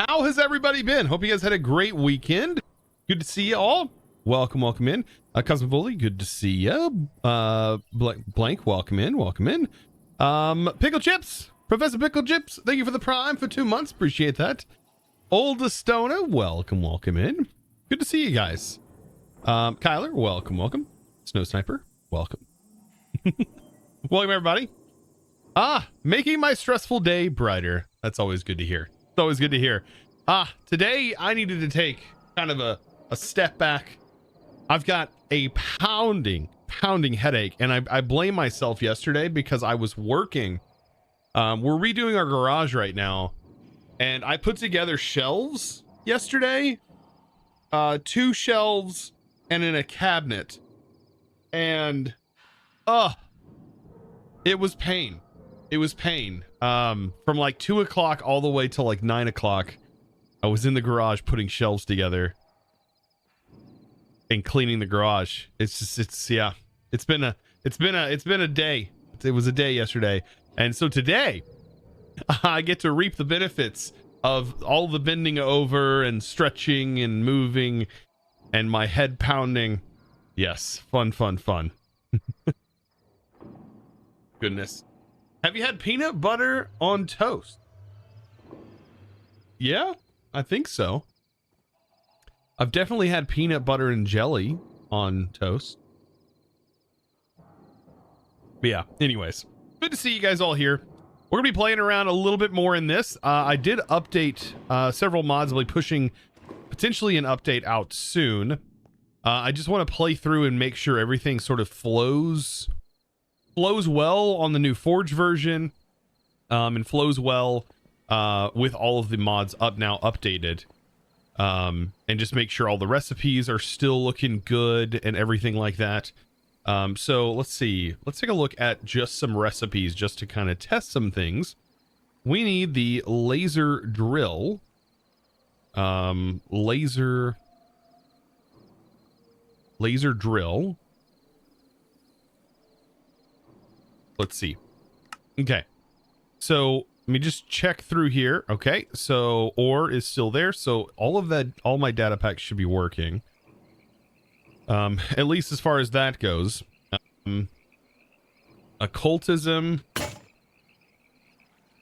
How has everybody been? Hope you guys had a great weekend. Good to see you all. Welcome in. Cousin Bully, good to see you. Blank, welcome in. Pickle Chips, Professor Pickle Chips, thank you for the Prime for 2 months. Appreciate that. Oldest Stoner, welcome in. Good to see you guys. Kyler, welcome. Snow Sniper, welcome. Welcome everybody. Making my stressful day brighter. That's always good to hear. It's always good to hear. Today I needed to take kind of a step back. I've got a pounding headache, and I blame myself yesterday because I was working. We're redoing our garage right now, and I put together shelves yesterday, 2 shelves and in a cabinet, and it was pain. From like 2 o'clock all the way till like 9 o'clock. I was in the garage putting shelves together and cleaning the garage. It's been a day. It was a day yesterday. And so today I get to reap the benefits of all the bending over and stretching and moving and my head pounding. Yes. Fun. Goodness. Have you had peanut butter on toast? Yeah, I think so. I've definitely had peanut butter and jelly on toast. But yeah, anyways, good to see you guys all here. We're gonna be playing around a little bit more in this. I did update several mods. I'll be pushing potentially an update out soon. I just want to play through and make sure everything sort of flows well on the new Forge version, and flows well with all of the mods updated, and just make sure all the recipes are still looking good and everything like that. So let's take a look at just some recipes just to kind of test some things. We need the laser drill, laser drill. Let's see. Okay, so let me just check through here. Okay, so ore is still there, so all my data packs should be working, at least as far as that goes. Occultism,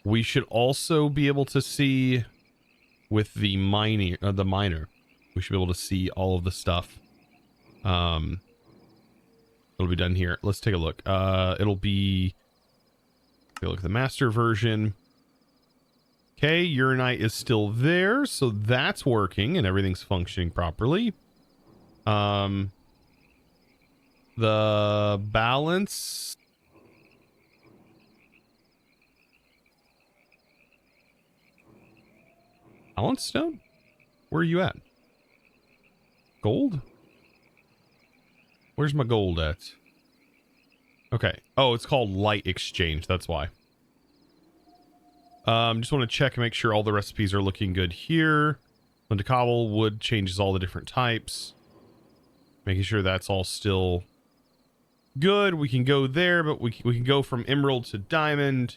we should also be able to see with the miner. We should be able to see all of the stuff. It'll be done here. Let's take a look. It'll be, take a look at the master version. Okay, uranite is still there, so that's working and everything's functioning properly. The balance, stone, where are you at? Gold? Where's my gold at? Okay. Oh, it's called light exchange. That's why. Just want to check and make sure all the recipes are looking good here. When to cobble, wood changes all the different types. Making sure that's all still good. We can go there, but we can go from emerald to diamond.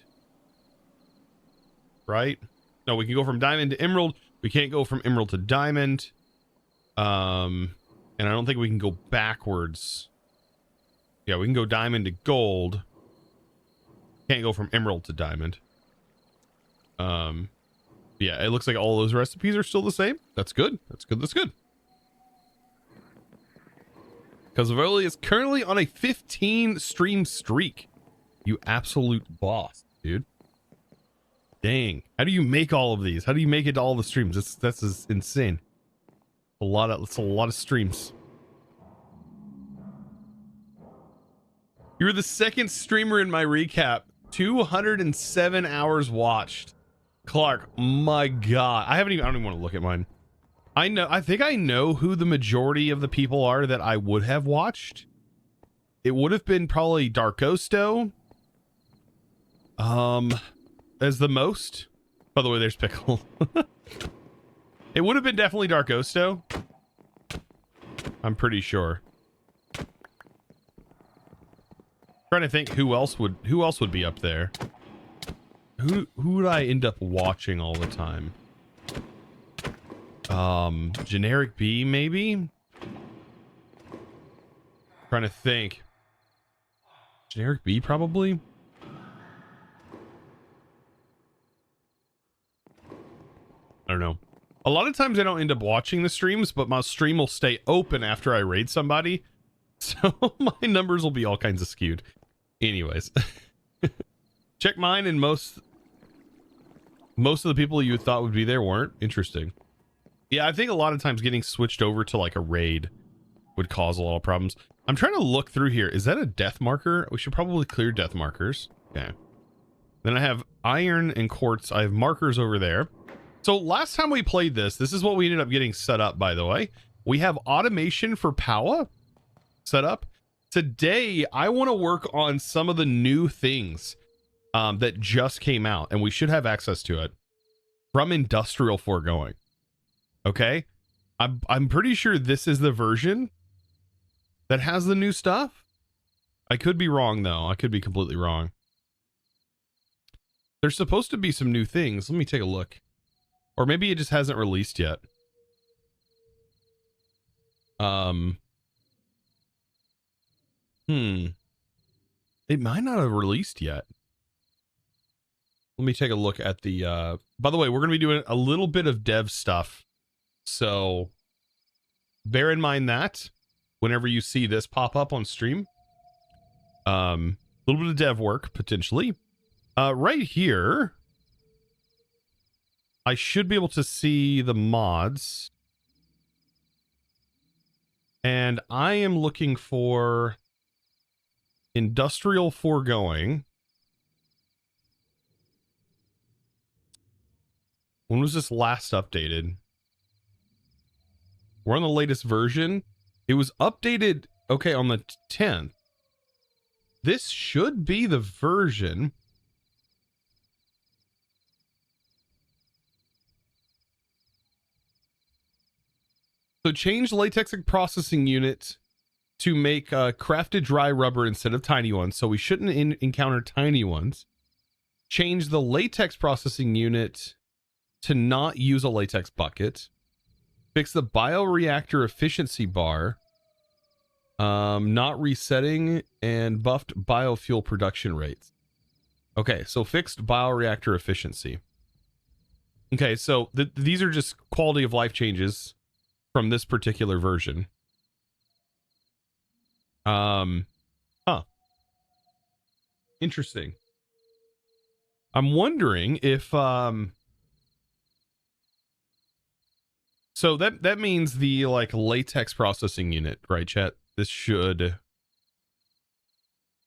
Right? No, we can go from diamond to emerald. We can't go from emerald to diamond. And I don't think we can go backwards. Yeah, we can go diamond to gold. Can't go from emerald to diamond. Yeah, it looks like all those recipes are still the same. That's good. That's good. Because Voli is currently on a 15 stream streak. You absolute boss, dude. Dang. How do you make all of these? How do you make it to all the streams? That's insane. It's a lot of streams. You're the second streamer in my recap. 207 hours watched. Clark, my God. I don't even want to look at mine. I think I know who the majority of the people are that I would have watched. It would have been probably Darkosto. As the most. By the way, there's Pickle. It would have been definitely Darkosto. I'm pretty sure. Trying to think who else would be up there. Who would I end up watching all the time? Generic B, maybe? Trying to think. Generic B, probably? I don't know. A lot of times I don't end up watching the streams, but my stream will stay open after I raid somebody. So my numbers will be all kinds of skewed. Anyways. Check mine, and most of the people you thought would be there weren't. Interesting. Yeah, I think a lot of times getting switched over to like a raid would cause a lot of problems. I'm trying to look through here. Is that a death marker? We should probably clear death markers. Okay. Then I have iron and quartz. I have markers over there. So last time we played this is what we ended up getting set up, by the way. We have automation for power set up. Today, I want to work on some of the new things that just came out, and we should have access to it from Industrial Foregoing. Okay? I'm pretty sure this is the version that has the new stuff. I could be wrong, though. I could be completely wrong. There's supposed to be some new things. Let me take a look. Or maybe it just hasn't released yet. It might not have released yet. Let me take a look at the, by the way, we're going to be doing a little bit of dev stuff. So bear in mind that whenever you see this pop up on stream, a little bit of dev work potentially. Right here, I should be able to see the mods. And I am looking for Industrial Foregoing. When was this last updated? We're on the latest version. It was updated, okay, on the 10th. This should be the version. So change latex processing unit to make crafted dry rubber instead of tiny ones. So we shouldn't encounter tiny ones. Change the latex processing unit to not use a latex bucket. Fix the bioreactor efficiency bar. Not resetting, and buffed biofuel production rates. Okay, so fixed bioreactor efficiency. Okay, so these are just quality of life changes from this particular version. Interesting. I'm wondering if so that means the like latex processing unit, right, chat? This should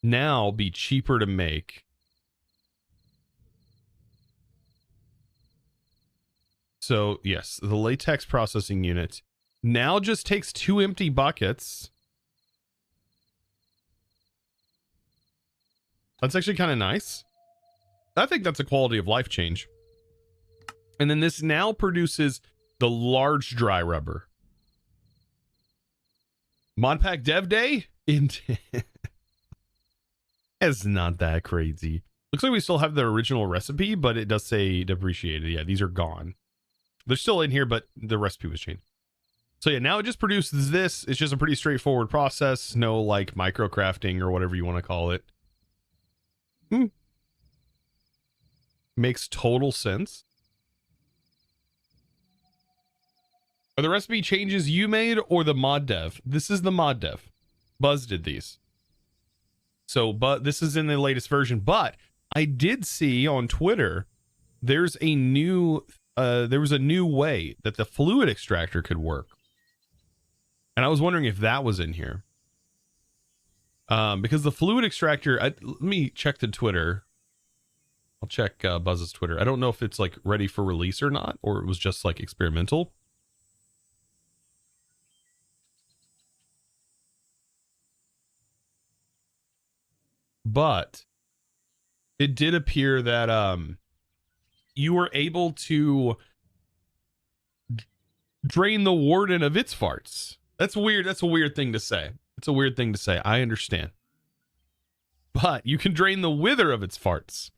now be cheaper to make. So yes, the latex processing unit now just takes 2 empty buckets. That's actually kind of nice. I think that's a quality of life change. And then this now produces the large dry rubber. Modpack Dev Day? It's not that crazy. Looks like we still have the original recipe, but it does say depreciated. Yeah, these are gone. They're still in here, but the recipe was changed. So yeah, now it just produces this. It's just a pretty straightforward process. No like micro crafting or whatever you want to call it. Makes total sense. Are the recipe changes you made or the mod dev? This is the mod dev. Buzz did these. So, but this is in the latest version. But I did see on Twitter, there's a new, there was a new way that the fluid extractor could work. And I was wondering if that was in here. Because the fluid extractor, let me check the Twitter. I'll check Buzz's Twitter. I don't know if it's like ready for release or not, or it was just like experimental. But it did appear that you were able to drain the Warden of its farts. That's weird. That's a weird thing to say. It's a weird thing to say. I understand. But you can drain the Wither of its farts.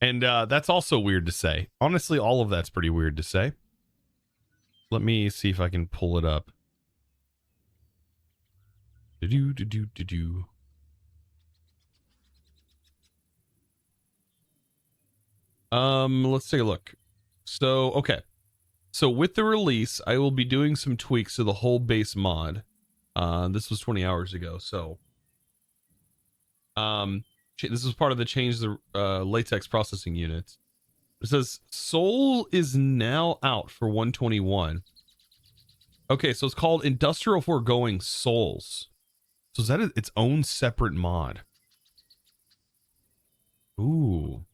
And that's also weird to say. Honestly, all of that's pretty weird to say. Let me see if I can pull it up. Let's take a look. So, okay. So with the release, I will be doing some tweaks to the whole base mod. This was 20 hours ago, so this was part of the change the latex processing units. It says Soul is now out for 121. Okay, so it's called Industrial Foregoing Souls. So is that its own separate mod? Ooh.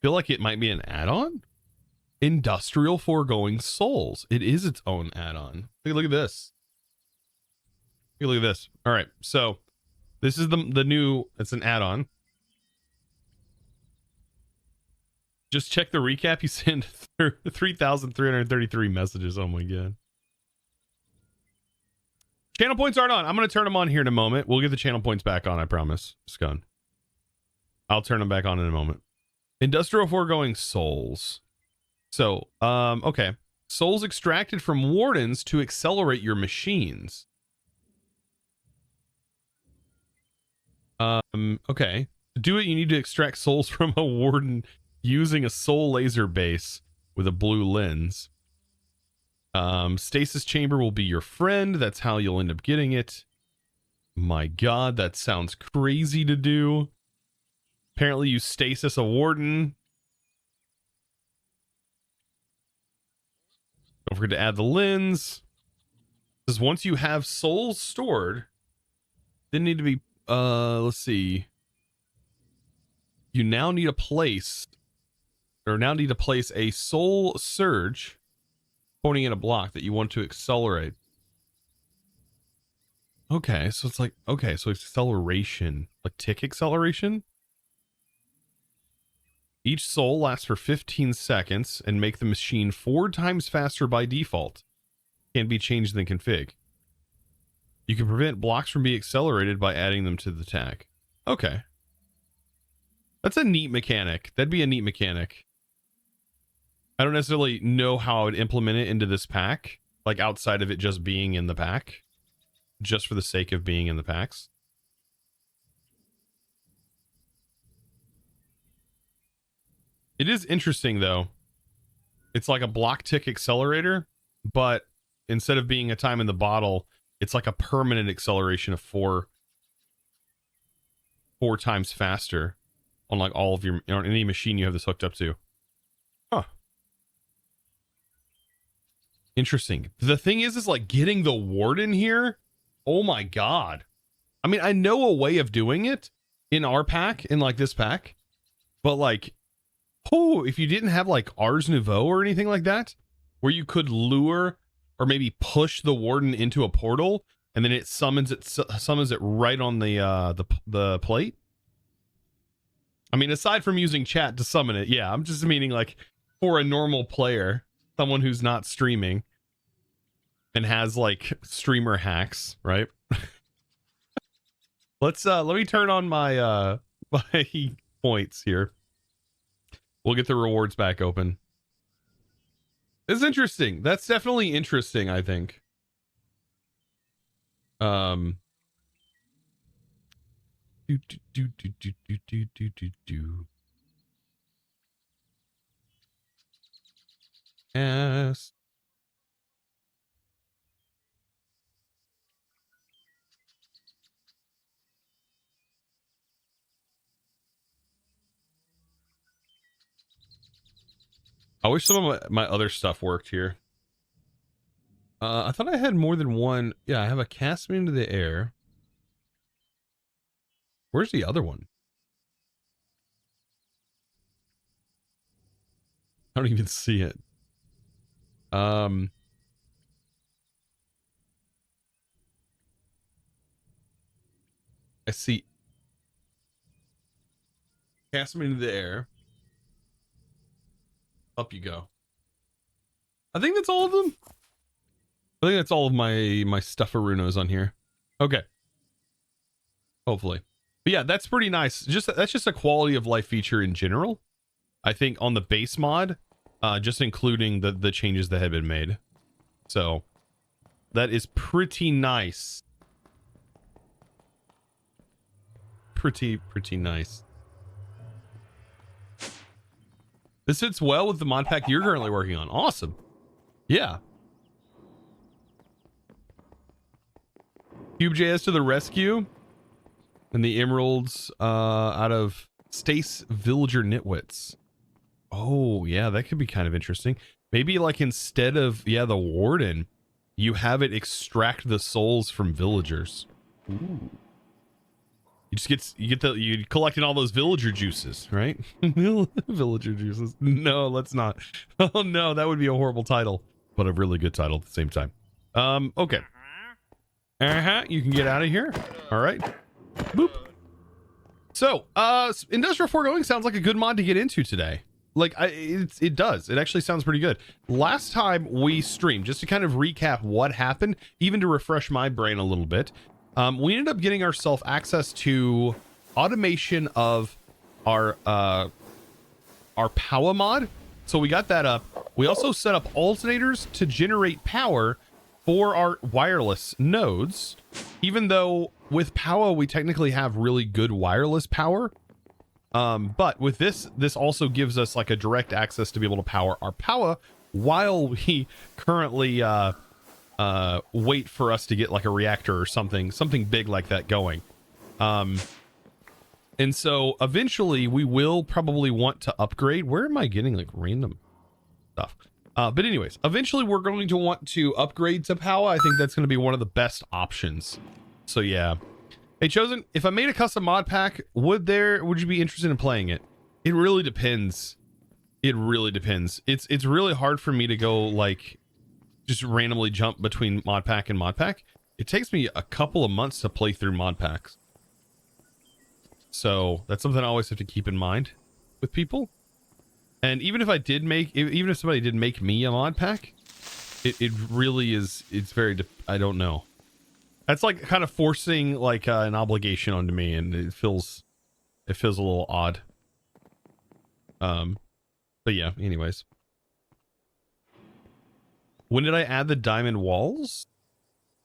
Feel like it might be an add-on? Industrial Foregoing Souls. It is its own add-on. Look at this. Look at this. All right, so this is the new. It's an add-on. Just check the recap. You sent 3,333 messages. Oh my god. Channel points aren't on. I'm going to turn them on here in a moment. We'll get the channel points back on, I promise. Scone. I'll turn them back on in a moment. Industrial Foregoing Souls. So, okay. Souls extracted from Wardens to accelerate your machines. Okay. To do it, you need to extract souls from a Warden using a soul laser base with a blue lens. Stasis chamber will be your friend. That's how you'll end up getting it. My god, that sounds crazy to do. Apparently you stasis a Warden. Don't forget to add the lens. Because once you have souls stored, they need to be let's see. You now need a place a soul surge pointing at a block that you want to accelerate. Okay, so it's like, okay, so acceleration, like tick acceleration. Each soul lasts for 15 seconds and make the machine 4 times faster by default. Can be changed in the config. You can prevent blocks from being accelerated by adding them to the tag. Okay. That's a neat mechanic. That'd be a neat mechanic. I don't necessarily know how I would implement it into this pack, like outside of it just being in the pack, just for the sake of being in the packs. It is interesting though. It's like a block tick accelerator, but instead of being a time in the bottle, it's like a permanent acceleration of 4 times faster on like all of your, on any machine you have this hooked up to. Huh. Interesting. The thing is like getting the Warden here. Oh my god. I mean, I know a way of doing it in our pack, in like this pack, but like, oh, if you didn't have like Ars Nouveau or anything like that, where you could lure or maybe push the Warden into a portal and then it summons it right on the plate. I mean, aside from using chat to summon it, yeah, I'm just meaning like for a normal player, someone who's not streaming and has like streamer hacks, right? Let me turn on my my points here. We'll get the rewards back open. It's interesting. That's definitely interesting, I think. Yes. I wish some of my other stuff worked here. I thought I had more than one. Yeah, I have a cast me into the air. Where's the other one? I don't even see it. I see. Cast me into the air. Up you go. I think that's all of them. I think that's all of my stufferunos on here. Okay. hopefully. But yeah, that's pretty nice. That's just a quality of life feature in general. I think on the base mod, just including the changes that had been made. So that is pretty nice. Pretty nice. This fits well with the mod pack you're currently working on. Awesome. Yeah. CubeJS to the rescue. And the emeralds out of Stace Villager Nitwits. Oh, yeah, that could be kind of interesting. Maybe like instead of, yeah, the Warden, you have it extract the souls from villagers. Ooh. You collecting all those villager juices, right? Villager juices. No, let's not. Oh no, that would be a horrible title, but a really good title at the same time. Okay. You can get out of here. All right. Boop. So, Industrial Foregoing sounds like a good mod to get into today. Like, it does. It actually sounds pretty good. Last time we streamed, just to kind of recap what happened, even to refresh my brain a little bit, we ended up getting ourselves access to automation of our power mod. So we got that up. We also set up alternators to generate power for our wireless nodes, even though with power we technically have really good wireless power. But with this also gives us like a direct access to be able to power our power while we currently wait for us to get like a reactor or something big like that going. And so eventually we will probably want to upgrade. Where am I getting like random stuff? But anyways, eventually we're going to want to upgrade to power. I think that's going to be one of the best options. So yeah. Hey, Chosen, if I made a custom mod pack, would you be interested in playing it? It really depends. It really depends. It's really hard for me to go like just randomly jump between mod pack and mod pack. It takes me a couple of months to play through mod packs. So that's something I always have to keep in mind with people. And even if somebody did make me a mod pack, it really is, it's very, I don't know. That's like kind of forcing like an obligation onto me, and it feels a little odd. But yeah, anyways. When did I add the diamond walls?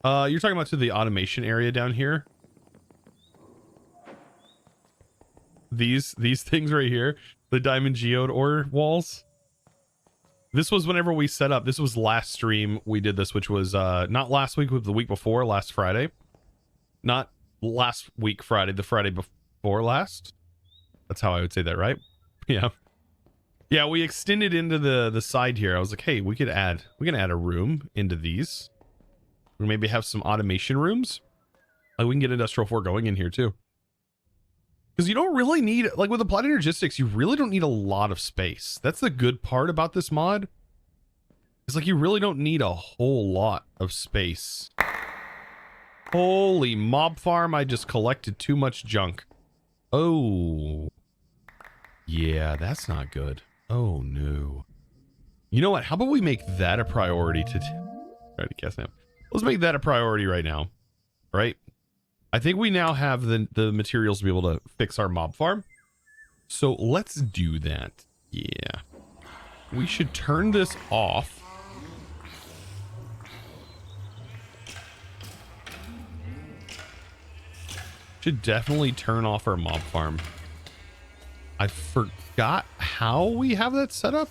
You're talking about to the automation area down here. These things right here, the diamond geode ore walls. This was whenever we set up. This was last stream we did this, which was not last week, but the week before, last Friday. Not last week Friday, the Friday before last. That's how I would say that, right? Yeah. Yeah, we extended into the side here. I was like, hey, we can add a room into these. We maybe have some automation rooms. Like we can get industrial foregoing in here too. Because you don't really need, like with applied energistics, you really don't need a lot of space. That's the good part about this mod. It's like you really don't need a whole lot of space. Holy mob farm, I just collected too much junk. Oh. Yeah, that's not good. Oh no. You know what? How about we make that a priority to try to guess now. Let's make that a priority right now. Right? I think we now have the materials to be able to fix our mob farm. So let's do that. Yeah. We should turn this off. Should definitely turn off our mob farm. I forgot how we have that set up.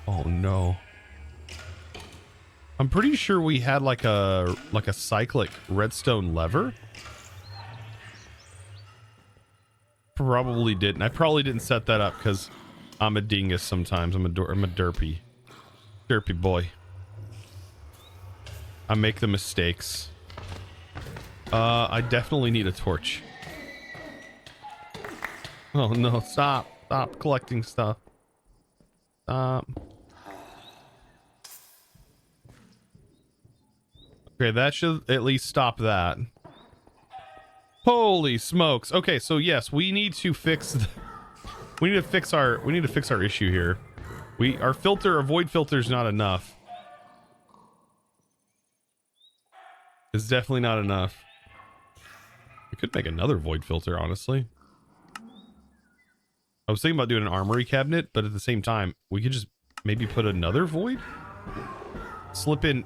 Oh no. I'm pretty sure we had like a cyclic redstone lever. Probably didn't. I probably didn't set that up because I'm a dingus sometimes. I'm a derpy boy. I make the mistakes. I definitely need a torch. Oh no, stop collecting stuff. Stop. Okay, that should at least stop that. Holy smokes. Okay, so yes, we need to fix we need to fix our issue here. Our void filter is not enough. It's definitely not enough. Could make another void filter, honestly. I was thinking about doing an armory cabinet, but at the same time, we could just maybe put another void. Slip in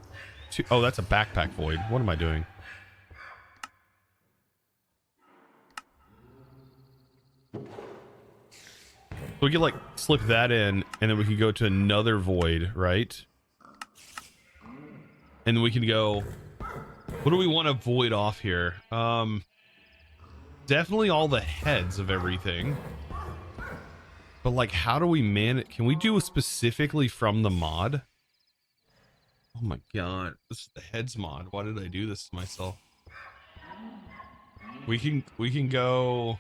two. Oh, that's a backpack void. What am I doing? So we could like slip that in, and then we could go to another void, right? And then we can go. What do we want to void off here? Definitely all the heads of everything. But like, how do we manage? Can we do it specifically from the mod? Oh my god, this is the heads mod. Why did I do this to myself? We can go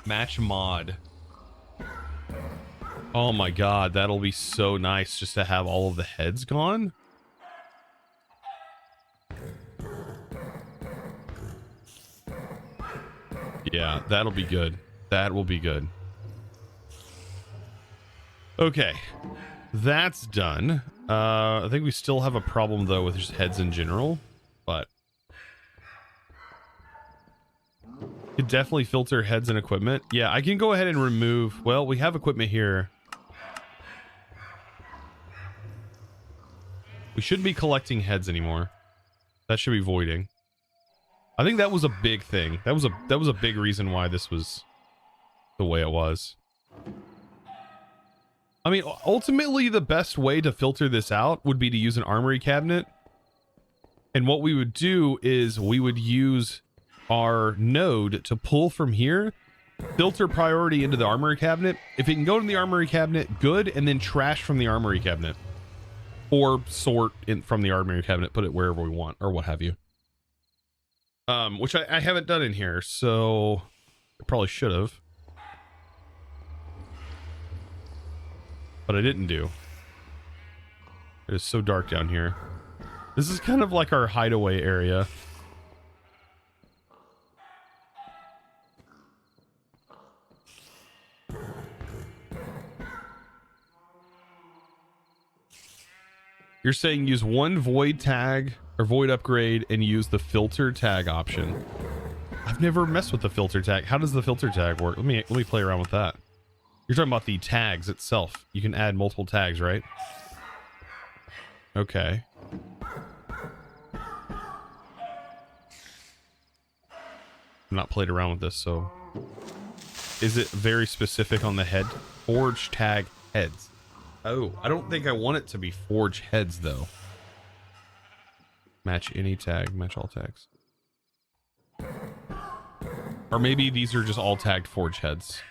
match mod. Oh my god, that'll be so nice just to have all of the heads gone. Yeah, that'll be good. That will be good. Okay, that's done. I think we still have a problem though with just heads in general, but could definitely filter heads and equipment. Yeah, I can go ahead and remove. Well, we have equipment here. We shouldn't be collecting heads anymore. That should be voiding. I think that was a big thing. That was a big reason why this was the way it was. I mean, ultimately, the best way to filter this out would be to use an armory cabinet. And what we would do is we would use our node to pull from here, filter priority into the armory cabinet. If it can go to the armory cabinet, good, and then trash from the armory cabinet. Or sort in from the armory cabinet, put it wherever we want, or what have you. Which I haven't done in here, so I probably should have. But I didn't do. It is so dark down here. This is kind of like our hideaway area. You're saying use one void tag or void upgrade and use the filter tag option. I've never messed with the filter tag. How does the filter tag work? Let me play around with that. You're talking about the tags itself. You can add multiple tags, right? Okay. I've not played around with this, so... Is it very specific on the head? Forge tag heads. Oh, I don't think I want it to be forge heads, though. Match any tag, match all tags. Or maybe these are just all tagged forge heads.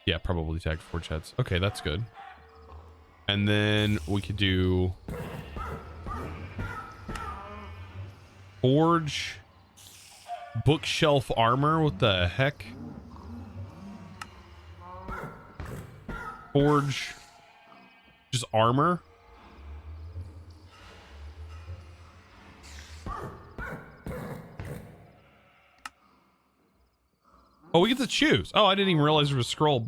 Yeah, probably tagged forge heads. Okay, that's good. And then we could do... Forge... Bookshelf armor, what the heck? Forge... Just armor? Oh, we get to choose. Oh, I didn't even realize there was a scroll.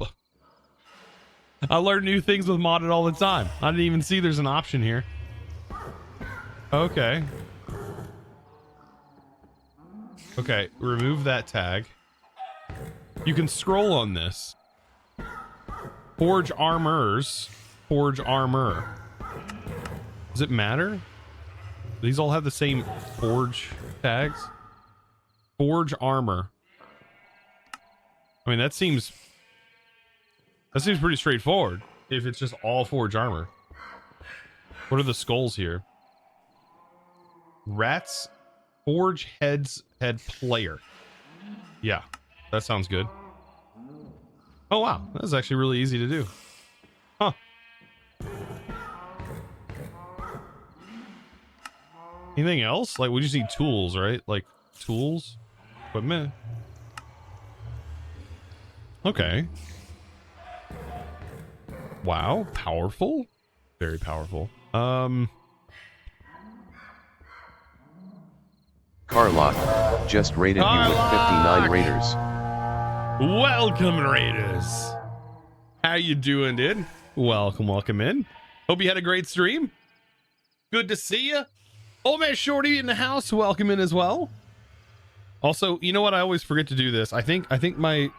I learn new things with modded all the time. I didn't even see there's an option here. Okay. Okay, remove that tag. You can scroll on this. Forge armors. Forge armor. Does it matter? These all have the same forge tags. Forge armor. I mean, that seems pretty straightforward if it's just all forge armor. What are the skulls here? Rats, forge head player. Yeah, that sounds good. Oh wow, that's actually really easy to do. Huh. Anything else? Like, we just need tools, right? Like tools, equipment. Okay. Wow, powerful. Very powerful. Carlock just rated you with 59 raiders. Welcome, Raiders. How you doing, dude? Welcome in. Hope you had a great stream. Good to see you. Old man Shorty in the house. Welcome in as well. Also, you know what? I always forget to do this. I think my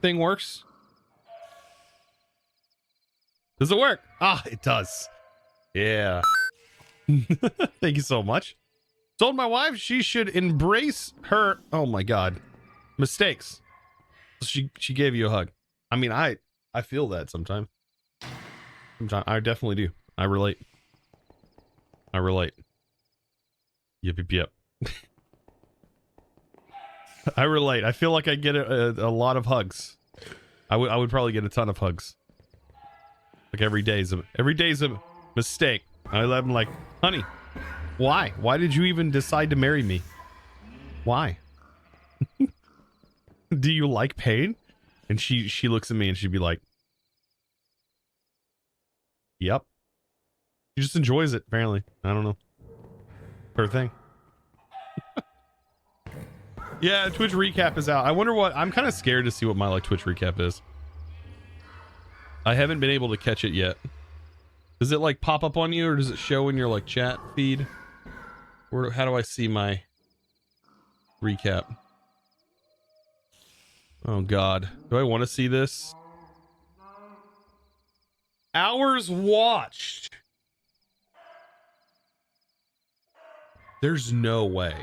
thing works. Does it work? Ah, it does. Yeah. Thank you so much. Told my wife she should embrace her, oh my god, mistakes. She gave you a hug. I mean, I feel that sometimes. Sometimes I definitely do. I relate. Yep. I relate. I feel like I get a lot of hugs. I would probably get a ton of hugs. Like every day's a mistake. I'm like, honey, why? Why did you even decide to marry me? Why? Do you like pain? And she looks at me and she'd be like, yep. She just enjoys it, apparently. I don't know. Her thing. Yeah, Twitch recap is out. I wonder what, I'm kind of scared to see what my like Twitch recap is. I haven't been able to catch it yet. Does it like pop up on you, or does it show in your like chat feed? Or how do I see my recap? Oh god. Do I want to see this? Hours watched. There's no way.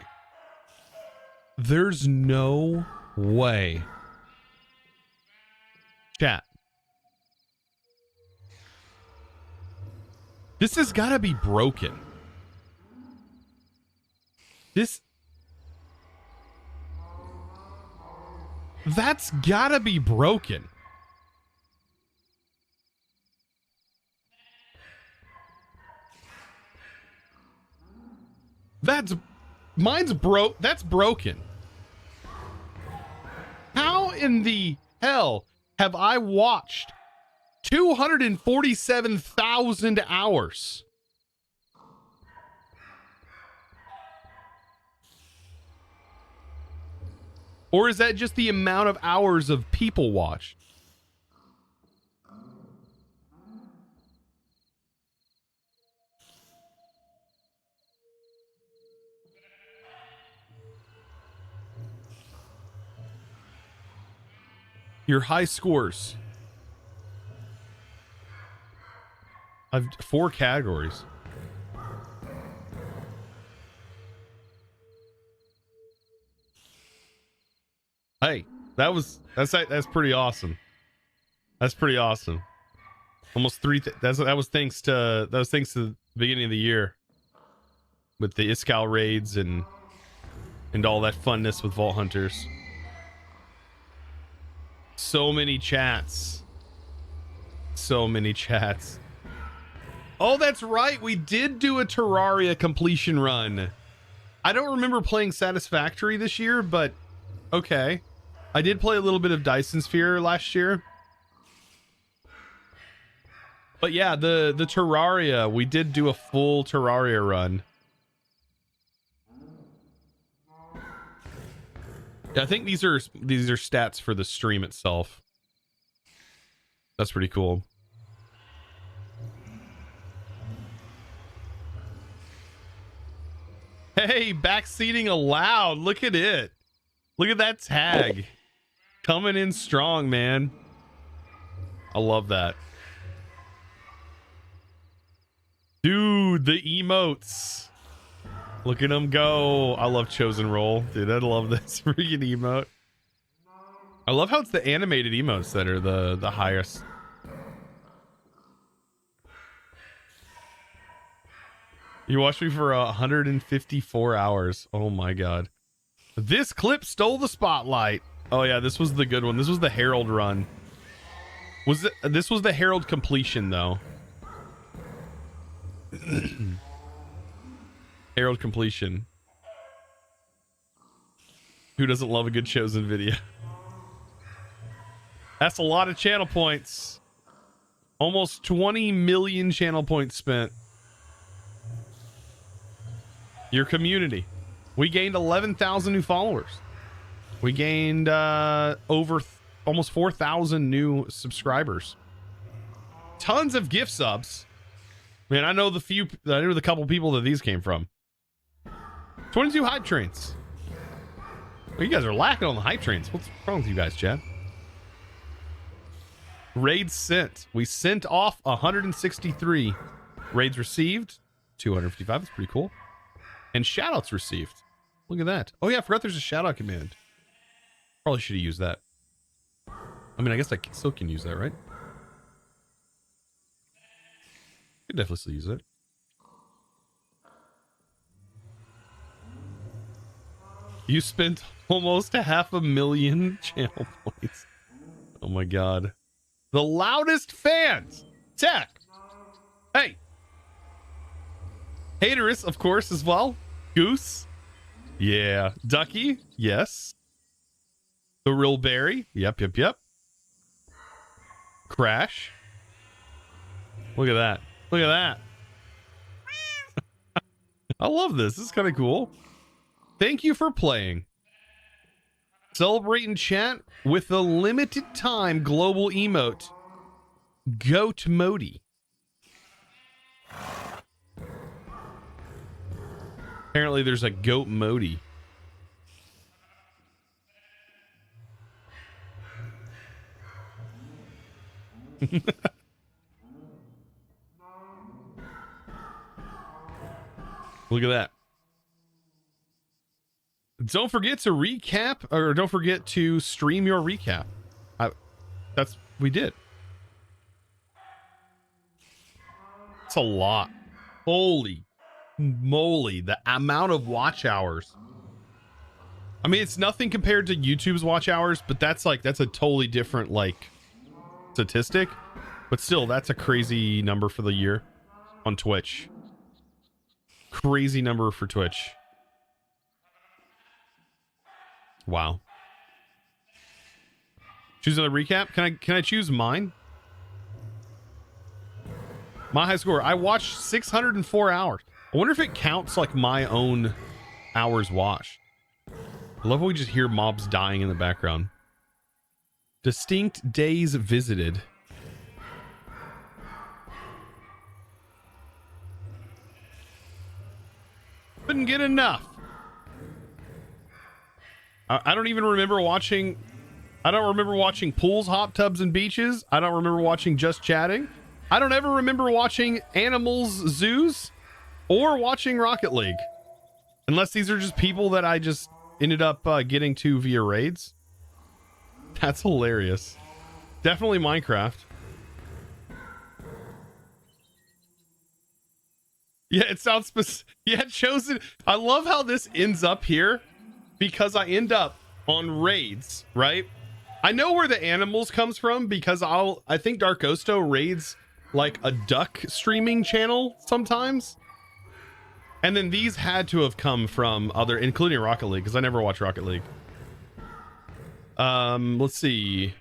There's no way. Chat. This has got to be broken. That's got to be broken. That's broken. How in the hell have I watched 247,000 hours? Or is that just the amount of hours of people watched? Your high scores. I've 4 categories. Hey, that's pretty awesome. That's pretty awesome. Almost 3. That was thanks to the beginning of the year with the Iskal raids and all that funness with Vault Hunters. So many chats. So many chats. Oh, that's right. We did do a Terraria completion run. I don't remember playing Satisfactory this year, but okay. I did play a little bit of Dyson Sphere last year. But yeah, the Terraria, we did do a full Terraria run. Yeah, I think these are stats for the stream itself. That's pretty cool. Hey, backseating allowed. Look at it. Look at that tag. Coming in strong, man. I love that. Dude, the emotes. Look at them go. I love Chosen Roll. Dude, I love this freaking emote. I love how it's the animated emotes that are the highest. You watched me for 154 hours. Oh my god. This clip stole the spotlight. Oh yeah, this was the good one. This was the Herald run. This was the Herald completion though. Herald completion. Who doesn't love a good Chosen video? That's a lot of channel points. Almost 20 million channel points spent. Your community. We gained 11,000 new followers. We gained over almost 4,000 new subscribers. Tons of gift subs. Man, I know the couple people that these came from. 22 hype trains. You guys are lacking on the hype trains. What's wrong with you guys, Chad? Raids sent. We sent off 163. Raids received 255. That's pretty cool. And shoutouts received. Look at that. Oh yeah, I forgot there's a shoutout command. Probably should have used that. I mean, I guess I still can use that, right? Could definitely still use it. You spent almost 500,000 channel points. Oh my god. The loudest fans. Tech. Hey. Haterus, of course, as well. Goose. Yeah. Ducky. Yes. The real Barry. Yep. Crash. Look at that. Look at that. I love this. This is kind of cool. Thank you for playing. Celebrate in chat with the limited time global emote. Goat Modi. Apparently there's a Goat Modi. Look at that. Don't forget to recap, or don't forget to stream your recap. We did. It's a lot. Holy moly, the amount of watch hours. I mean, it's nothing compared to YouTube's watch hours, but that's a totally different like statistic. But still, that's a crazy number for the year on Twitch. Crazy number for Twitch. Wow. Choose another recap. Can I choose mine? My high score. I watched 604 hours. I wonder if it counts like my own hours watched. I love how we just hear mobs dying in the background. Distinct days visited. Couldn't get enough. I don't even remember watching. I don't remember watching pools, hot tubs, and beaches. I don't remember watching Just Chatting. I don't ever remember watching Animals Zoos or watching Rocket League. Unless these are just people that I just ended up getting to via raids. That's hilarious. Definitely Minecraft. Yeah, it sounds specific. Yeah, Chosen. I love how this ends up here. Because I end up on raids, right? I know where the animals comes from because I think Dark Osto raids like a duck streaming channel sometimes. And then these had to have come from other, including Rocket League, because I never watch Rocket League. Let's see.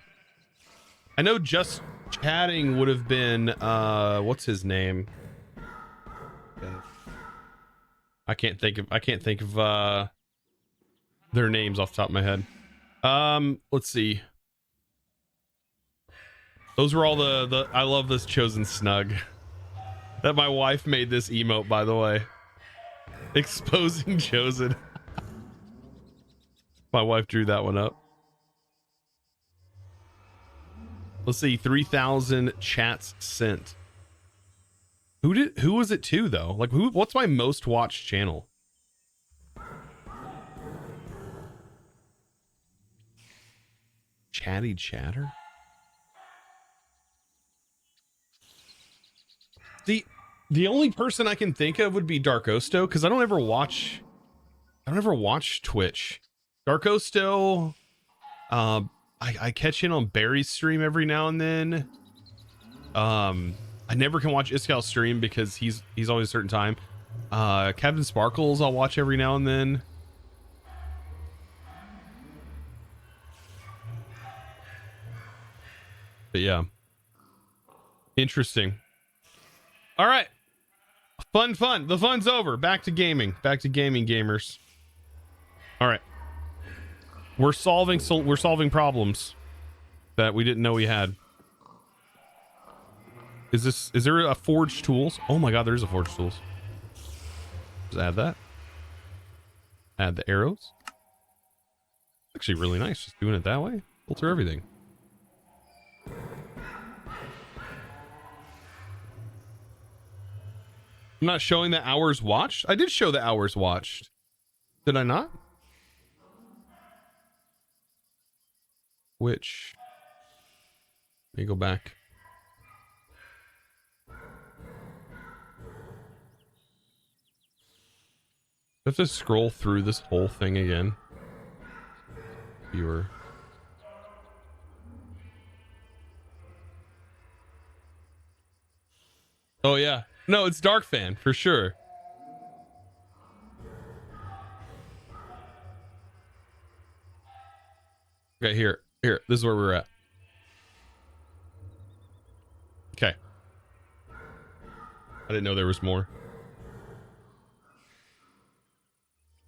I know Just Chatting would have been what's his name? I can't think of their names off the top of my head. Let's see. Those were all the I love this Chosen Snug. That my wife made this emote, by the way. Exposing Chosen. My wife drew that one up. Let's see, 3,000 chats sent. Who was it to though? Like what's my most watched channel? Chatty Chatter? The only person I can think of would be Dark Osto, because I don't ever watch Twitch. Dark Osto, I catch in on Barry's stream every now and then. I never can watch Iskal's stream because he's always a certain time. Captain Sparkles I'll watch every now and then. But yeah. Interesting. All right. Fun. The fun's over. Back to gaming. Back to gaming, gamers. All right. We're solving problems that we didn't know we had. Is there a forge tools? Oh my god, there's a forge tools. Just add that. Add the arrows. Actually really nice, just doing it that way. Filter everything. I'm not showing the hours watched. I did show the hours watched. Did I not? Which? Let me go back. I have to scroll through this whole thing again. Viewer. Oh yeah. No, it's Dark Fan for sure. Okay, here. This is where we're at. Okay. I didn't know there was more.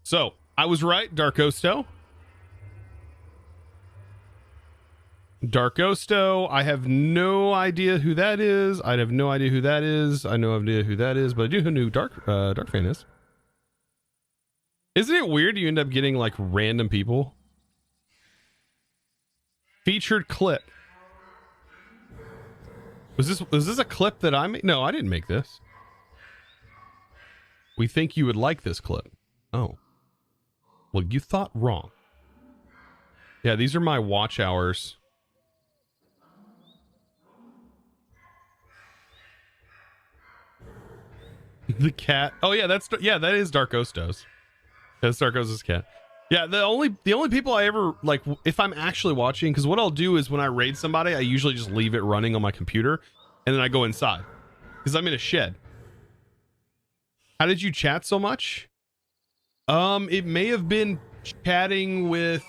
So, I was right, Darkosto. Darkosto, I have no idea who that is. I have no idea who that is. I have no idea who that is, but I do know who Dark Fan is. Isn't it weird you end up getting like random people? Featured clip. Was this a clip that I made? No, I didn't make this. We think you would like this clip. Oh. Well, you thought wrong. Yeah, these are my watch hours. The cat. Oh yeah, that is Darkosto's. That's Darkosto's cat. Yeah, the only people I ever like, if I'm actually watching, because what I'll do is when I raid somebody, I usually just leave it running on my computer, and then I go inside because I'm in a shed. How did you chat so much? It may have been chatting with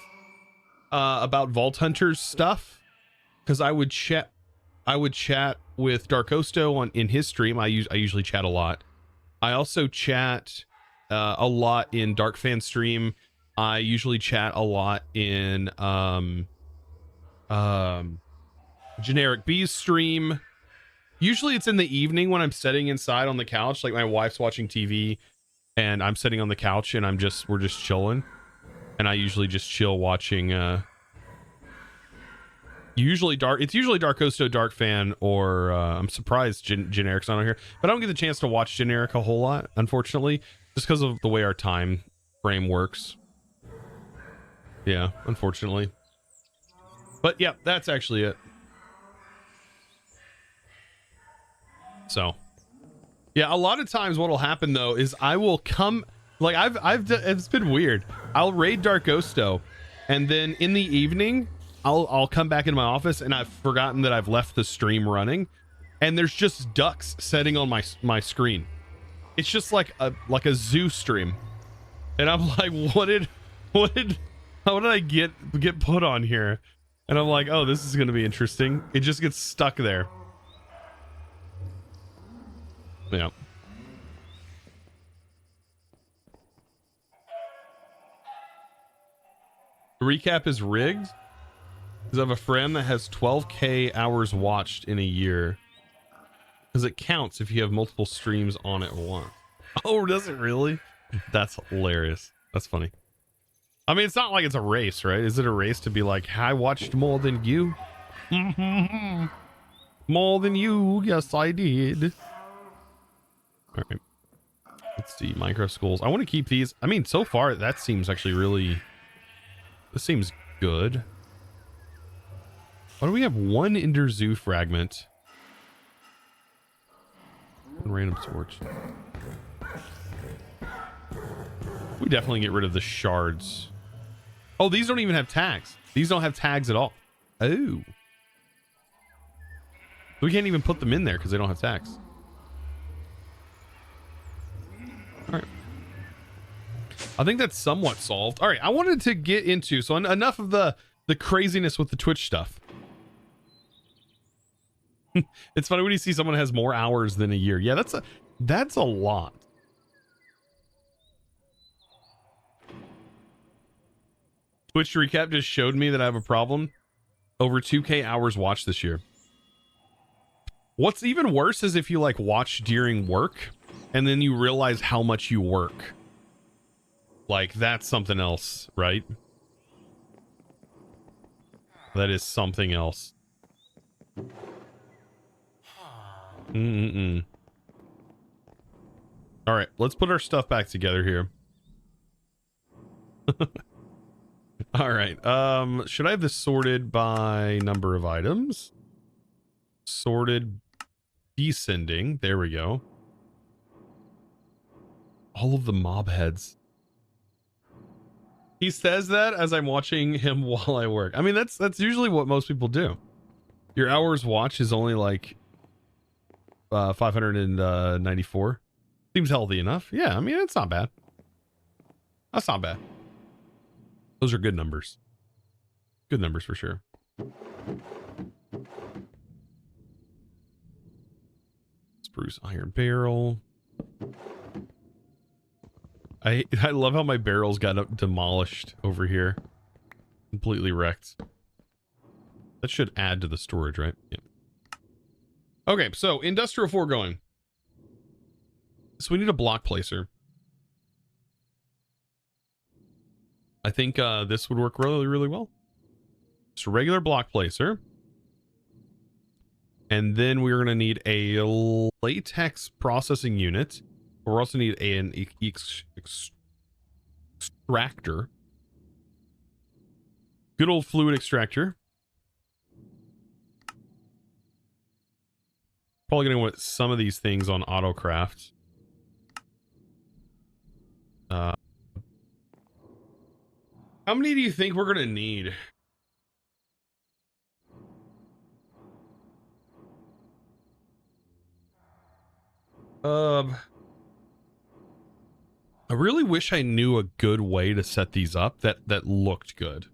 about Vault Hunters stuff, because I would chat with Darkosto in his stream. I usually chat a lot. I also chat a lot in Dark Fan stream. I usually chat a lot in Generic B's stream. Usually it's in the evening when I'm sitting inside on the couch, like my wife's watching TV and I'm sitting on the couch and we're just chilling. And I usually just chill watching it's usually Darkosto, Dark Fan, or I'm surprised Generic's not on here, but I don't get the chance to watch Generic a whole lot, unfortunately, just because of the way our time frame works. Yeah, unfortunately. But yeah, that's actually it. So yeah, a lot of times what'll happen though is I will come, like it's been weird. I'll raid Darkosto, and then in the evening I'll come back into my office and I've forgotten that I've left the stream running, and there's just ducks sitting on my screen. It's just like a zoo stream, and I'm like, how did I get put on here? And I'm like, oh, this is gonna be interesting. It just gets stuck there. Yeah. The recap is rigged because I have a friend that has 12K hours watched in a year, because it counts if you have multiple streams on at once. Oh, does it really? That's hilarious. That's funny. I mean, it's not like it's a race, right? Is it a race to be like, I watched more than you? More than you. Yes, I did. All right. Let's see. Micro schools. I want to keep these. I mean, so far, that seems actually really... This seems good. Why do we have one Ender Zoo fragment? And random torch. We definitely get rid of the shards. Oh, these don't even have tags. These don't have tags at all. Oh. We can't even put them in there because they don't have tags. All right. I think that's somewhat solved. All right, I wanted to get into, so enough of the craziness with the Twitch stuff. It's funny when you see someone has more hours than a year. Yeah, that's a lot. Twitch recap just showed me that I have a problem. Over 2K hours watched this year. What's even worse is if you like watch during work and then you realize how much you work. Like, that's something else, right? That is something else. Mm-mm-mm. All right, let's put our stuff back together here. All right. Should I have this sorted by number of items? Sorted descending. There we go. All of the mob heads. He says that as I'm watching him while I work. I mean, that's usually what most people do. Your hours watch is only like 594. Seems healthy enough. Yeah, I mean, it's not bad. That's not bad. Those are good numbers. Good numbers for sure. Spruce iron barrel. I love how my barrels got demolished over here. Completely wrecked. That should add to the storage, right? Yeah. Okay, so industrial foregoing. So we need a block placer. I think this would work really, really well. Just a regular block placer. And then we're going to need a latex processing unit. We're also need an extractor. Good old fluid extractor. Probably going to want some of these things on autocraft. How many do you think we're going to need? I really wish I knew a good way to set these up that looked good.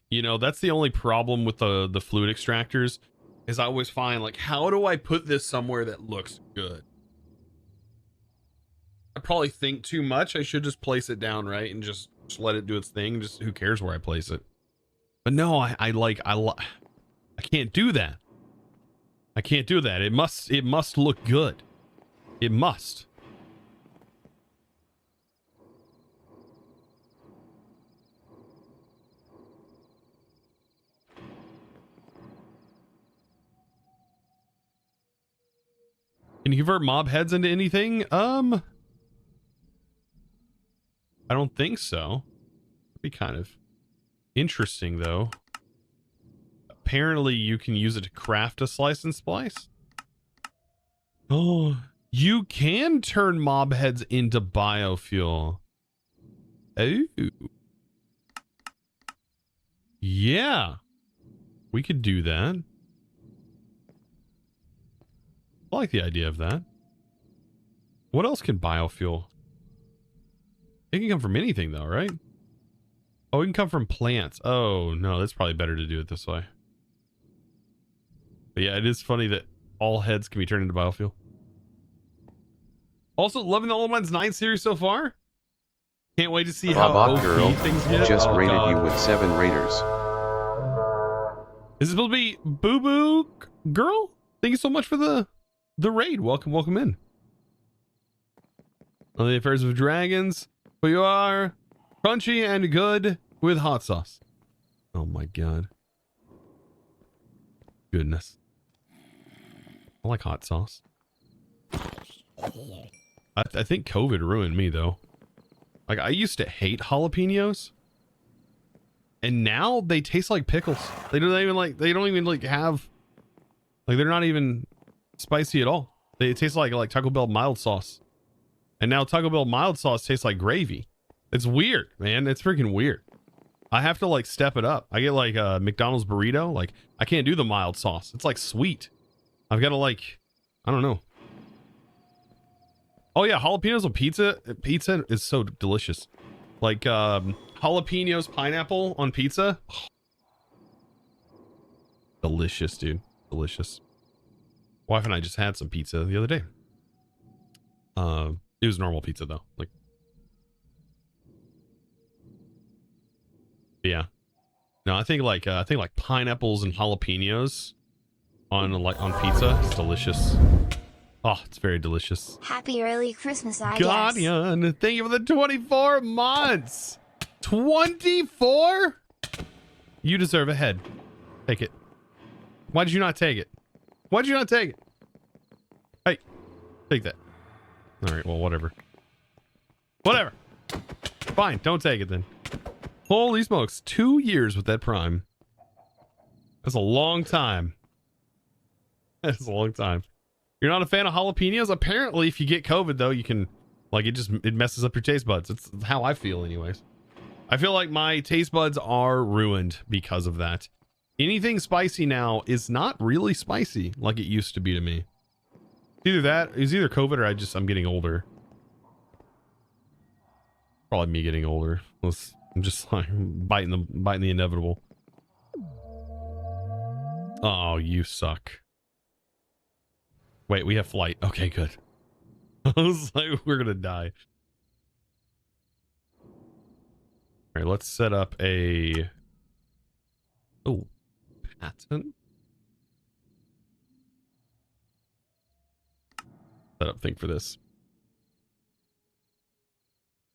You know, that's the only problem with the fluid extractors is I always find, like, how do I put this somewhere that looks good? I probably think too much. I should just place it down, right? And just let it do its thing. Just who cares where I place it? But no, I can't do that. I can't do that. It must look good. It must. Can you convert mob heads into anything? I don't think so. It'd be kind of interesting though. Apparently you can use it to craft a slice and splice. Oh, you can turn mob heads into biofuel. Oh. Yeah. We could do that. I like the idea of that. What else can biofuel? It can come from anything though, right? Oh, it can come from plants. Oh, no, that's probably better to do it this way. But yeah, it is funny that all heads can be turned into biofuel. Also, loving the Old Ones 9 series so far. Can't wait to see how OP girl things get. Just rated you with 7 raiders. Is it supposed to be Boo Boo Girl? Thank you so much for the raid. Welcome, welcome in. On the affairs of dragons, but you are crunchy and good with hot sauce. Oh my god. Goodness. I like hot sauce. I think COVID ruined me though. Like, I used to hate jalapenos, and now they taste like pickles. They don't even have, like, they're not even spicy at all. They taste like Taco Bell mild sauce. And now Taco Bell mild sauce tastes like gravy. It's weird, man. It's freaking weird. I have to like step it up. I get like a McDonald's burrito. Like, I can't do the mild sauce. It's like sweet. I've got to like, I don't know. Oh yeah, jalapenos on pizza. Pizza is so delicious. Like jalapenos pineapple on pizza. Oh. Delicious, dude. Delicious. Wife and I just had some pizza the other day. It was normal pizza though. Like, yeah. No, I think like pineapples and jalapenos on pizza is delicious. Oh, it's very delicious. Happy early Christmas, I guess. Guardian, thank you for the 24 months. 24? You deserve a head. Take it. Why did you not take it? Why did you not take it? Hey, take that. All right, well, whatever. Whatever. Fine, don't take it then. Holy smokes, 2 years with that prime. That's a long time. That's a long time. You're not a fan of jalapenos? Apparently, if you get COVID, though, you can, like, it messes up your taste buds. It's how I feel, anyways. I feel like my taste buds are ruined because of that. Anything spicy now is not really spicy like it used to be to me. Either that, it's either COVID or I'm getting older. Probably me getting older. I'm just like biting the inevitable. Oh, you suck. Wait, we have flight. Okay, good. I was like, we're gonna die. All right, let's set up a... Oh, patent? Setup thing for this.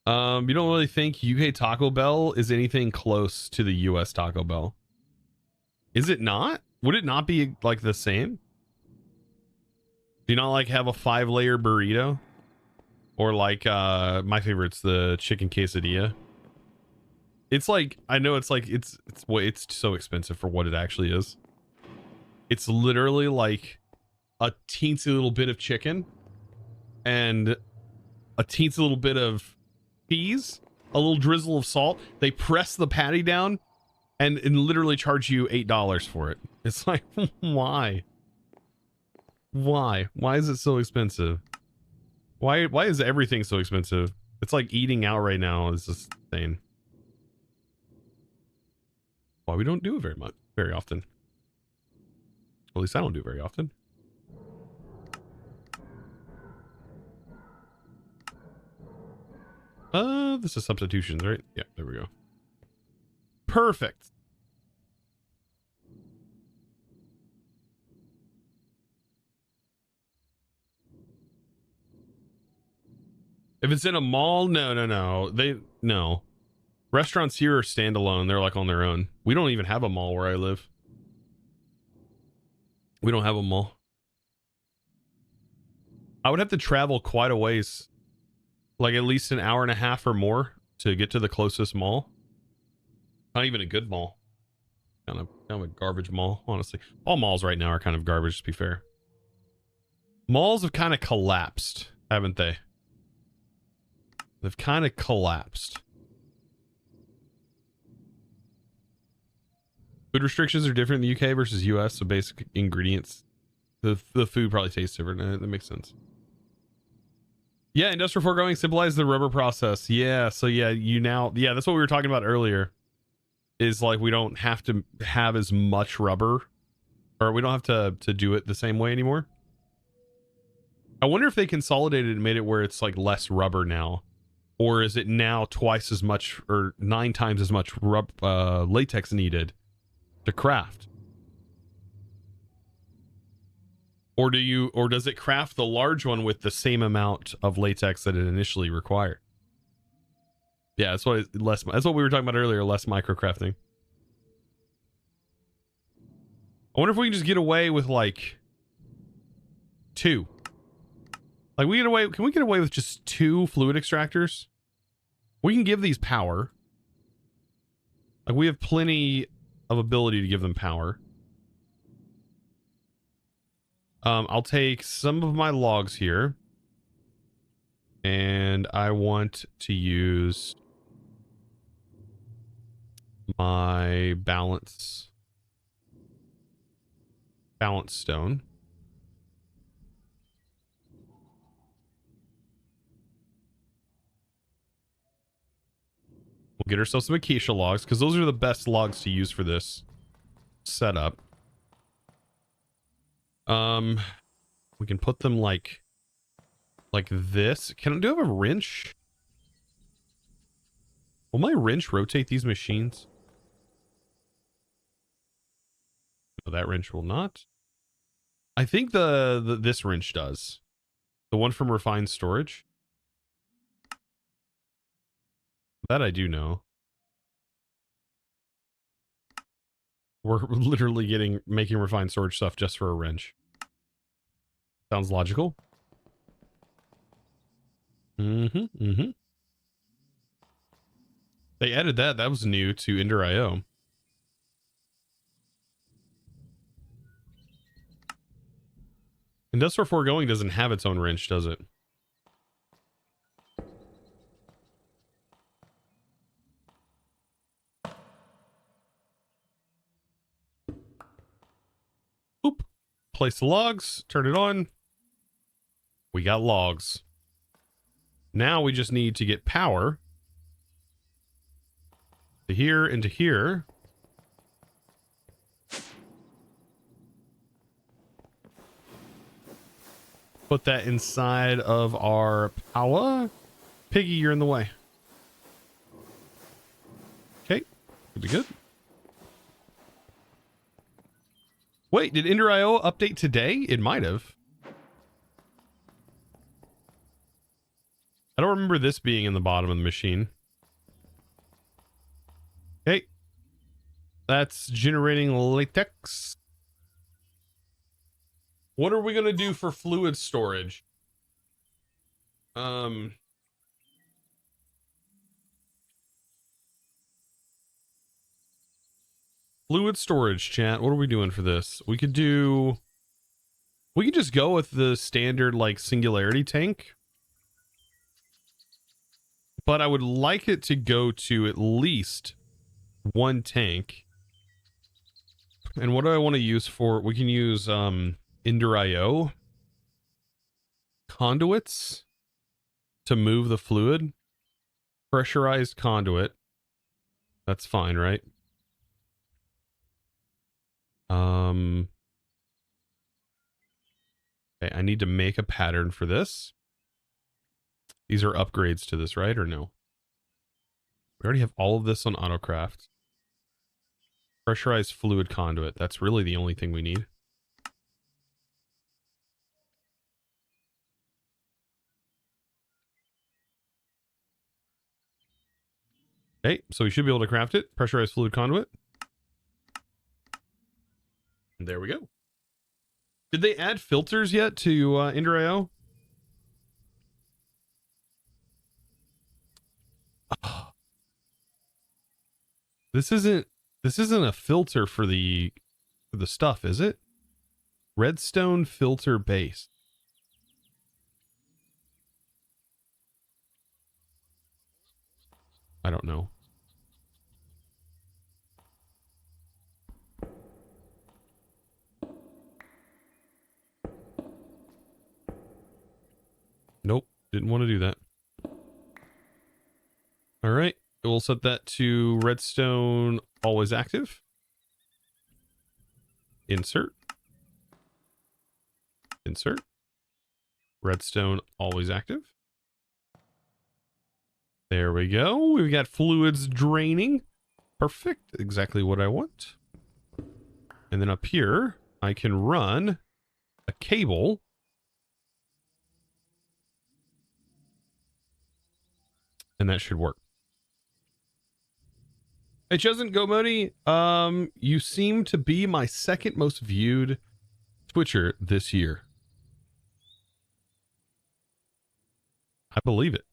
You don't really think UK Taco Bell is anything close to the US Taco Bell? Is it not? Would it not be like the same? Do you not like have a 5-layer burrito? Or like my favorite's the chicken quesadilla. It's like, I know it's like it's so expensive for what it actually is. It's literally like a teensy little bit of chicken and a teensy little bit of cheese, a little drizzle of salt. They press the patty down and literally charge you $8 for it. It's like, why? Why is it so expensive? Why is everything so expensive? It's like eating out right now is just insane. Why we don't do it very often. At least I don't do it very often. This is substitutions, right? Yeah, there we go. Perfect. If it's in a mall, no. No. Restaurants here are standalone. They're like on their own. We don't even have a mall where I live. We don't have a mall. I would have to travel quite a ways. Like at least an hour and a half or more to get to the closest mall. Not even a good mall. Kind of a garbage mall, honestly. All malls right now are kind of garbage, to be fair. Malls have kind of collapsed, haven't they? They've kind of collapsed. Food restrictions are different in the UK versus US, so basic ingredients. The food probably tastes different. That makes sense. Yeah, industrial foregoing simplifies the rubber process. Yeah, so yeah, that's what we were talking about earlier. Is like we don't have to have as much rubber, or we don't have to do it the same way anymore. I wonder if they consolidated and made it where it's like less rubber now, or is it now twice as much or 9 times as much latex needed to craft? Or does it craft the large one with the same amount of latex that it initially required? Yeah, that's what we were talking about earlier, less microcrafting. I wonder if we can just get away with like 2. Like can we get away with just 2 fluid extractors? We can give these power. Like we have plenty of ability to give them power. I'll take some of my logs here. And I want to use my balance stone. We'll get ourselves some acacia logs because those are the best logs to use for this setup. We can put them like this. Do I have a wrench? Will my wrench rotate these machines? No, that wrench will not. I think this wrench does. The one from refined storage. That I do know. We're literally making refined storage stuff just for a wrench. Sounds logical. Mm-hmm. They added that. That was new to Ender.io. Industrial Foregoing doesn't have its own wrench, does it? Boop. Place the logs. Turn it on. We got logs. Now we just need to get power to here and to here. Put that inside of our power. Piggy, you're in the way. Okay, could be good. Wait, did Ender.io update today? It might have. I don't remember this being in the bottom of the machine. Okay. That's generating latex. What are we going to do for fluid storage? Fluid storage, chat. What are we doing for this? We could just go with the standard like singularity tank. But I would like it to go to at least one tank. And what do I want to use for? We can use Ender.io conduits to move the fluid. Pressurized conduit. That's fine, right? Okay, I need to make a pattern for this. These are upgrades to this, right? Or no? We already have all of this on AutoCraft. Pressurized fluid conduit. That's really the only thing we need. Okay, so we should be able to craft it. Pressurized fluid conduit. And there we go. Did they add filters yet to Ender.io? Oh. This isn't a filter for the stuff, is it? Redstone filter base. I don't know. Nope, didn't want to do that. All right, we'll set that to redstone always active. Insert. Insert. Redstone always active. There we go. We've got fluids draining. Perfect. Exactly what I want. And then up here, I can run a cable. And that should work. Hey, Chosen Go Modi, you seem to be my second most viewed Twitcher this year. I believe it.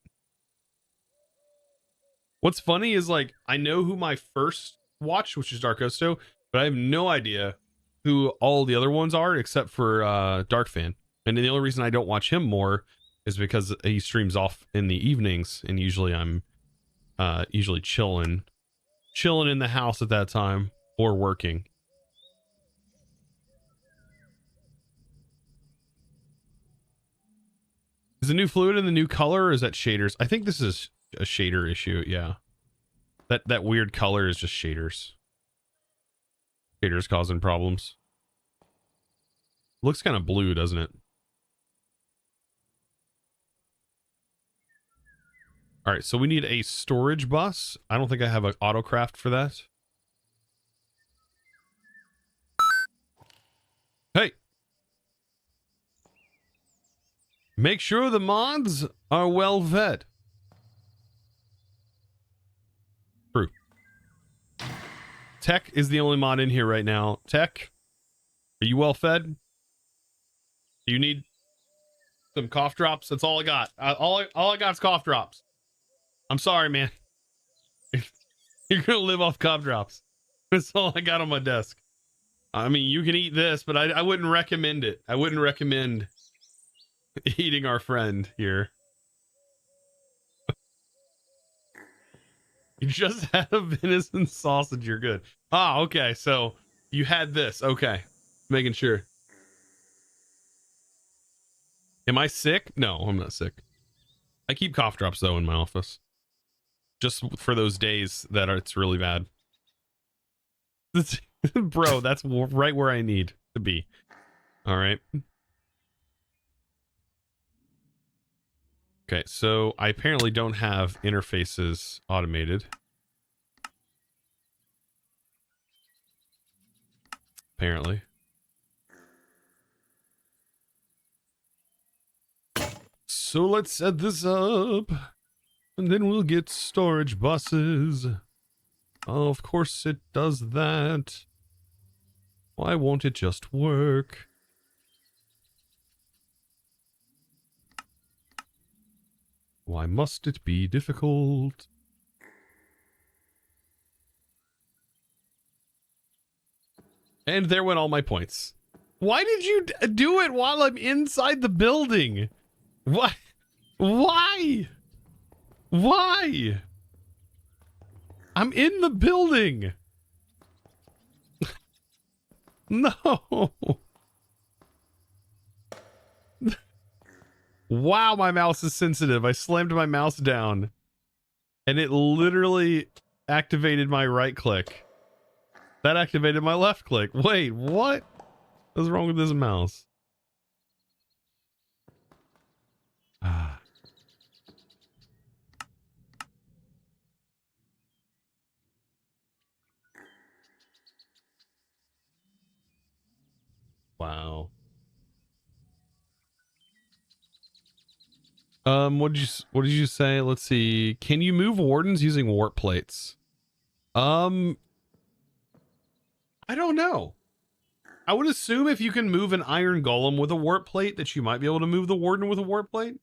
What's funny is like, I know who my first watch, which is Dark Osto, but I have no idea who all the other ones are except for Dark Fan. And the only reason I don't watch him more is because he streams off in the evenings, and usually I'm usually chilling in the house at that time or working. Is the new fluid in the new color, or is that shaders? I think this is a shader issue. Yeah, that weird color is just shaders. Shaders causing problems. Looks kind of blue, doesn't it? All right, so we need a storage bus. I don't think I have an autocraft for that. Hey, make sure the mods are well fed. True. Tech is the only mod in here right now. Tech, are you well fed? Do you need some cough drops? That's all I got. All I got is cough drops. I'm sorry, man. You're gonna live off cough drops. That's all I got on my desk. I mean, you can eat this, but I wouldn't recommend it. I wouldn't recommend eating our friend here. You just had a venison sausage. You're good. Ah, okay. So you had this. Okay. Making sure. Am I sick? No, I'm not sick. I keep cough drops though in my office. Just for those days that it's really bad. Bro, that's right where I need to be. All right. Okay, so I apparently don't have interfaces automated. Apparently. So let's set this up. And then we'll get storage buses. Oh, of course it does that. Why won't it just work? Why must it be difficult? And there went all my points. Why did you do it while I'm inside the building? What? Why? Why? I'm in the building. No. Wow, my mouse is sensitive. I slammed my mouse down and it literally activated my right click. That activated my left click. Wait, what? What's wrong with this mouse? Ah. Wow. What did you say? Let's see. Can you move wardens using warp plates? I don't know. I would assume if you can move an iron golem with a warp plate that you might be able to move the warden with a warp plate.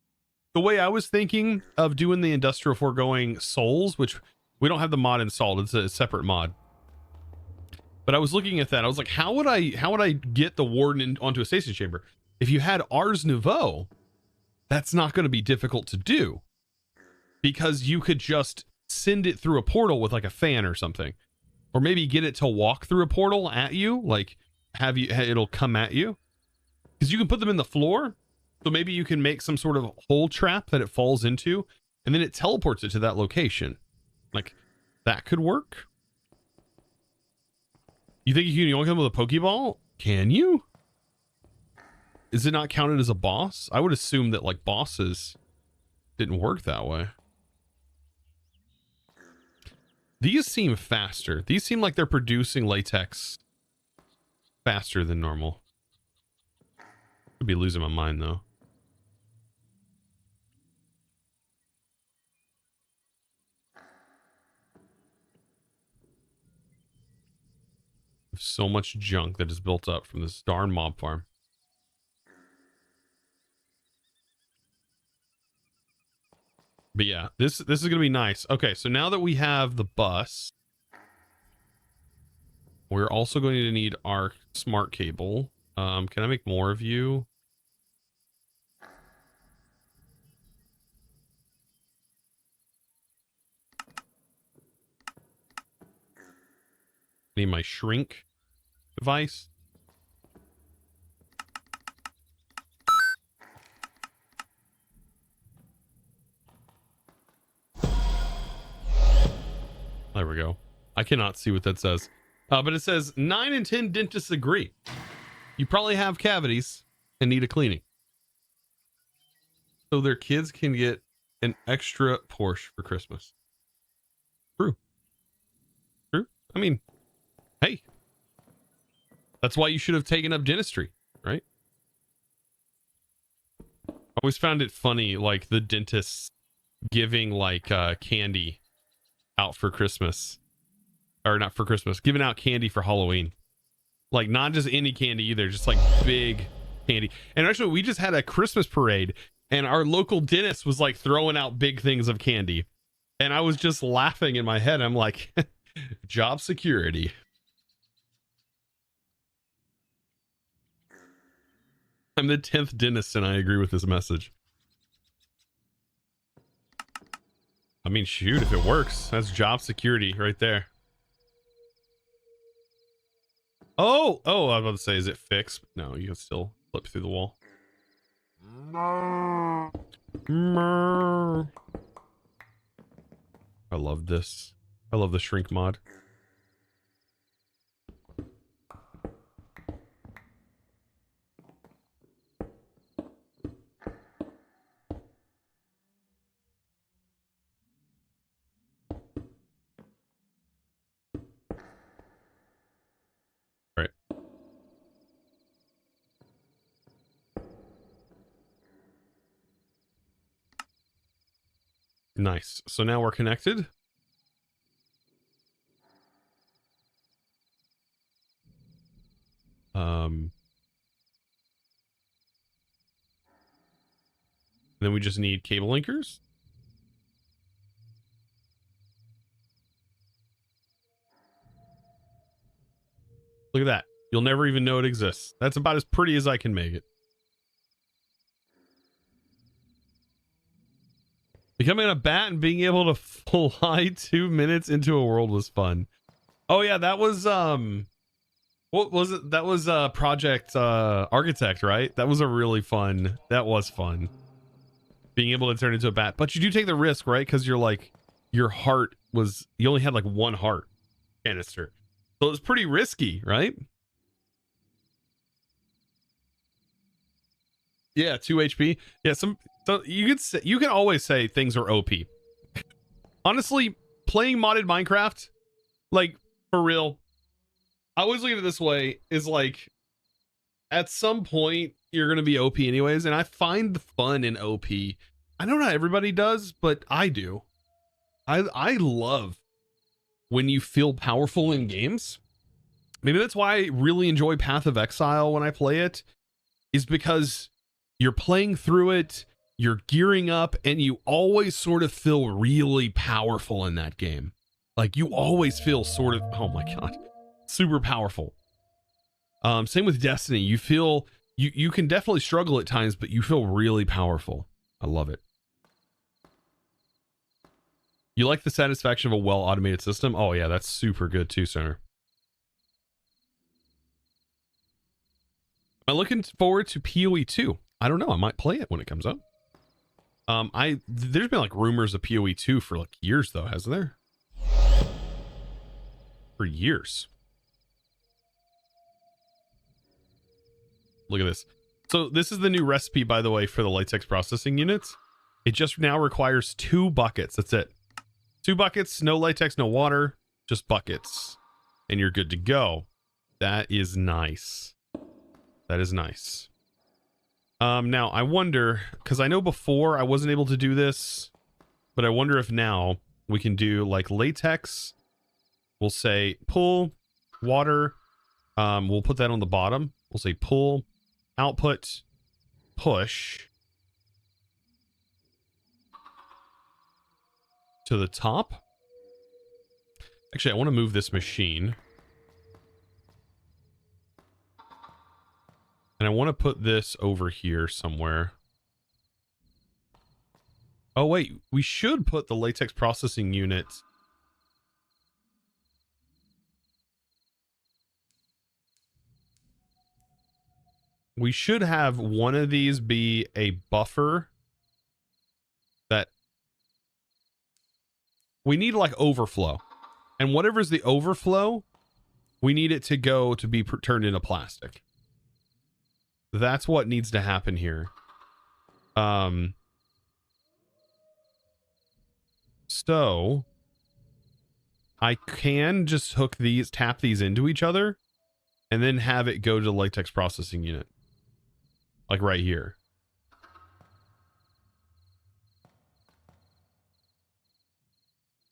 The way I was thinking of doing the industrial foregoing souls, which we don't have the mod installed, it's a separate mod. But I was looking at that. I was like, how would I get the warden onto a station chamber? If you had Ars Nouveau, that's not going to be difficult to do because you could just send it through a portal with like a fan or something, or maybe get it to walk through a portal at you, like it'll come at you because you can put them in the floor. So maybe you can make some sort of hole trap that it falls into and then it teleports it to that location. Like that could work. You think you can only come with a Pokeball? Can you? Is it not counted as a boss? I would assume that like bosses didn't work that way. These seem faster. These seem like they're producing latex faster than normal. Could be losing my mind though. So much junk that is built up from this darn mob farm. But yeah, this is gonna be nice. Okay, so now that we have the bus, we're also going to need our smart cable. Can I make more of you? Need my shrink device. There we go. I cannot see what that says. But it says 9 in 10 dentists agree. You probably have cavities and need a cleaning. So their kids can get an extra Porsche for Christmas. True. True. I mean, hey, that's why you should have taken up dentistry, right? I always found it funny, like the dentists giving like candy out for Christmas. or not for Christmas, giving out candy for Halloween. Like not just any candy either, just like big candy. And actually we just had a Christmas parade and our local dentist was like throwing out big things of candy. And I was just laughing in my head. I'm like, job security. I'm the 10th dentist and I agree with this message. I mean, shoot, if it works, that's job security right there. Oh, I was about to say, is it fixed? No, you can still flip through the wall. I love this. I love the shrink mod. All right. Nice. So now we're connected. Then we just need cable linkers. Look at that. You'll never even know it exists. That's about as pretty as I can make it. Becoming a bat and being able to fly 2 minutes into a world was fun. Oh yeah, that was what was it? That was Project Architect, right? That was a really fun. That was fun. Being able to turn into a bat. But you do take the risk, right? Because you're like your heart was, you only had like one heart canister. So it was pretty risky, right? Yeah, 2 HP. Yeah, so you can always say things are OP. Honestly, playing modded Minecraft, like for real, I always look at it this way, is like at some point you're gonna be OP anyways, and I find the fun in OP. I know not everybody does, but I do. I love when you feel powerful in games. Maybe that's why I really enjoy Path of Exile when I play it, is because you're playing through it, you're gearing up, and you always sort of feel really powerful in that game. Like you always feel sort of, oh my god, super powerful. Same with Destiny. You feel you can definitely struggle at times, but you feel really powerful. I love it. You like the satisfaction of a well-automated system? Oh yeah, that's super good too, sir. I'm looking forward to PoE 2. I don't know. I might play it when it comes up. There's been like rumors of PoE 2 for like years though, hasn't there? For years. Look at this. So this is the new recipe, by the way, for the latex processing units. It just now requires 2 buckets. That's it. 2 buckets, no latex, no water, just buckets. And you're good to go. That is nice. That is nice. Now I wonder, because I know before I wasn't able to do this, but I wonder if now we can do like latex. We'll say pull, water. We'll put that on the bottom. We'll say pull, output, push to the top. Actually, I want to move this machine. And I want to put this over here somewhere. Oh, wait. We should put the latex processing unit. We should have one of these be a buffer that we need like overflow. And whatever's the overflow, we need it to go to be turned into plastic. That's what needs to happen here. So I can just hook these, tap these into each other, and then have it go to the latex processing unit. Like right here.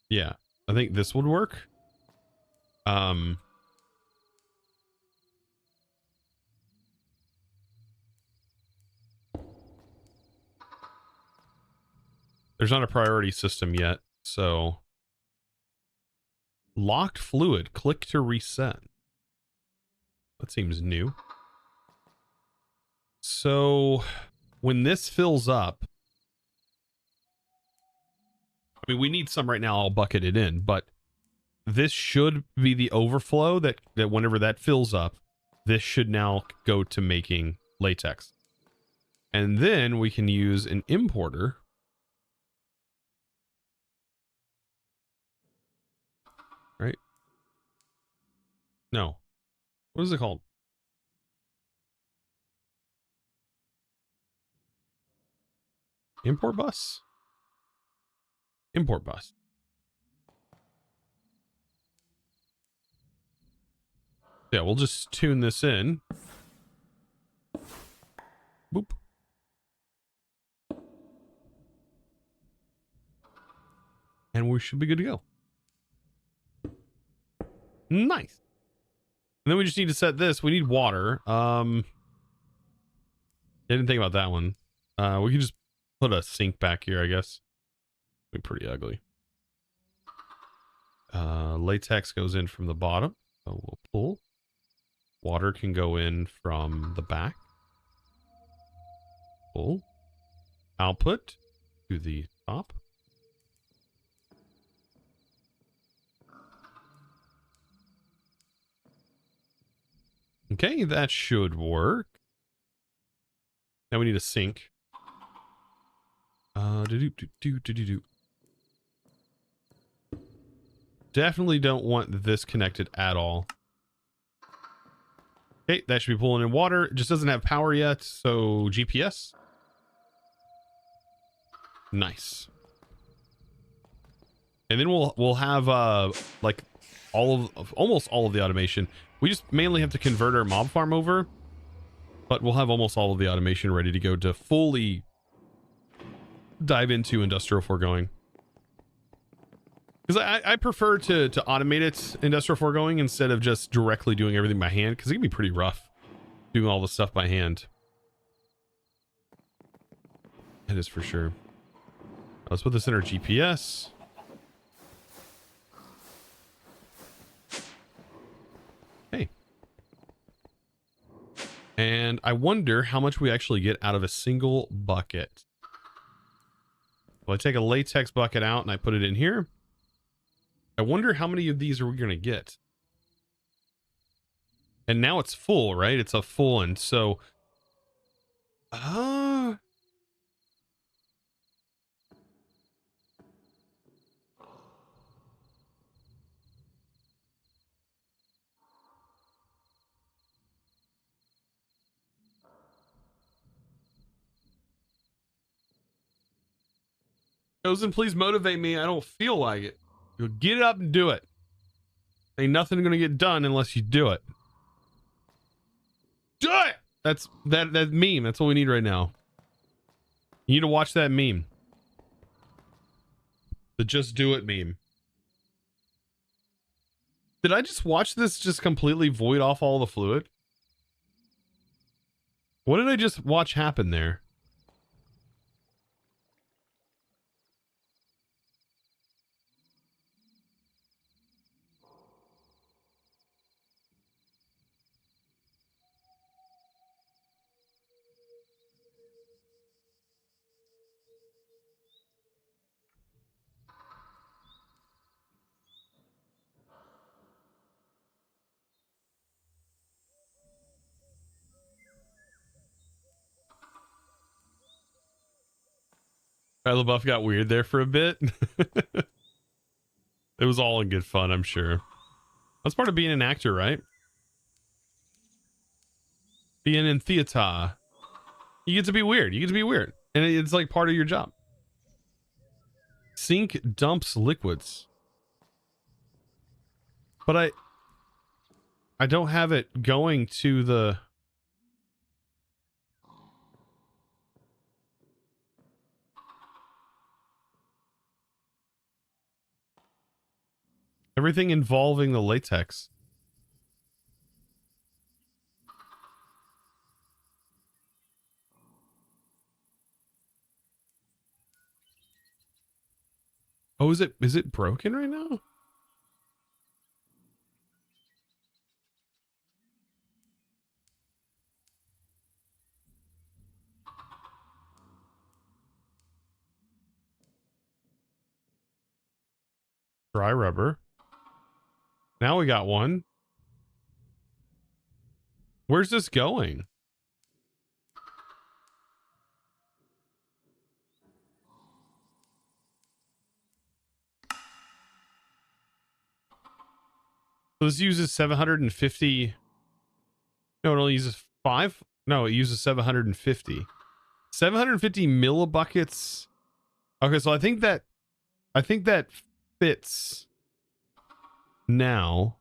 Yeah, I think this would work. Um, there's not a priority system yet, so locked fluid, click to reset. That seems new. So when this fills up, I mean, we need some right now. I'll bucket it in, but this should be the overflow that whenever that fills up, this should now go to making latex. And then we can use an importer. Right? No. What is it called? Import bus? Import bus. Yeah, we'll just tune this in. Boop. And we should be good to go. Nice. And then we just need to set this. We need water. I didn't think about that one. We can just put a sink back here, I guess. Be pretty ugly. Latex goes in from the bottom, so we'll pull. Water can go in from the back. Pull. Output to the top. Okay, that should work. Now we need a sink. Definitely don't want this connected at all. Okay, that should be pulling in water. It just doesn't have power yet, so GPS. Nice. And then we'll have like almost all of the automation. We just mainly have to convert our mob farm over, but we'll have almost all of the automation ready to go to fully dive into industrial foregoing. Because I prefer to automate it, industrial foregoing, instead of just directly doing everything by hand, because it can be pretty rough doing all the stuff by hand. That is for sure. Let's put this in our GPS. Hey. And I wonder how much we actually get out of a single bucket. Well, I take a latex bucket out and I put it in here. I wonder how many of these are we going to get. And now it's full, right? It's a full one. So, Chosen, please motivate me. I don't feel like it. You'll get up and do it. Ain't nothing going to get done unless you do it. Do it! That's that meme. That's what we need right now. You need to watch that meme. The just do it meme. Did I just watch this just completely void off all the fluid? What did I just watch happen there? The buff got weird there for a bit. It was all in good fun, I'm sure. That's part of being an actor, right? Being in theater. You get to be weird. You get to be weird. And it's like part of your job. Sink dumps liquids. But I don't have it going to the... Everything involving the latex. Oh, is it broken right now? Dry rubber. Now we got one. Where's this going? So this uses 750. No, it only uses 5. No, it uses 750. 750 millibuckets. Okay, so I think that fits now.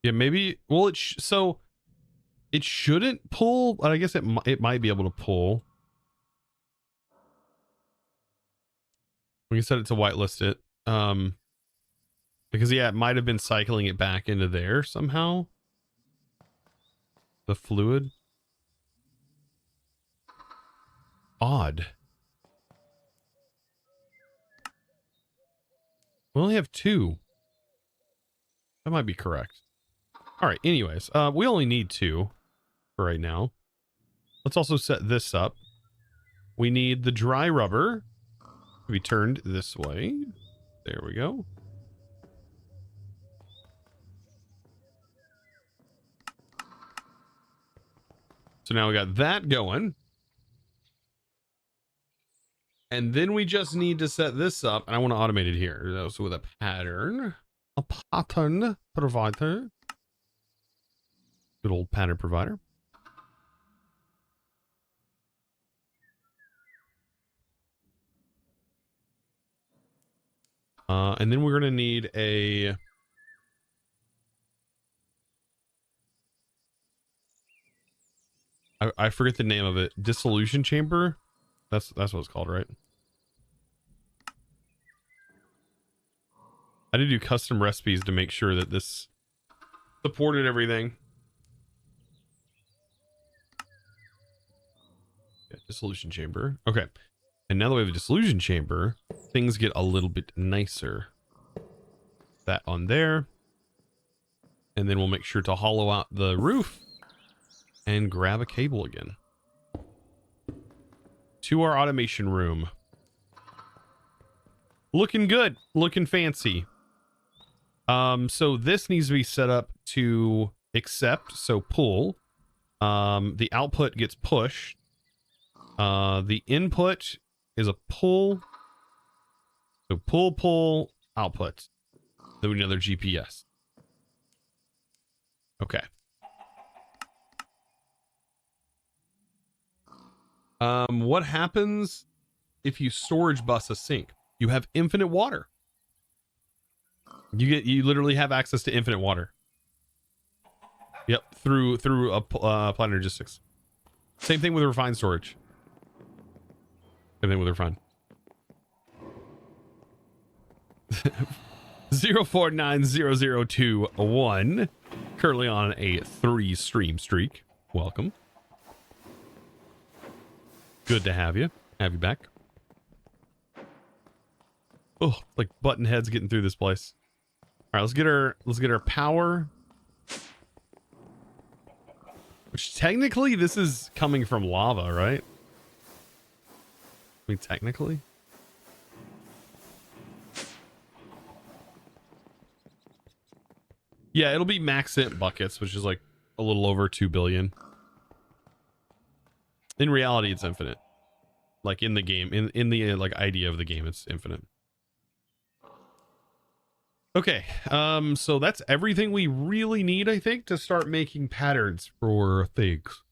Yeah, maybe. Well, so it shouldn't pull, but I guess it might be able to pull. We can set it to whitelist it. Because yeah, it might have been cycling it back into there somehow. The fluid. Odd. We only have 2. That might be correct. All right. Anyways, we only need 2 for right now. Let's also set this up. We need the dry rubber to be turned this way. There we go. So now we got that going. And then we just need to set this up. And I want to automate it here. So with a pattern. A pattern provider. Good old pattern provider. And then we're going to need a... I forget the name of it. Dissolution chamber. That's what it's called, right? I did do custom recipes to make sure that this supported everything. Yeah, dissolution chamber. Okay. And now that we have a dissolution chamber, things get a little bit nicer. That on there. And then we'll make sure to hollow out the roof and grab a cable again. To our automation room. Looking good. Looking fancy. So this needs to be set up to accept, so pull. The output gets pushed. The input is a pull. So pull, output. Then we need another GPS. Okay. What happens if you storage bus a sink? You have infinite water. You literally have access to infinite water. Yep, through Applied Logistics. Same thing with refined storage. Same thing with refined. 04900221. Currently on a 3 stream streak. Welcome. Good to have you. Have you back. Oh, like button heads getting through this place. All right, let's get our power. Which technically this is coming from lava, right? I mean, technically. Yeah, it'll be max int buckets, which is like a little over 2 billion. In reality, it's infinite. Like in the game, in the like idea of the game, it's infinite. Okay, so that's everything we really need, I think, to start making patterns for things.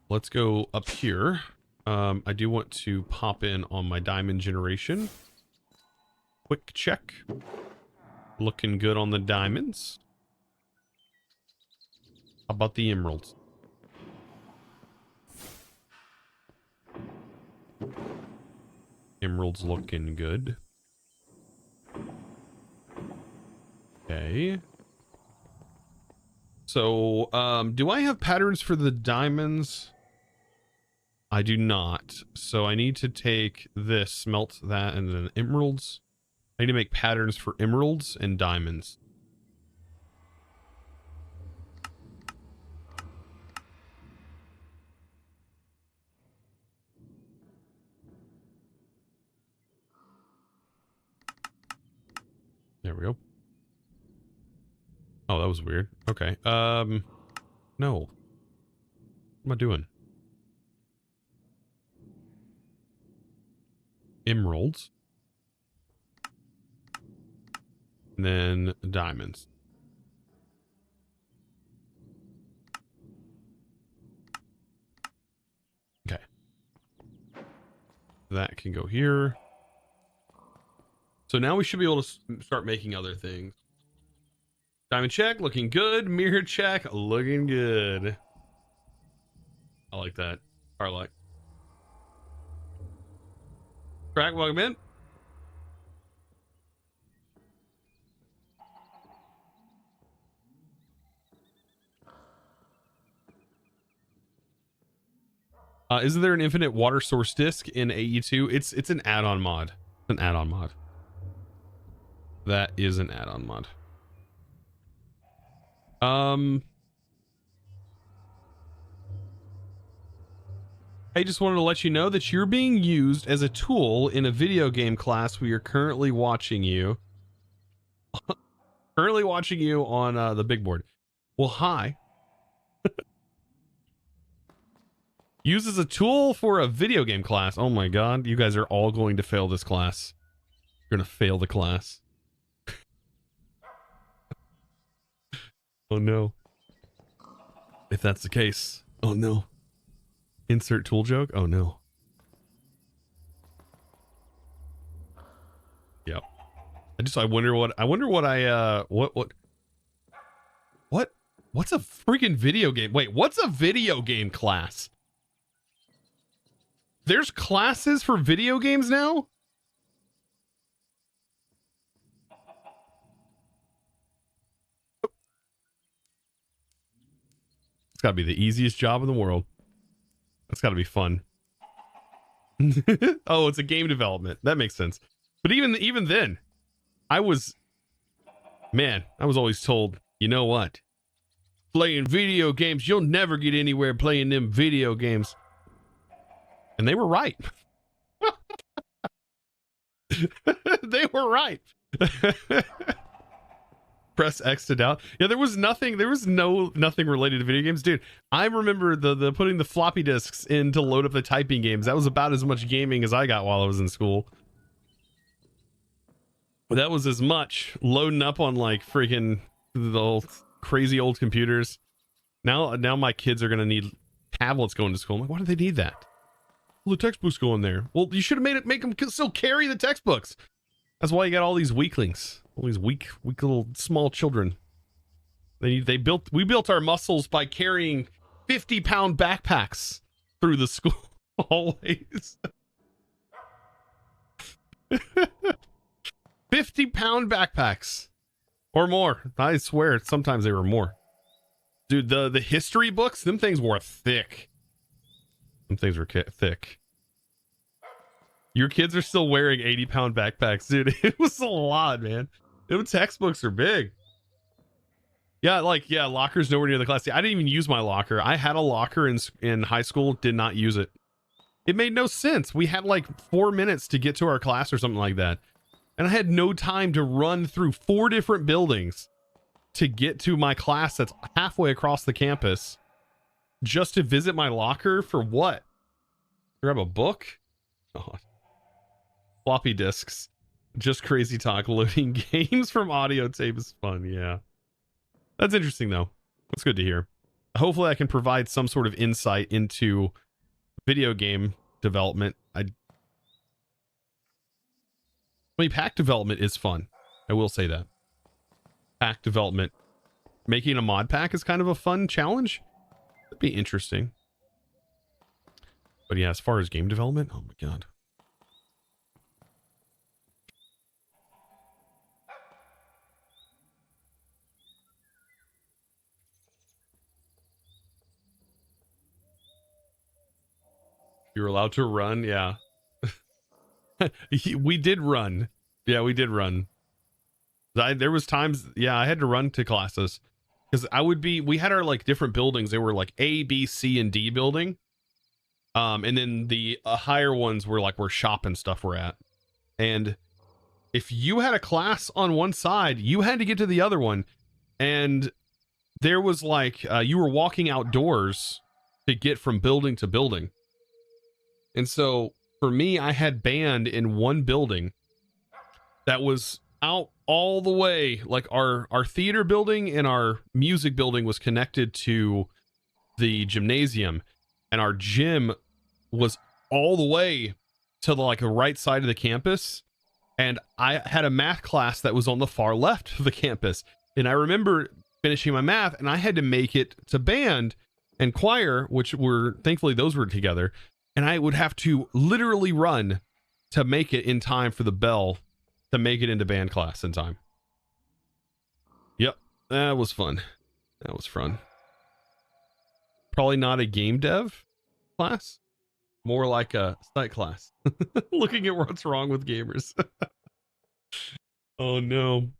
Let's go up here. I do want to pop in on my diamond generation. Quick check. Looking good on the diamonds. How about the emeralds? Emeralds looking good. Okay. So, do I have patterns for the diamonds? I do not. So I need to take this, smelt that, and then emeralds. I need to make patterns for emeralds and diamonds. There we go. Oh, that was weird. Okay. No. What am I doing? Emeralds. And then diamonds. Okay. That can go here. So now we should be able to start making other things. Diamond check, looking good. Mirror check, looking good. I like that. Carlac. Crack, welcome in. Isn't there an infinite water source disk in AE2? It's an add-on mod. It's an add-on mod. That is an add-on mod. I just wanted to let you know that you're being used as a tool in a video game class. We are currently watching you. Currently watching you on the big board. Well, hi. Used as a tool for a video game class. Oh my god, you guys are all going to fail this class. You're gonna fail the class. Oh no. If that's the case. Oh no. Insert tool joke? Oh no. Yep. I wonder what what's a freaking video game? Wait, what's a video game class? There's classes for video games now? It's gotta be the easiest job in the world. That's gotta be fun. Oh, it's a game development. That makes sense. But even then, I was always told, you know what? Playing video games, you'll never get anywhere playing them video games. And they were right. They were right. Press X to doubt. Yeah, there was nothing related to video games. Dude, I remember the putting the floppy disks in to load up the typing games. That was about as much gaming as I got while I was in school. That was as much loading up on like freaking the old crazy old computers. Now my kids are gonna need tablets going to school. I'm like, why do they need that? Well, the textbooks go in there. Well, you should have make them still carry the textbooks. That's why you got all these weaklings, all these weak little small children. We built our muscles by carrying 50-pound backpacks through the school hallways. 50-pound backpacks or more. I swear, sometimes they were more. Dude, the history books, them things were thick. Them things were thick. Your kids are still wearing 80-pound backpacks, dude. It was a lot, man. Them textbooks are big. Yeah, lockers nowhere near the class. I didn't even use my locker. I had a locker in high school, did not use it. It made no sense. We had like 4 minutes to get to our class or something like that. And I had no time to run through 4 different buildings to get to my class that's halfway across the campus just to visit my locker for what? Grab a book? Oh. Floppy disks. Just crazy talk. Loading games from audio tape is fun. Yeah. That's interesting though. That's good to hear. Hopefully I can provide some sort of insight into video game development. I mean, pack development is fun. I will say that. Pack development making a mod pack is kind of a fun challenge. It'd be interesting. But yeah, as far as game development, oh my god. You were allowed to run, yeah. We did run. Yeah, we did run. There was times, yeah, I had to run to classes because we had our like different buildings. They were like A, B, C, and D building. And then the higher ones were like where shop and stuff were at. And if you had a class on one side, you had to get to the other one. And there was like, you were walking outdoors to get from building to building. And so for me, I had band in one building that was out all the way. Like our theater building and our music building was connected to the gymnasium, and our gym was all the way to the like the right side of the campus. And I had a math class that was on the far left of the campus. And I remember finishing my math, and I had to make it to band and choir, which were thankfully those were together. And I would have to literally run to make it in time for the bell to make it into band class in time. Yep, that was fun. That was fun. Probably not a game dev class, more like a site class. Looking at what's wrong with gamers. Oh no.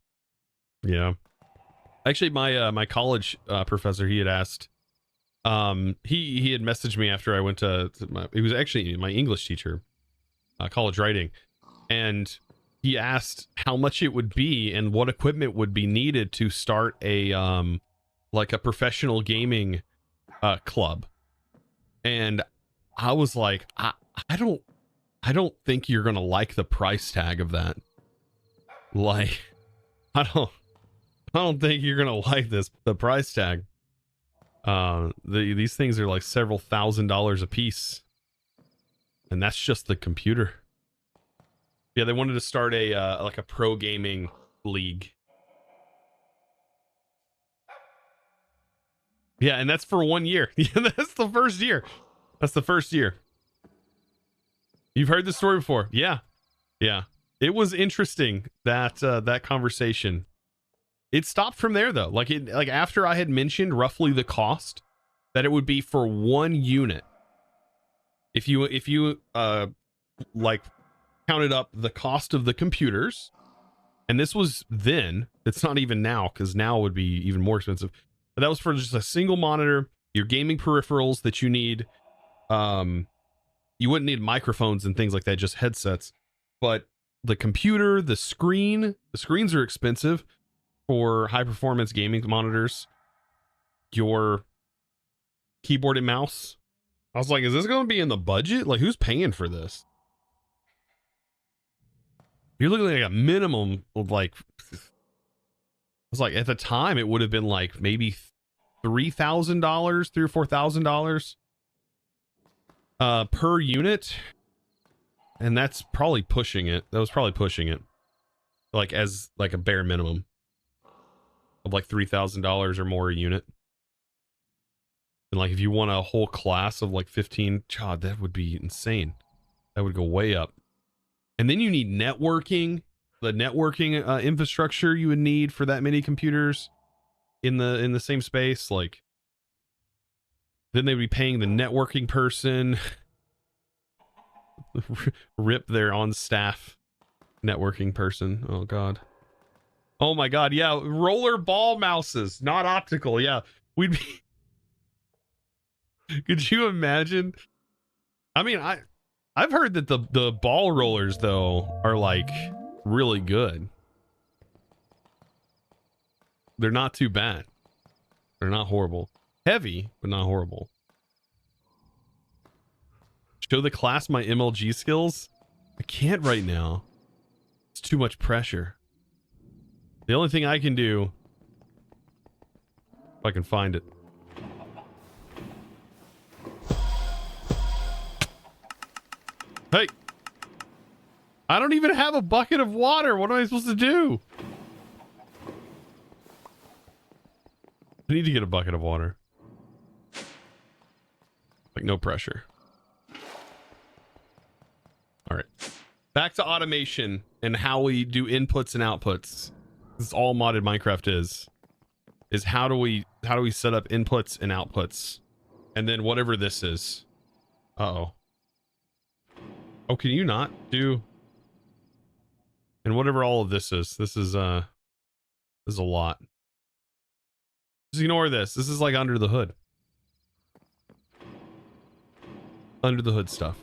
Yeah. Actually, my college professor, he had asked, he had messaged me after I went to it was actually my English teacher, college writing, and he asked how much it would be and what equipment would be needed to start a like a professional gaming club. And I was like, I don't think you're gonna like the price tag of that. Like, I don't think you're gonna like the price tag. These things are like several $1,000s a piece, and that's just the computer. Yeah, they wanted to start a like a pro gaming league. Yeah, and that's for 1 year. Yeah, that's the first year. That's the first year. You've heard this story before. Yeah. Yeah. It was interesting that that conversation. It stopped from there though. Like after I had mentioned roughly the cost that it would be for 1 unit. If you like counted up the cost of the computers, and this was then, it's not even now, because now it would be even more expensive. But that was for just a single monitor, your gaming peripherals that you need. You wouldn't need microphones and things like that, just headsets. But the computer, the screens are expensive for high performance gaming monitors. Your keyboard and mouse. I was like, is this going to be in the budget? Like, who's paying for this? You're looking at like a minimum of like, it was like at the time it would have been like maybe $3,000, $3,000 or $4,000 per unit, and that's probably pushing it. That was probably pushing it, like as like a bare minimum of like $3,000 or more a unit. And like if you want a whole class of like 15, God, that would be insane. That would go way up. And then you need networking, the networking infrastructure you would need for that many computers in the same space. Like, then they'd be paying the networking person. Rip their on staff networking person. Oh God. Oh my God. Yeah, roller ball mouses, not optical. Yeah, we'd be. Could you imagine? I mean, I've heard that the ball rollers though are like really good. They're not too bad. They're not horrible. Heavy, but not horrible. Show the class my MLG skills? I can't right now. It's too much pressure. The only thing I can do, if I can find it. Hey! I don't even have a bucket of water. What am I supposed to do? I need to get a bucket of water. Like no pressure. All right. Back to automation and how we do inputs and outputs. This is all modded Minecraft is how do we set up inputs and outputs? And then whatever this is. Uh-oh. Oh, can you not do? And whatever all of this is. This is a lot. Just ignore this. This is like under the hood. Under the hood stuff.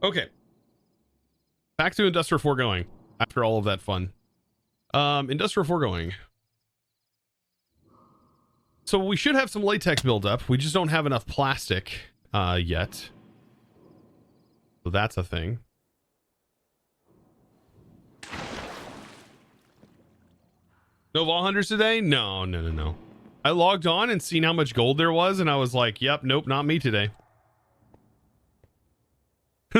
Okay. Back to industrial foregoing after all of that fun. Industrial foregoing. So we should have some latex buildup. We just don't have enough plastic yet. So that's a thing. No Vol Hunters today? No. I logged on and seen how much gold there was, and I was like, yep, nope, not me today.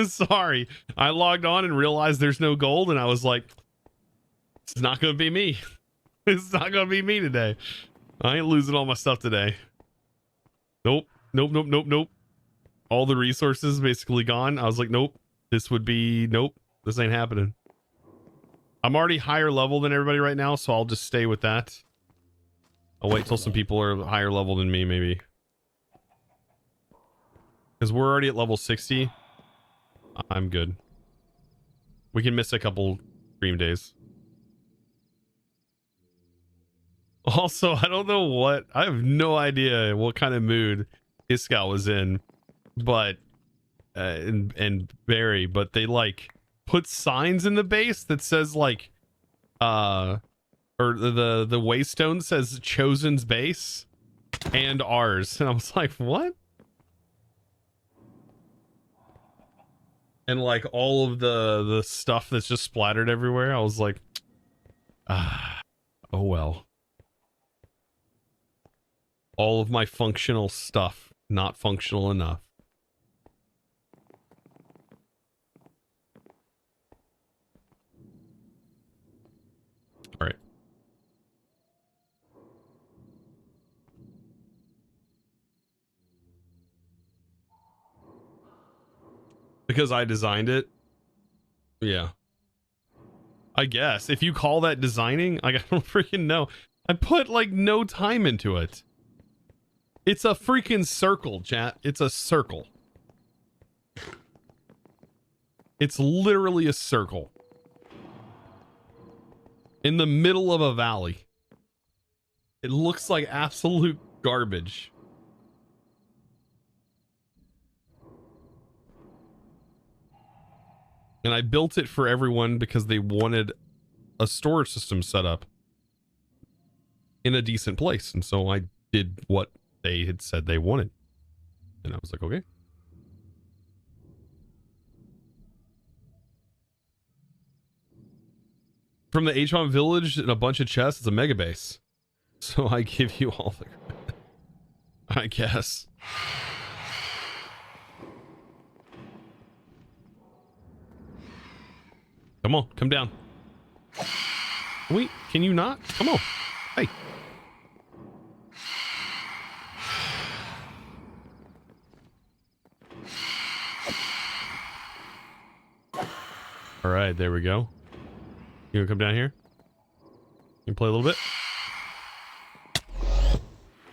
Sorry. I logged on and realized there's no gold, and I was like, it's not going to be me. It's not going to be me today. I ain't losing all my stuff today. Nope. All the resources basically gone. I was like, nope. This ain't happening. I'm already higher level than everybody right now, so I'll just stay with that. I'll wait till some people are higher level than me, maybe. Because we're already at level 60. I'm good. We can miss a couple stream days. Also, I don't know what... I have no idea what kind of mood Iskal was in. But... and Barry, but they, like, put signs in the base that says, like... or the waystone says Chosen's base and ours. And I was like, what? And like all of the stuff that's just splattered everywhere. I was like, oh well. All of my functional stuff not functional enough. All right. Because I designed it. Yeah. I guess. If you call that designing, like, I don't freaking know. I put, like, no time into it. It's a freaking circle, chat. It's a circle. It's literally a circle. In the middle of a valley. It looks like absolute garbage. And I built it for everyone because they wanted a storage system set up in a decent place. And so I did what they had said they wanted. And I was like, okay. From the H1 village and a bunch of chests, it's a mega base. So I give you all the credit, I guess. Come on, come down. Wait, can you not? Come on. Hey. All right, there we go. You gonna come down here? You can play a little bit?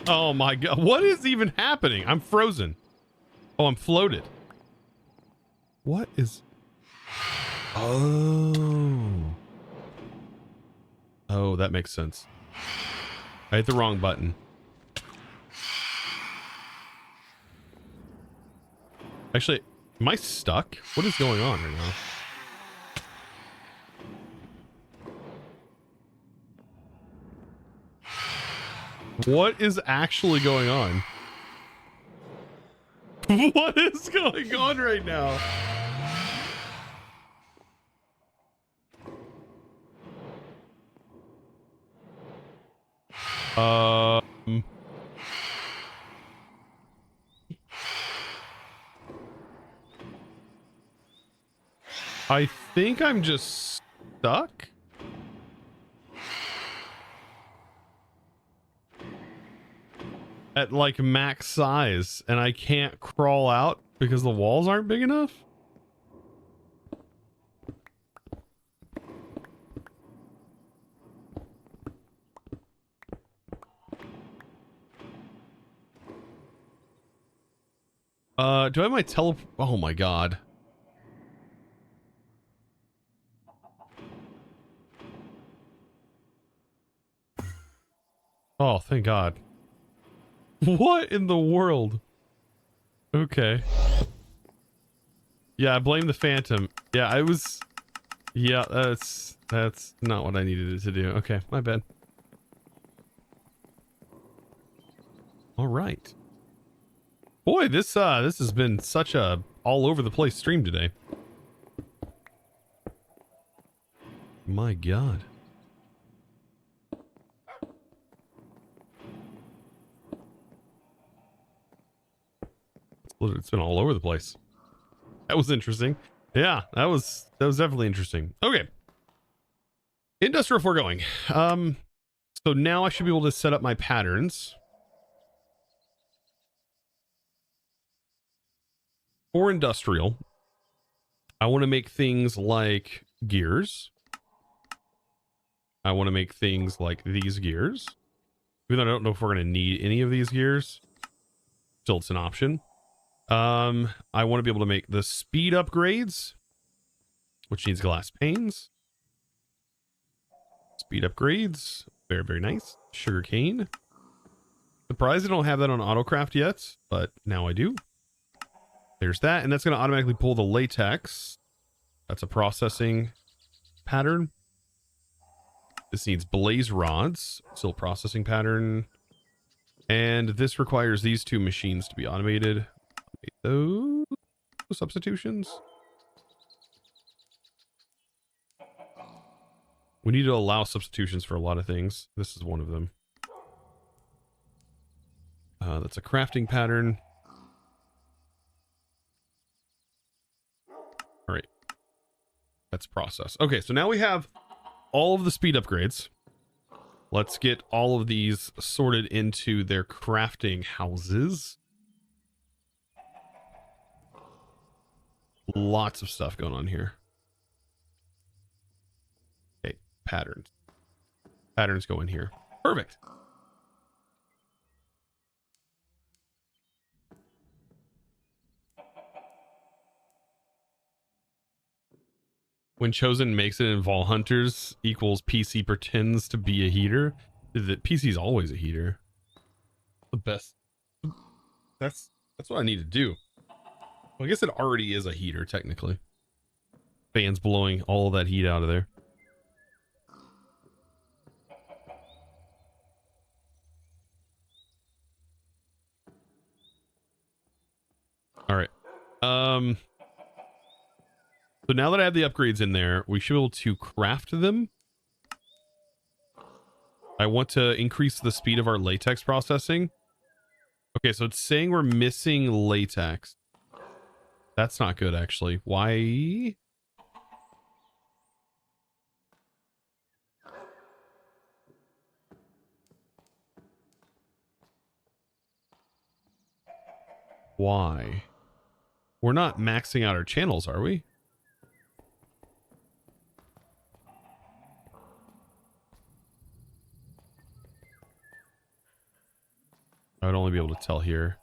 Oh my god, what is even happening? I'm frozen. Oh, I'm floated. What is... Oh. Oh, that makes sense. I hit the wrong button. Actually, am I stuck? What is going on right now? What is actually going on? What is going on right now? I think I'm just stuck. at like max size and I can't crawl out because the walls aren't big enough? Do I have my oh my god. Oh, thank God. What in the world? Okay. Yeah, I blame the Phantom. Yeah, I was... Yeah, that's not what I needed it to do. Okay, my bad. All right. Boy, this has been such a all over the place stream today. My God. It's been all over the place. That was interesting. Yeah, that was definitely interesting. Okay. Industrial foregoing. So now I should be able to set up my patterns. For industrial, I want to make things like gears. I want to make things like these gears. Even though I don't know if we're going to need any of these gears. Still, it's an option. I want to be able to make the speed upgrades, which needs glass panes. Speed upgrades. Very, very nice. Sugarcane. Surprised I don't have that on autocraft yet, but now I do. There's that, and that's going to automatically pull the latex. That's a processing pattern. This needs blaze rods. Still processing pattern. And this requires these two machines to be automated. Those substitutions. We need to allow substitutions for a lot of things. This is one of them. That's a crafting pattern. All right. That's process. Okay, so now we have all of the speed upgrades. Let's get all of these sorted into their crafting houses. Lots of stuff going on here. Okay, patterns. Patterns go in here. Perfect. When Chosen makes it in Vol Hunters equals PC pretends to be a heater. That PC's always a heater. The best. That's what I need to do. Well, I guess it already is a heater, technically. Fans blowing all of that heat out of there. All right. So now that I have the upgrades in there, we should be able to craft them. I want to increase the speed of our latex processing. Okay, so it's saying we're missing latex. That's not good, actually. Why? Why? We're not maxing out our channels, are we? I would only be able to tell here.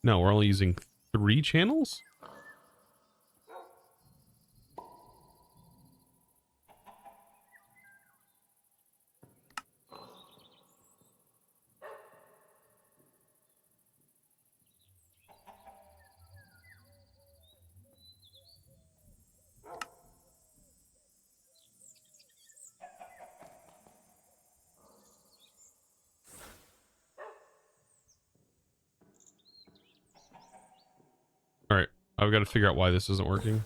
No, we're only using 3 channels? All right, I've got to figure out why this isn't working.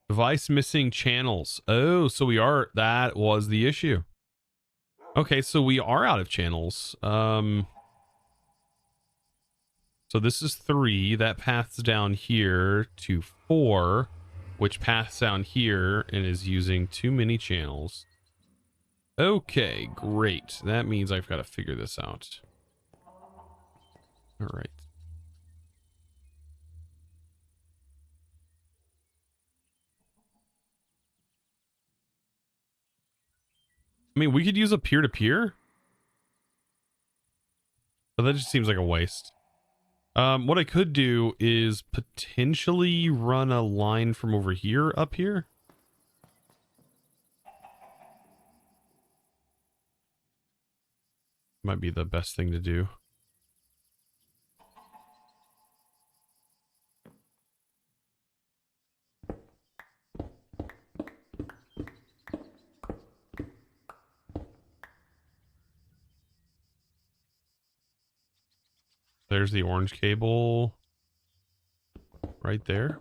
Device missing channels. Oh, so that was the issue. Okay, so we are out of channels. So this is 3. That paths down here to 4, which paths down here and is using too many channels. Okay, great. That means I've got to figure this out. All right. I mean, we could use a peer-to-peer, but that just seems like a waste. What I could do is potentially run a line from over here up here. Might be the best thing to do. There's the orange cable right there.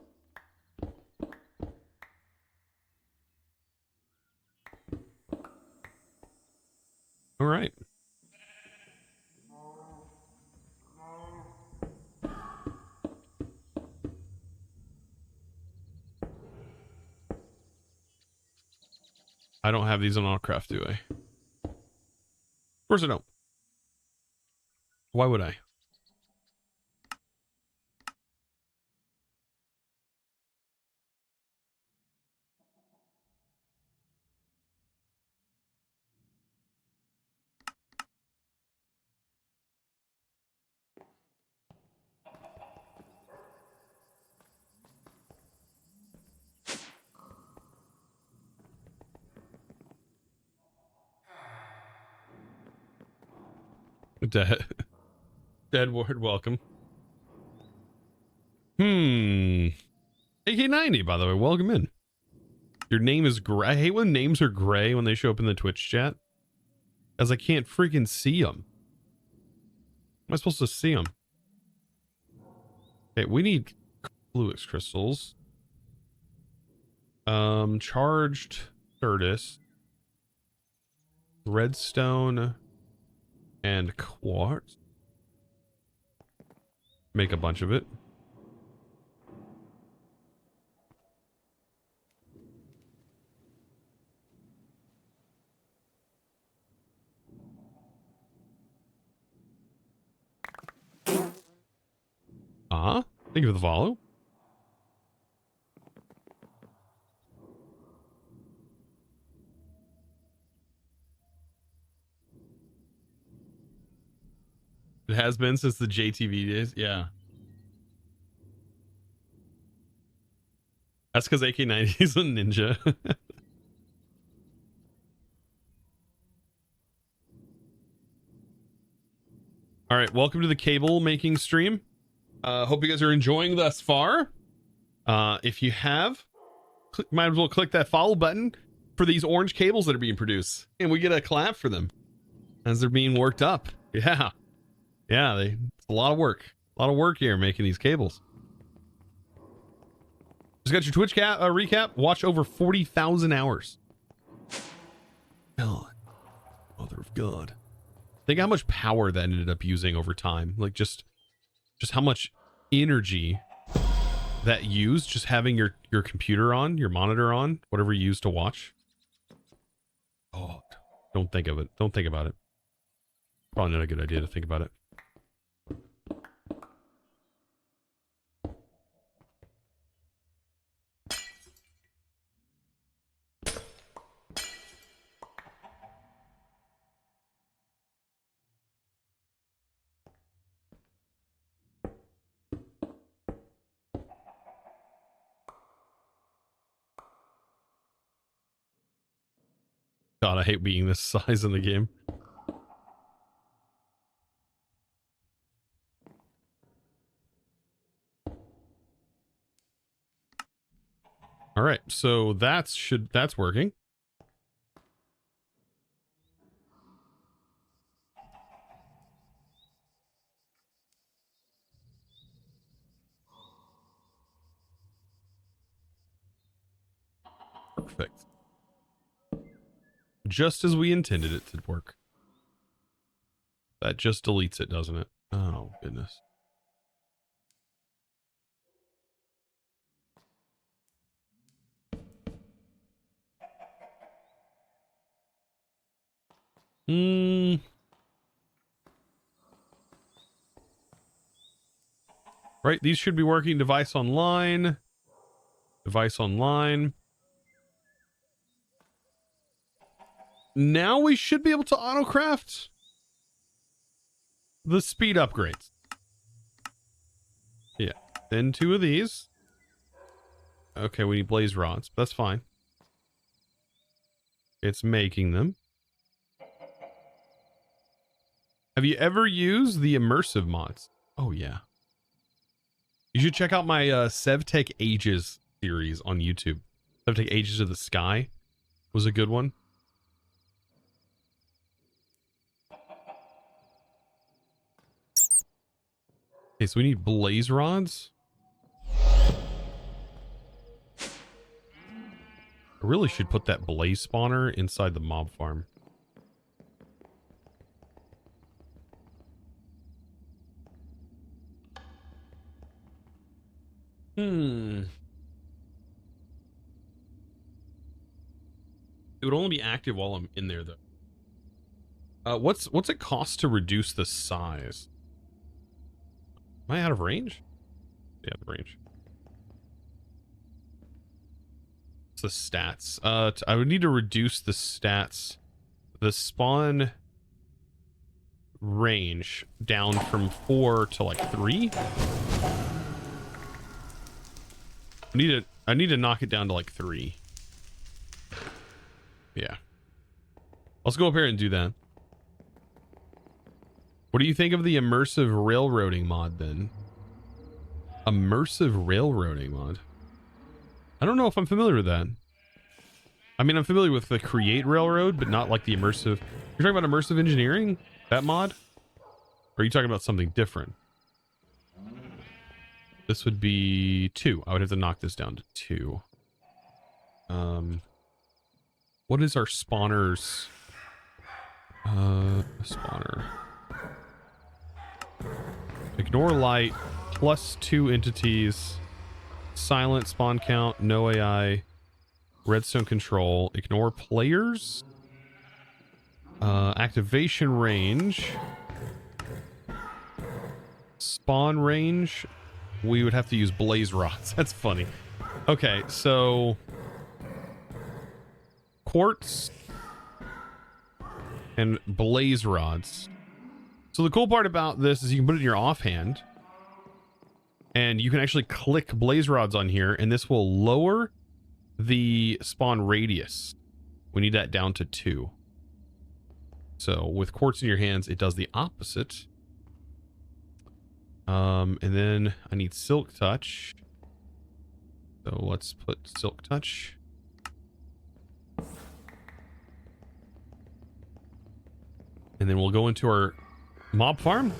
All right. I don't have these on Allcraft, do I? Of course I don't. Why would I? Deadward, welcome. AK90, by the way, welcome in. Your name is gray. I hate when names are gray when they show up in the Twitch chat, as I can't freaking see them. Am I supposed to see them? Okay, we need fluix crystals. Charged Certus, redstone, and quartz. Make a bunch of it. Thank you for the follow. It has been since the JTV days. Yeah. That's because AK90 is a ninja. All right. Welcome to the cable making stream. Hope you guys are enjoying thus far. If you have, might as well click that follow button for these orange cables that are being produced, and we get a clap for them as they're being worked up. Yeah. Yeah. It's a lot of work. A lot of work here making these cables. Just got your Twitch recap. Watch over 40,000 hours. God. Mother of God. Think how much power that ended up using over time. Like just how much energy that used just having your computer on, your monitor on, whatever you use to watch. Oh, don't think of it. Don't think about it. Probably not a good idea to think about it. God, I hate being this size in the game. All right, so that's working. Perfect. Just as we intended it to work. That just deletes it, doesn't it? Oh, goodness. Right, these should be working. Device online. Device online. Now we should be able to auto-craft the speed upgrades. Yeah, then 2 of these. Okay, we need blaze rods. That's fine. It's making them. Have you ever used the immersive mods? Oh, yeah. You should check out my SevTech Ages series on YouTube. SevTech Ages of the Sky was a good one. Okay, so we need blaze rods. I really should put that blaze spawner inside the mob farm. It would only be active while I'm in there, though. What's it cost to reduce the size? Am I out of range? Yeah, the range. What's the stats? I would need to reduce the stats. The spawn range down from 4 to like 3. I need to knock it down to like 3. Yeah. Let's go up here and do that. What do you think of the immersive railroading mod then? Immersive railroading mod. I don't know if I'm familiar with that. I mean, I'm familiar with the create railroad, but not like the immersive. You're talking about immersive engineering? That mod? Or are you talking about something different? This would be 2. I would have to knock this down to 2. What is our spawners? Spawner. Ignore light, +2 entities, silent spawn count, no AI, redstone control, ignore players, activation range, spawn range. We would have to use blaze rods. That's funny. Okay, so quartz and blaze rods. So the cool part about this is you can put it in your offhand and you can actually click blaze rods on here and this will lower the spawn radius. We need that down to 2. So with quartz in your hands, it does the opposite. And then I need silk touch. So let's put silk touch. And then we'll go into our mob farm,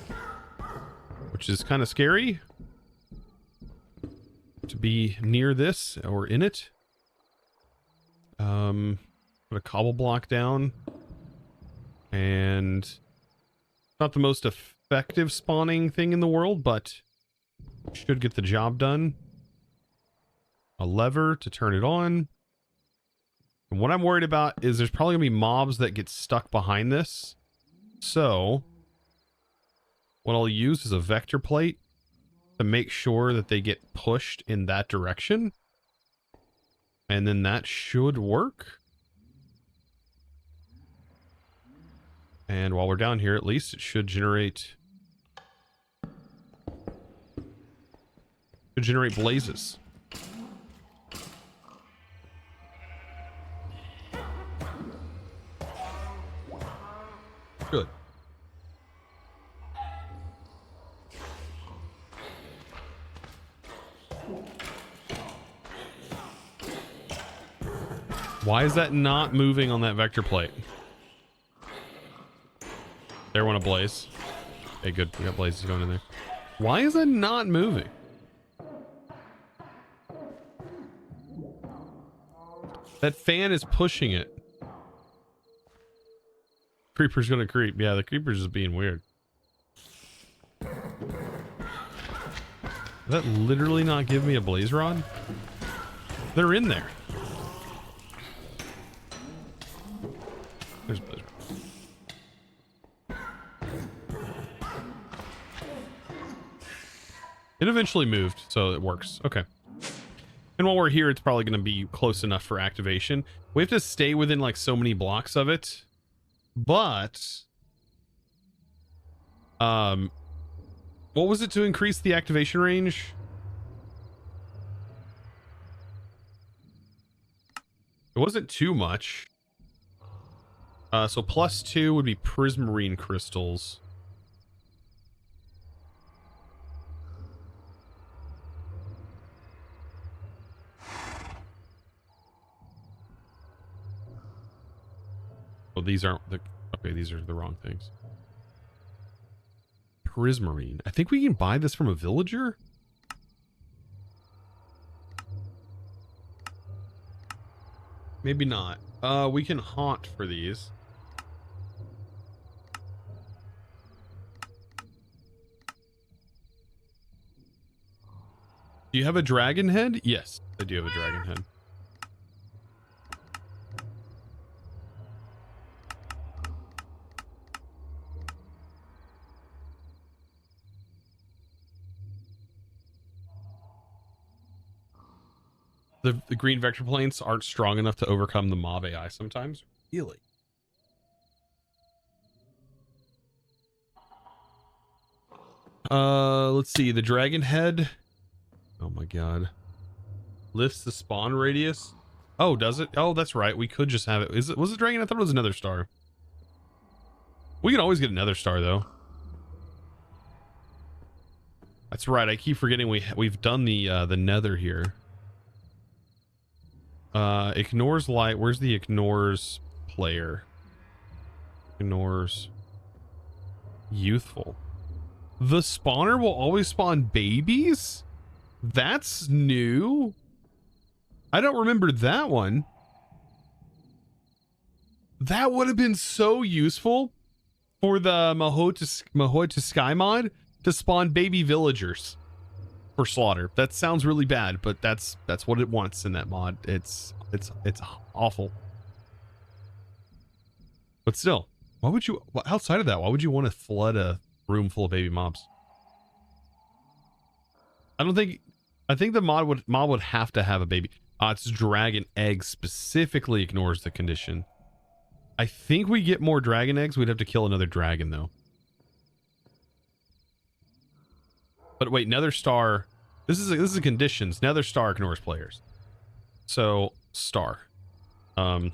which is kind of scary to be near this or in it. Put a cobble block down, and not the most effective spawning thing in the world, but should get the job done. A lever to turn it on. And what I'm worried about is there's probably gonna be mobs that get stuck behind this. So what I'll use is a vector plate to make sure that they get pushed in that direction. And then that should work. And while we're down here, at least it should generate blazes. Good. Why is that not moving on that vector plate? There went a blaze. Okay, good. We got blazes going in there. Why is that not moving? That fan is pushing it. Creeper's gonna creep. Yeah, the creeper's just being weird. Did that literally not give me a blaze rod? They're in there. There's blaze rod. It eventually moved, so it works. Okay. And while we're here, it's probably going to be close enough for activation. We have to stay within like so many blocks of it. But what was it to increase the activation range? It wasn't too much. So +2 would be prismarine crystals. Oh, these aren't the... Okay, these are the wrong things. Prismarine. I think we can buy this from a villager. Maybe not. We can haunt for these. Do you have a dragon head? Yes, I do have a dragon head. The green vector planes aren't strong enough to overcome the mob AI sometimes. Really? Let's see. The dragon head. Oh my god. Lifts the spawn radius. Oh, does it? Oh, that's right. We could just have it. Was it dragon? I thought it was another star. We can always get another star though. That's right. I keep forgetting we've done the Nether here. Ignores light. Where's the ignores player? Ignores youthful. The spawner will always spawn babies? That's new. I don't remember that one. That would have been so useful for the Mahoi to Sky mod to spawn baby villagers for slaughter. That sounds really bad, but that's what it wants in that mod. It's awful. But still, why would you, outside of that, why would you want to flood a room full of baby mobs? I think the mod would have to have a baby. It's dragon egg specifically ignores the condition. I think we get more dragon eggs. We'd have to kill another dragon though. But wait, Nether star. This is conditions. Nether star ignores players. So star. I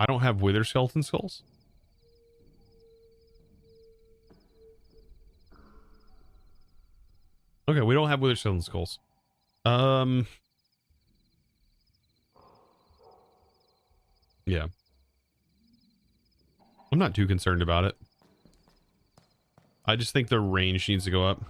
don't have wither skeleton skulls. Okay, we don't have wither skeleton skulls. Yeah. I'm not too concerned about it. I just think the range needs to go up.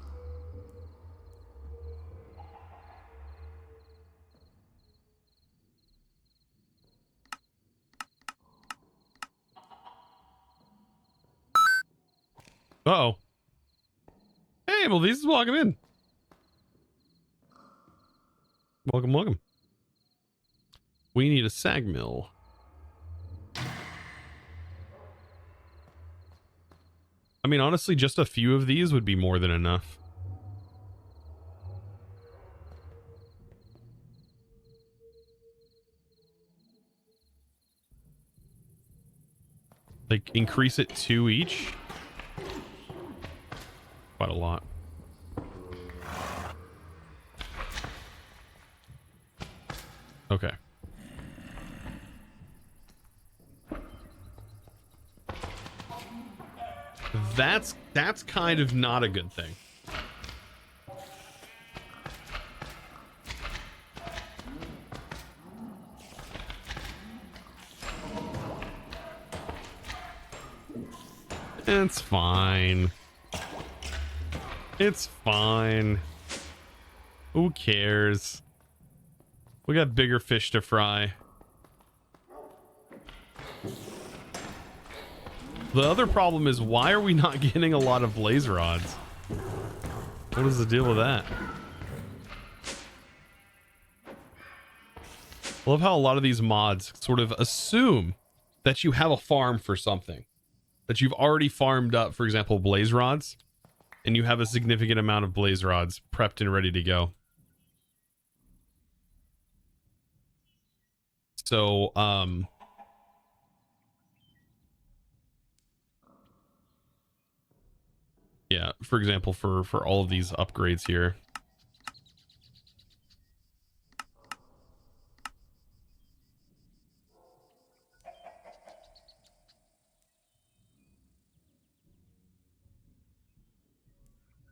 Uh-oh. Hey, well, these welcome in. Welcome, welcome. We need a sag mill. I mean, honestly, just a few of these would be more than enough. Like, increase it 2 each. Quite a lot. Okay. That's kind of not a good thing. It's fine. It's fine. Who cares? We got bigger fish to fry. The other problem is, why are we not getting a lot of blaze rods? What is the deal with that? I love how a lot of these mods sort of assume that you have a farm for something that you've already farmed up, for example, blaze rods, and you have a significant amount of blaze rods prepped and ready to go. So, yeah, for example, for all of these upgrades here.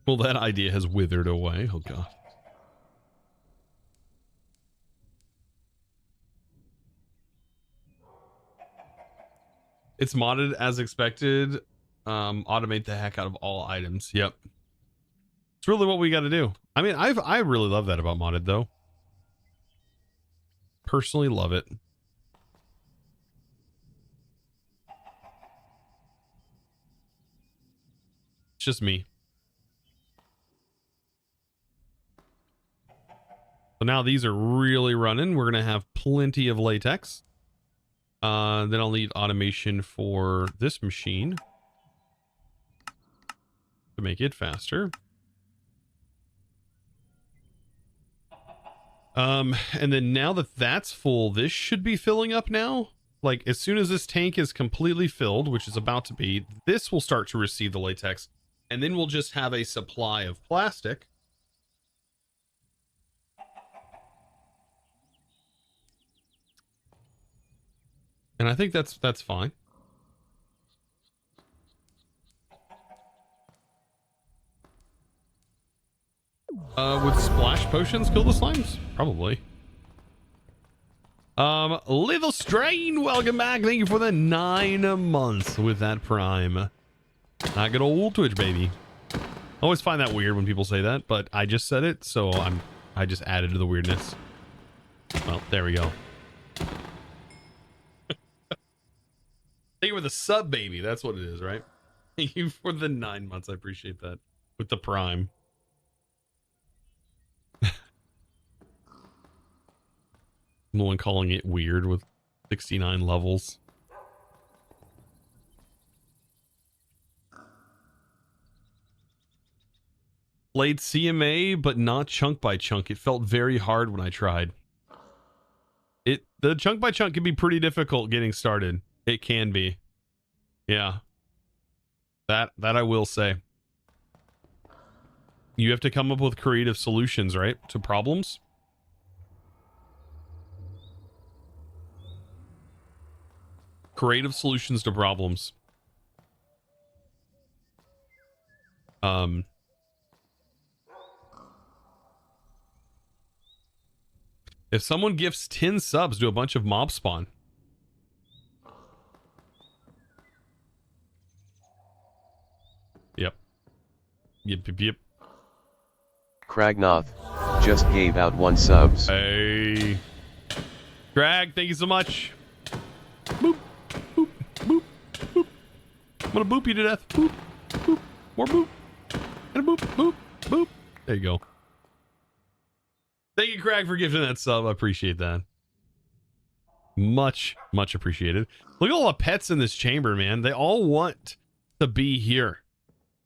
Well, that idea has withered away. Oh, God. It's modded as expected. Automate the heck out of all items. Yep. It's really what we got to do. I mean, I really love that about modded, though. Personally love it. It's just me. So now these are really running. We're going to have plenty of latex. Then I'll need automation for this machine to make it faster. And then now that that's full, this should be filling up now. Like as soon as this tank is completely filled, which is about to be, this will start to receive the latex. And then we'll just have a supply of plastic. And I think that's fine. Would splash potions kill the slimes? Probably. Little Strain, welcome back. Thank you for the 9 months with that Prime. Not good old Twitch, baby. I always find that weird when people say that, but I just said it, so I just added to the weirdness. Well, there we go. Thank you for the sub, baby. That's what it is, right? Thank you for the 9 months. I appreciate that. With the Prime. I'm the one calling it weird with 69 levels. Played CMA, but not chunk by chunk. It felt very hard when I tried. The chunk by chunk can be pretty difficult getting started. It can be. Yeah. That I will say. You have to come up with creative solutions, right? To problems. Creative solutions to problems. If someone gifts 10 subs to a bunch of mob spawn. Yep. Yep. Kragnoth just gave out 1 subs. Hey. Crag, thank you so much. Boop, boop, boop, boop. I'm gonna boop you to death. Boop, boop, more boop. And a boop, boop, boop. There you go. Thank you, Crag, for gifting that sub. I appreciate that. Much appreciated. Look at all the pets in this chamber, man. They all want to be here.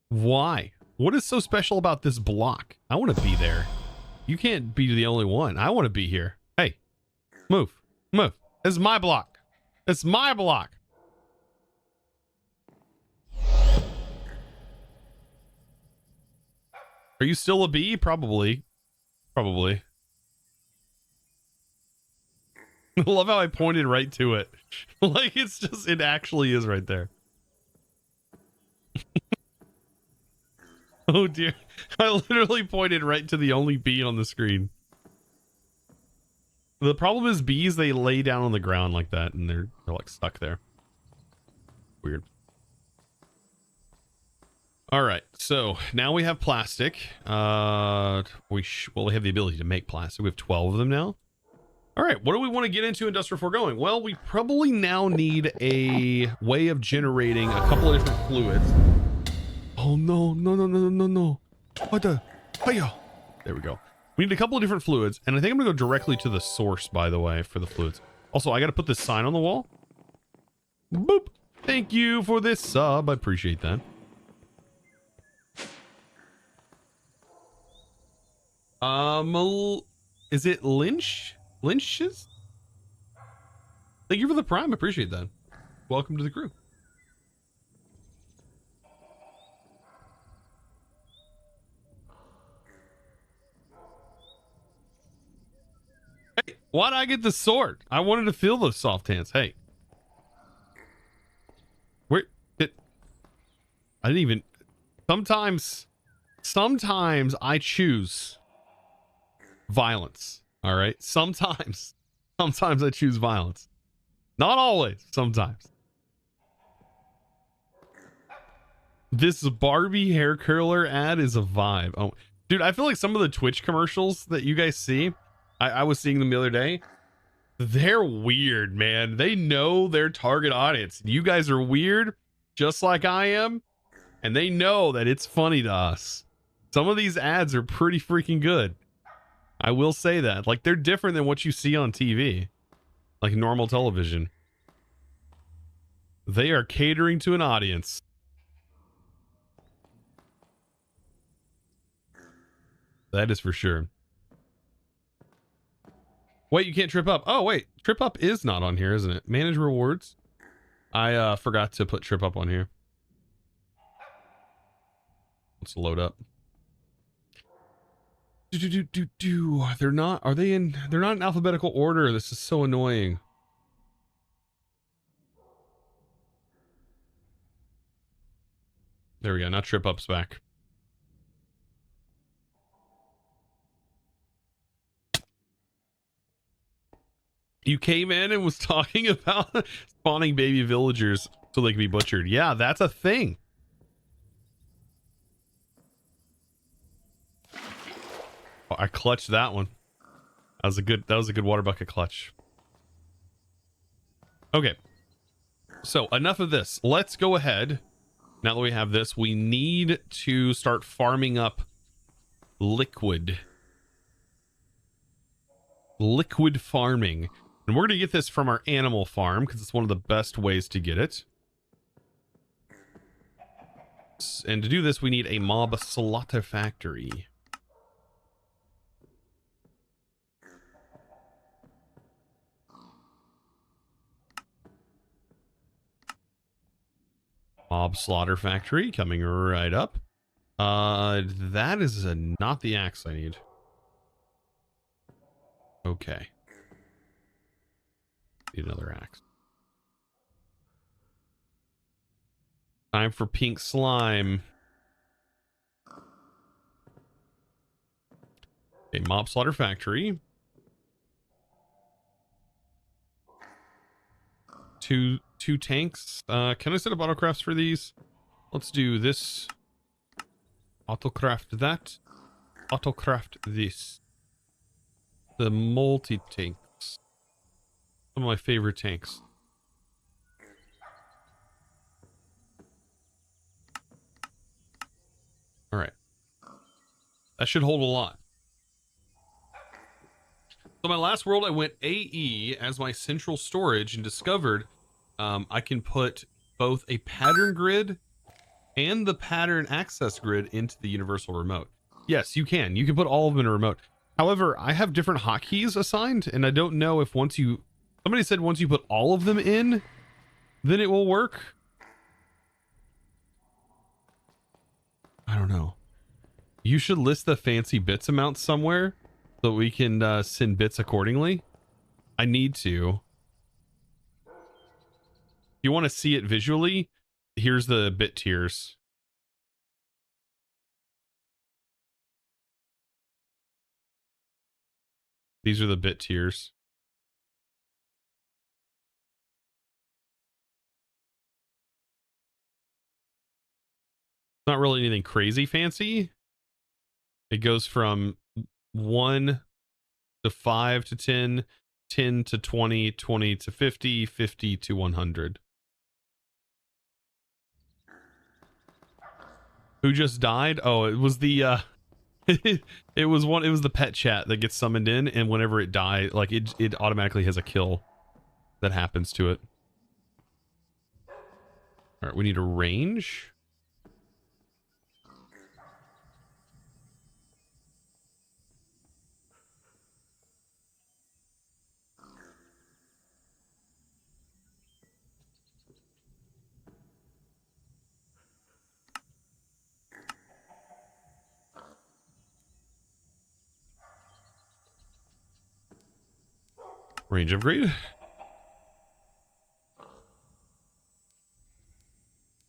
Why? What is so special about this block? I want to be there. You can't be the only one. I want to be here. Hey, move. This is my block. It's my block. Are you still a bee? Probably. I love how I pointed right to it. Like it actually is right there. Oh dear. I literally pointed right to the only bee on the screen. The problem is bees, they lay down on the ground like that and they're like stuck there. Weird. All right, so now we have plastic. We have the ability to make plastic. We have 12 of them now. All right, what do we want to get into Industrial Foregoing? Well, we probably now need a way of generating a couple of different fluids. Oh no. What the? Hiya. There we go. We need a couple of different fluids, and I think I'm gonna go directly to the source, by the way, for the fluids. Also, I gotta put this sign on the wall. Boop. Thank you for this sub. I appreciate that. Is it Lynch? Lynch's? Thank you for the prime. I appreciate that. Welcome to the crew. Hey, why'd I get the sword? I wanted to feel those soft hands. Hey. Where did I didn't even sometimes I choose violence. All right. Sometimes I choose violence. Not always, sometimes. This Barbie hair curler ad is a vibe. Oh, dude, I feel like some of the Twitch commercials that you guys see, I was seeing them the other day. They're weird, man. They know their target audience. You guys are weird, just like I am, and they know that it's funny to us. Some of these ads are pretty freaking good. I will say that. Like, they're different than what you see on TV, like normal television. They are catering to an audience. That is for sure. Wait, you can't trip up. Oh, wait. Trip up is not on here, isn't it? Manage rewards. I forgot to put trip up on here. Let's load up. They're not, are they in, they're not in alphabetical order. This is so annoying. There we go. Now trip up's back. You came in and was talking about spawning baby villagers so they can be butchered. Yeah, that's a thing. Oh, I clutched that one. That was a good water bucket clutch. Okay. So enough of this. Let's go ahead. Now that we have this, we need to start farming up liquid farming. And we're going to get this from our animal farm because it's one of the best ways to get it. And to do this, we need a mob slaughter factory. Mob slaughter factory coming right up. That is not the axe I need. Okay. Need another axe. Time for pink slime. A mob slaughter factory. Two tanks. Can I set up autocrafts for these? Let's do this. Autocraft that. Autocraft this. The multi-tanks. Some of my favorite tanks. All right. That should hold a lot. So my last world, I went AE as my central storage and discovered I can put both a pattern grid and the pattern access grid into the universal remote. Yes, you can. You can put all of them in a remote. However, I have different hotkeys assigned, and I don't know if once you... Somebody said once you put all of them in, then it will work. I don't know. You should list the fancy bits amount somewhere so we can send bits accordingly. I need to. If you want to see it visually, here's the bit tiers. These are the bit tiers. Not really anything crazy fancy. It goes from 1 to 5 to 10, 10 to 20, 20 to 50, 50 to 100. Who just died? Oh, it was the it was the pet chat that gets summoned in, and whenever it dies, like it automatically has a kill that happens to it. All right, we need a range. Range upgrade.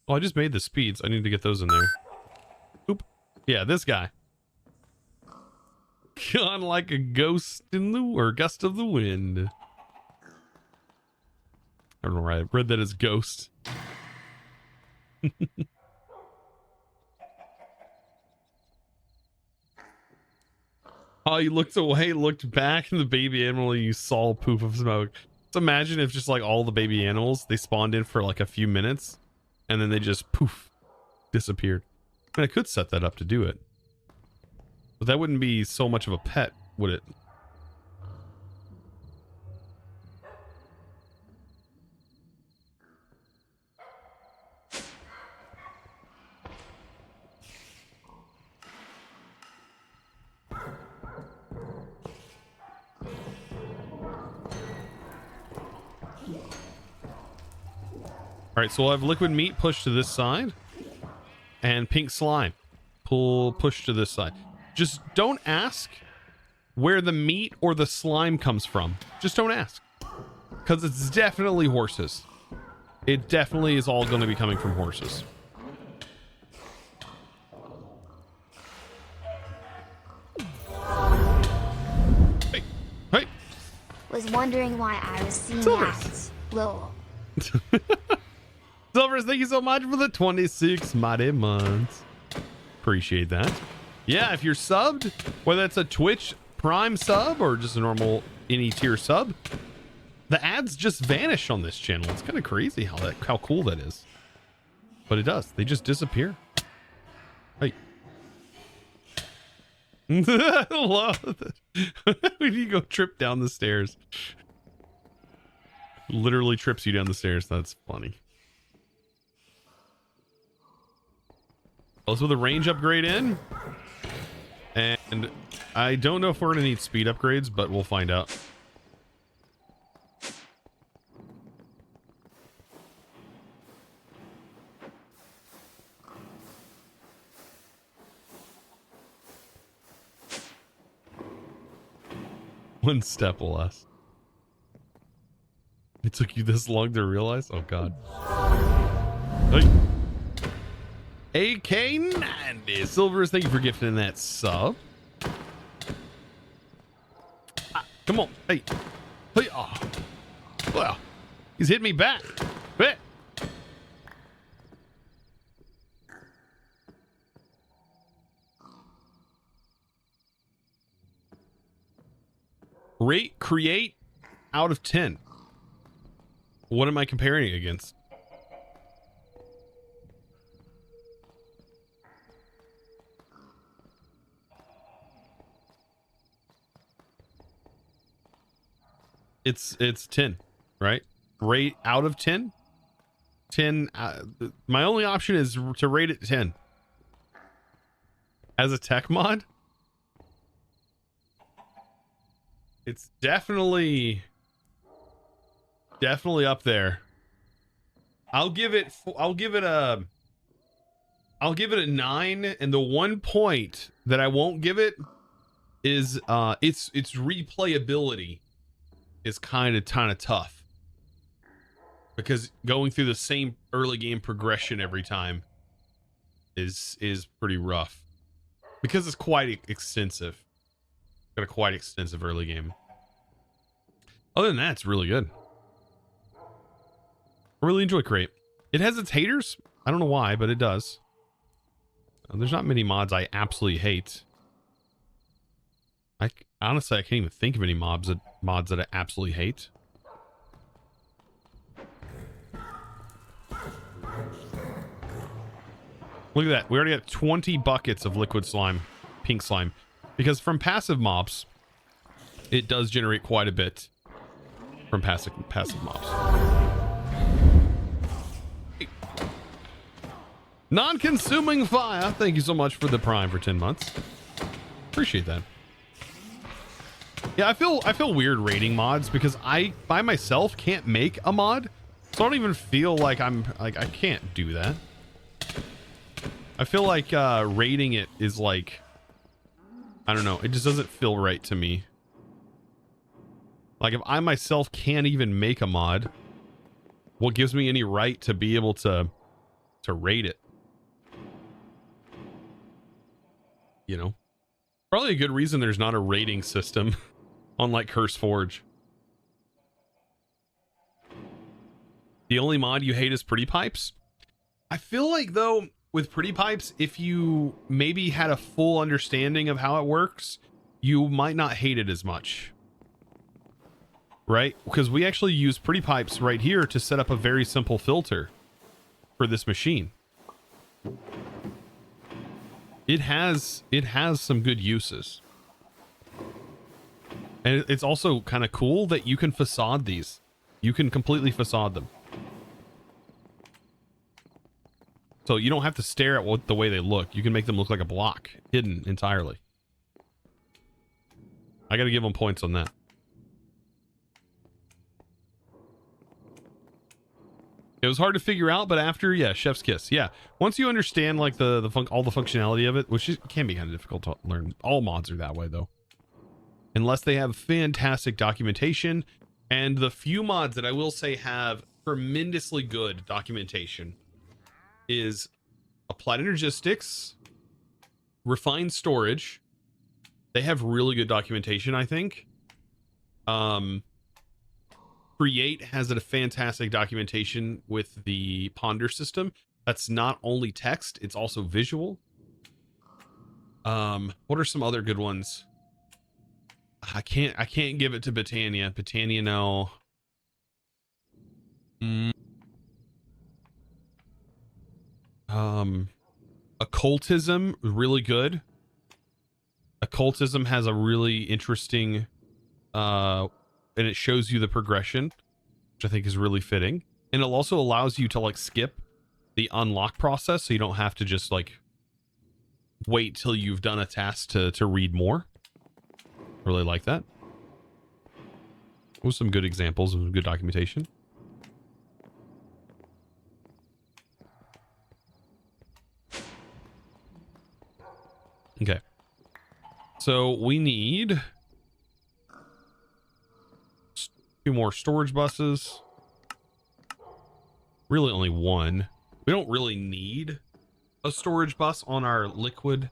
Oh, I just made the speeds. I need to get those in there. Oop. Yeah, this guy. Gone like a ghost in the or gust of the wind. I don't know why I read that as ghost. Oh, you looked away, looked back, and the baby animal, you saw a poof of smoke. So imagine if just like all the baby animals, they spawned in for like a few minutes, and then they just poof, disappeared. I mean, I could set that up to do it. But that wouldn't be so much of a pet, would it? All right, so we'll have liquid meat pushed to this side and pink slime push to this side. Just don't ask where the meat or the slime comes from. Just don't ask, because it's definitely horses. It definitely is all going to be coming from horses. Hey, hey. Was wondering why I was seeing Silvers. that. Lol. Silvers, thank you so much for the 26 mighty months. Appreciate that. Yeah, if you're subbed, whether it's a Twitch Prime sub or just a normal any tier sub, the ads just vanish on this channel. It's kind of crazy how cool that is. But it does. They just disappear. Hey. Love it. When you go trip down the stairs. Literally trips you down the stairs. That's funny. Let's put the range upgrade in. And I don't know if we're going to need speed upgrades, but we'll find out. One step less. It took you this long to realize? Oh, God. Hey. AK90 Silvers, thank you for gifting that sub. Ah, come on. Hey. Hey. Oh. Well, he's hitting me back. Hey. Rate create out of 10. What am I comparing it against? It's 10, right? Rate out of 10. 10. My only option is to rate it 10 as a tech mod. It's definitely up there. I'll give it a 9, and the one point that I won't give it is its replayability is kind of tough, because going through the same early game progression every time is pretty rough, because it's quite extensive. Got a quite extensive early game. Other than that, it's really good. I really enjoy Create. It has its haters. I don't know why, but it does. There's not many mods I absolutely hate. Honestly, I can't even think of any mods that I absolutely hate. Look at that. We already have 20 buckets of liquid slime, pink slime. Because from passive mobs, it does generate quite a bit from passive mobs. Non-consuming fire. Thank you so much for the Prime for 10 months. Appreciate that. Yeah, I feel weird rating mods because I by myself can't make a mod. So I don't even feel like I can't do that. I feel like rating it is like, I don't know, it just doesn't feel right to me. Like if I myself can't even make a mod, what gives me any right to be able to rate it? You know? Probably a good reason there's not a rating system on like Curse Forge. The only mod you hate is Pretty Pipes. I feel like though with Pretty Pipes, if you maybe had a full understanding of how it works, you might not hate it as much. Right? Because we actually use Pretty Pipes right here to set up a very simple filter for this machine. It has some good uses. And it's also kind of cool that you can facade these. You can completely facade them. So you don't have to stare at the way they look. You can make them look like a block, hidden entirely. I got to give them points on that. It was hard to figure out, but after, yeah, chef's kiss. Yeah, once you understand like all the functionality of it, which can be kind of difficult to learn. All mods are that way though, unless they have fantastic documentation. And the few mods that I will say have tremendously good documentation is Applied Energistics, Refined Storage. They have really good documentation, I think. Create has a fantastic documentation with the Ponder system. That's not only text, it's also visual. What are some other good ones? I can't give it to Britannia. Britannia, no. Occultism, really good. Occultism has a really interesting and it shows you the progression, which I think is really fitting. And it also allows you to like skip the unlock process, so you don't have to just like wait till you've done a task to read more. Really like that. With some good examples of good documentation. Okay. So we need 2 more storage buses. Really only 1. We don't really need a storage bus on our liquid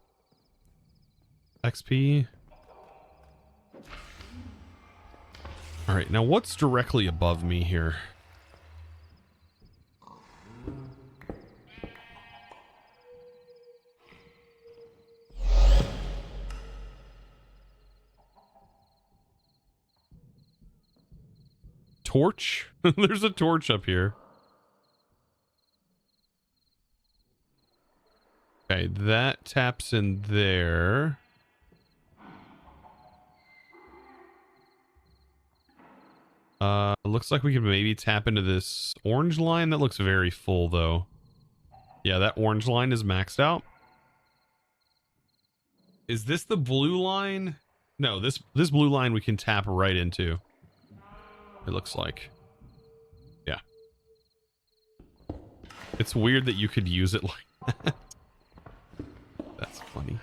XP. All right, now what's directly above me here? Torch? There's a torch up here. Okay, that taps in there. Looks like we can maybe tap into this orange line. That looks very full though. Yeah, that orange line is maxed out. Is this the blue line? No, this blue line we can tap right into. It looks like. Yeah. It's weird that you could use it like that. That's funny.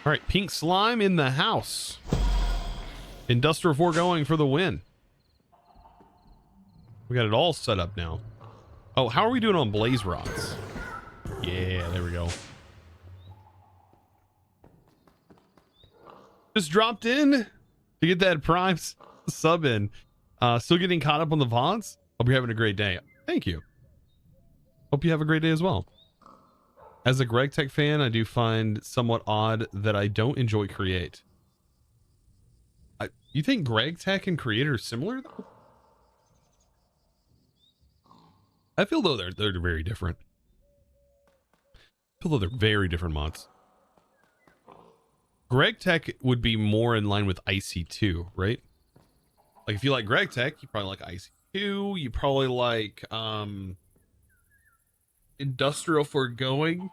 All right, pink slime in the house. Industrial foregoing for the win. We got it all set up now. Oh, how are we doing on blaze rods? Yeah, there we go. Just dropped in to get that prime sub in. Still getting caught up on the VODs. Hope you're having a great day. Thank you. Hope you have a great day as well. As a Greg Tech fan, I do find somewhat odd that I don't enjoy Create. You think Greg Tech and Create are similar though? I feel though they're very different. Although they're very different mods. Greg Tech would be more in line with IC2, right? Like if you like Greg Tech, you probably like IC2. You probably like Industrial Foregoing,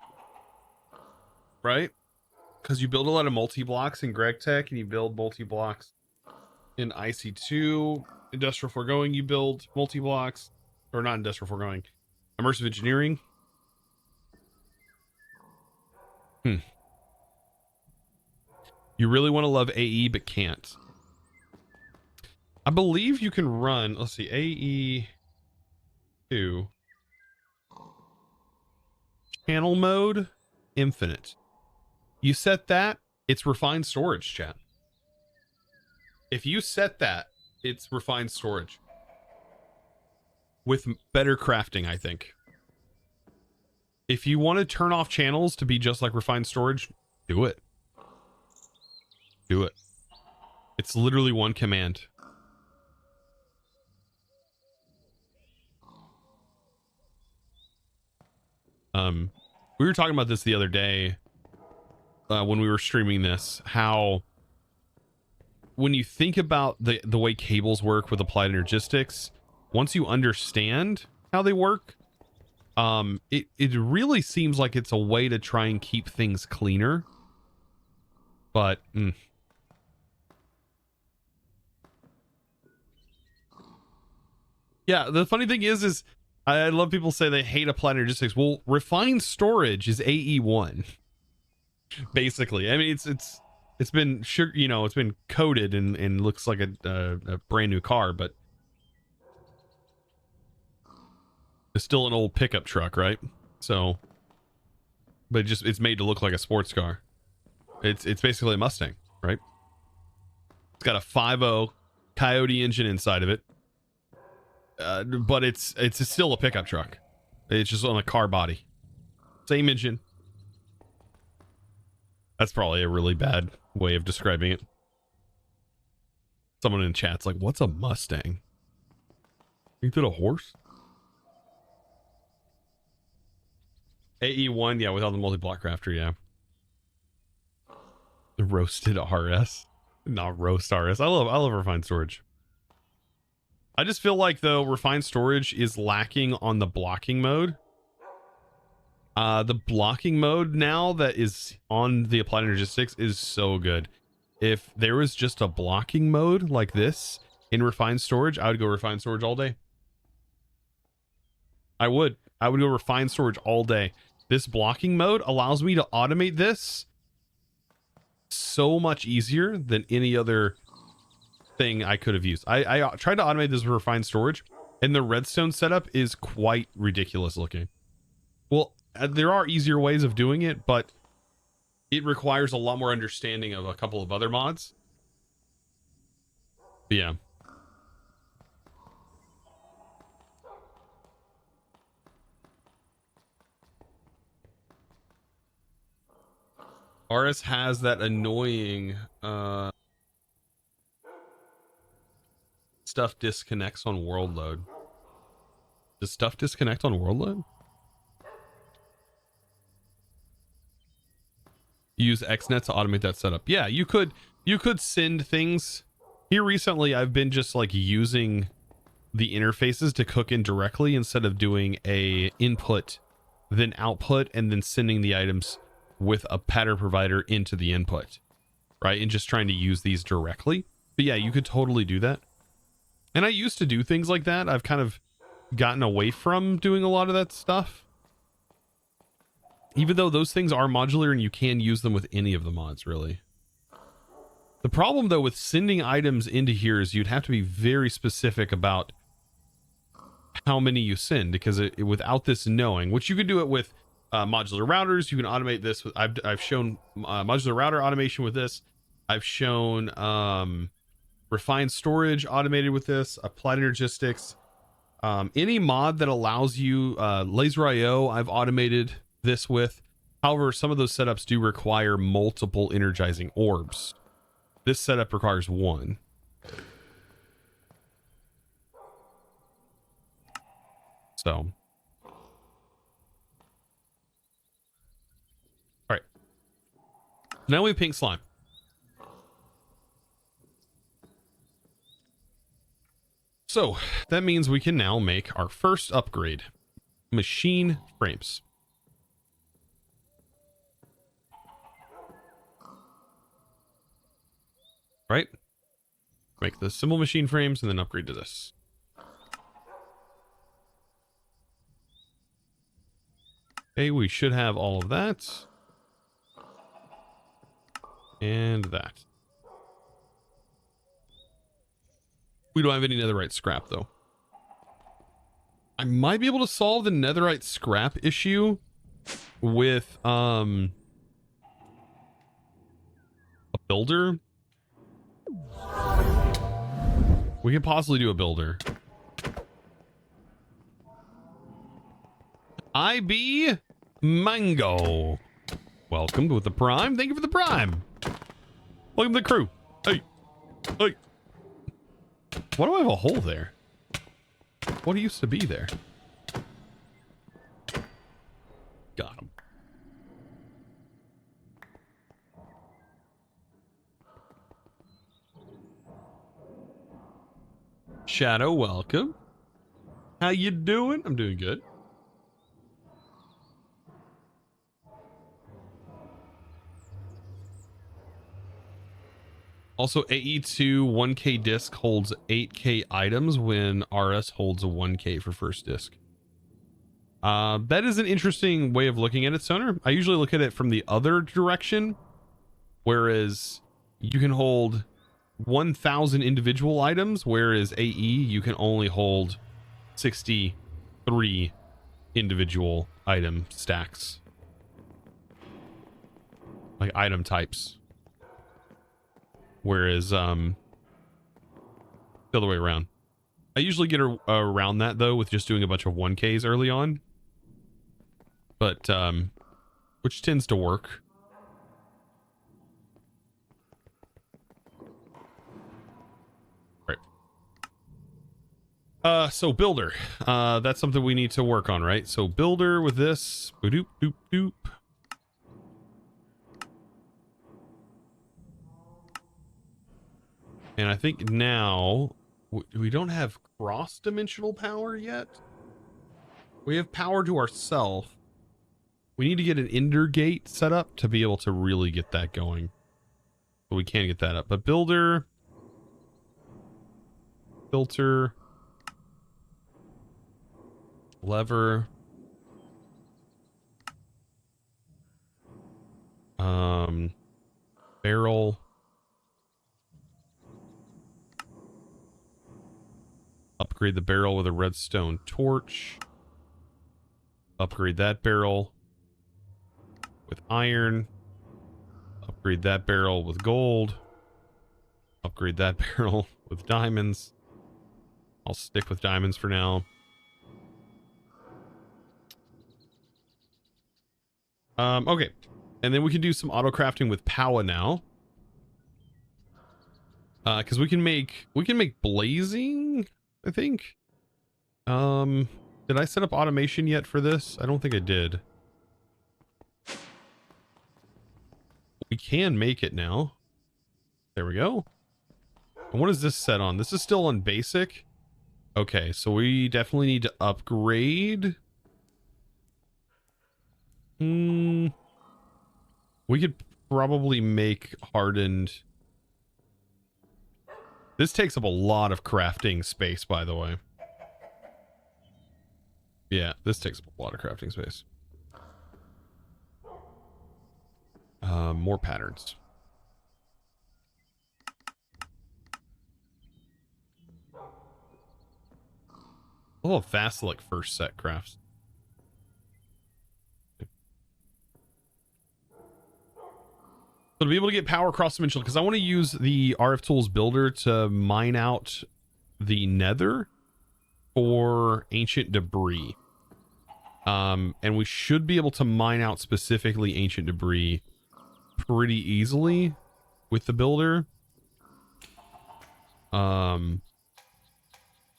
right? Because you build a lot of multi-blocks in Greg Tech and you build multi-blocks in IC2. Industrial Foregoing, you build multi-blocks, or not Industrial Foregoing, Immersive Engineering. You really want to love AE but can't. I believe you can run, let's see, AE2 channel mode infinite. You set that, it's refined storage, chat. If you set that, it's refined storage with better crafting, I think. If you want to turn off channels to be just like refined storage, do it. Do it. It's literally one command. We were talking about this the other day when we were streaming this, how when you think about the way cables work with applied energistics, once you understand how they work, it really seems like it's a way to try and keep things cleaner. But yeah, the funny thing is I love people say they hate applied energistics. Well, refined storage is AE1. Basically, I mean, it's been sugar, you know, it's been coated and looks like a brand new car, but it's still an old pickup truck, right? So, but it's made to look like a sports car. It's basically a Mustang, right? It's got a 5.0 Coyote engine inside of it, but it's still a pickup truck. It's just on a car body, same engine. That's probably a really bad way of describing it. Someone in chat's like, "What's a Mustang? Ain't that a horse?" AE1, yeah, without the multi-block crafter, yeah. The roasted RS, not roast RS. I love refined storage. I just feel like though refined storage is lacking on the blocking mode. The blocking mode now that is on the applied energistics is so good. If there was just a blocking mode like this in refined storage, I would go refined storage all day. I would go refined storage all day. This blocking mode allows me to automate this so much easier than any other thing I could have used. I tried to automate this with refined storage, and the redstone setup is quite ridiculous looking. Well, there are easier ways of doing it, but it requires a lot more understanding of a couple of other mods. But yeah. RS has that annoying stuff disconnects on world load. Does stuff disconnect on world load? Use XNet to automate that setup. Yeah, you could send things. Here recently I've been just like using the interfaces to cook in directly instead of doing a input then output and then sending the items with a pattern provider into the input, right? And just trying to use these directly. But yeah, you could totally do that. And I used to do things like that. I've kind of gotten away from doing a lot of that stuff, even though those things are modular and you can use them with any of the mods, really. The problem though with sending items into here is you'd have to be very specific about how many you send, because without this knowing, which you could do it with modular routers, you can automate this with, I've shown modular router automation with this. I've shown refined storage automated with this, applied energistics, any mod that allows you, laser IO I've automated this with. However, some of those setups do require multiple energizing orbs. This setup requires one. So Now we have pink slime. So that means we can now make our first upgrade. Machine frames. Right? Make the simple machine frames and then upgrade to this. Okay, we should have all of that. And that. We don't have any netherite scrap though. I might be able to solve the netherite scrap issue with a builder. We could possibly do a builder. IB Mango. Welcome with the prime. Thank you for the prime. Welcome to the crew. Hey. Hey. Why do I have a hole there? What used to be there? Got him. Shadow, welcome. How you doing? I'm doing good. Also, AE2 1K disc holds 8K items when RS holds a 1K for first disc. That is an interesting way of looking at it, Sonar. I usually look at it from the other direction, whereas you can hold 1,000 individual items, whereas AE you can only hold 63 individual item stacks, like item types. Whereas the other way around. I usually get around that though with just doing a bunch of 1Ks early on, but which tends to work. Right. So builder, that's something we need to work on, right? So builder with this, doop doop doop. And I think now we don't have cross-dimensional power yet. We have power to ourselves. We need to get an ender gate set up to be able to really get that going. But we can't get that up. But builder, filter, lever, barrel. Upgrade the barrel with a redstone torch. Upgrade that barrel with iron. Upgrade that barrel with gold. Upgrade that barrel with diamonds. I'll stick with diamonds for now. Okay. And then we can do some auto crafting with power now. Because we can make blazing, I think. Did I set up automation yet for this? I don't think I did. We can make it now. There we go. And what is this set on? This is still on basic. Okay, so we definitely need to upgrade. We could probably make hardened. This takes up a lot of crafting space, by the way. Yeah, this takes up a lot of crafting space. More patterns. Oh, fast like first set crafts. So to be able to get power cross-dimensional, because I want to use the RF Tools builder to mine out the Nether for ancient debris. And we should be able to mine out specifically ancient debris pretty easily with the builder.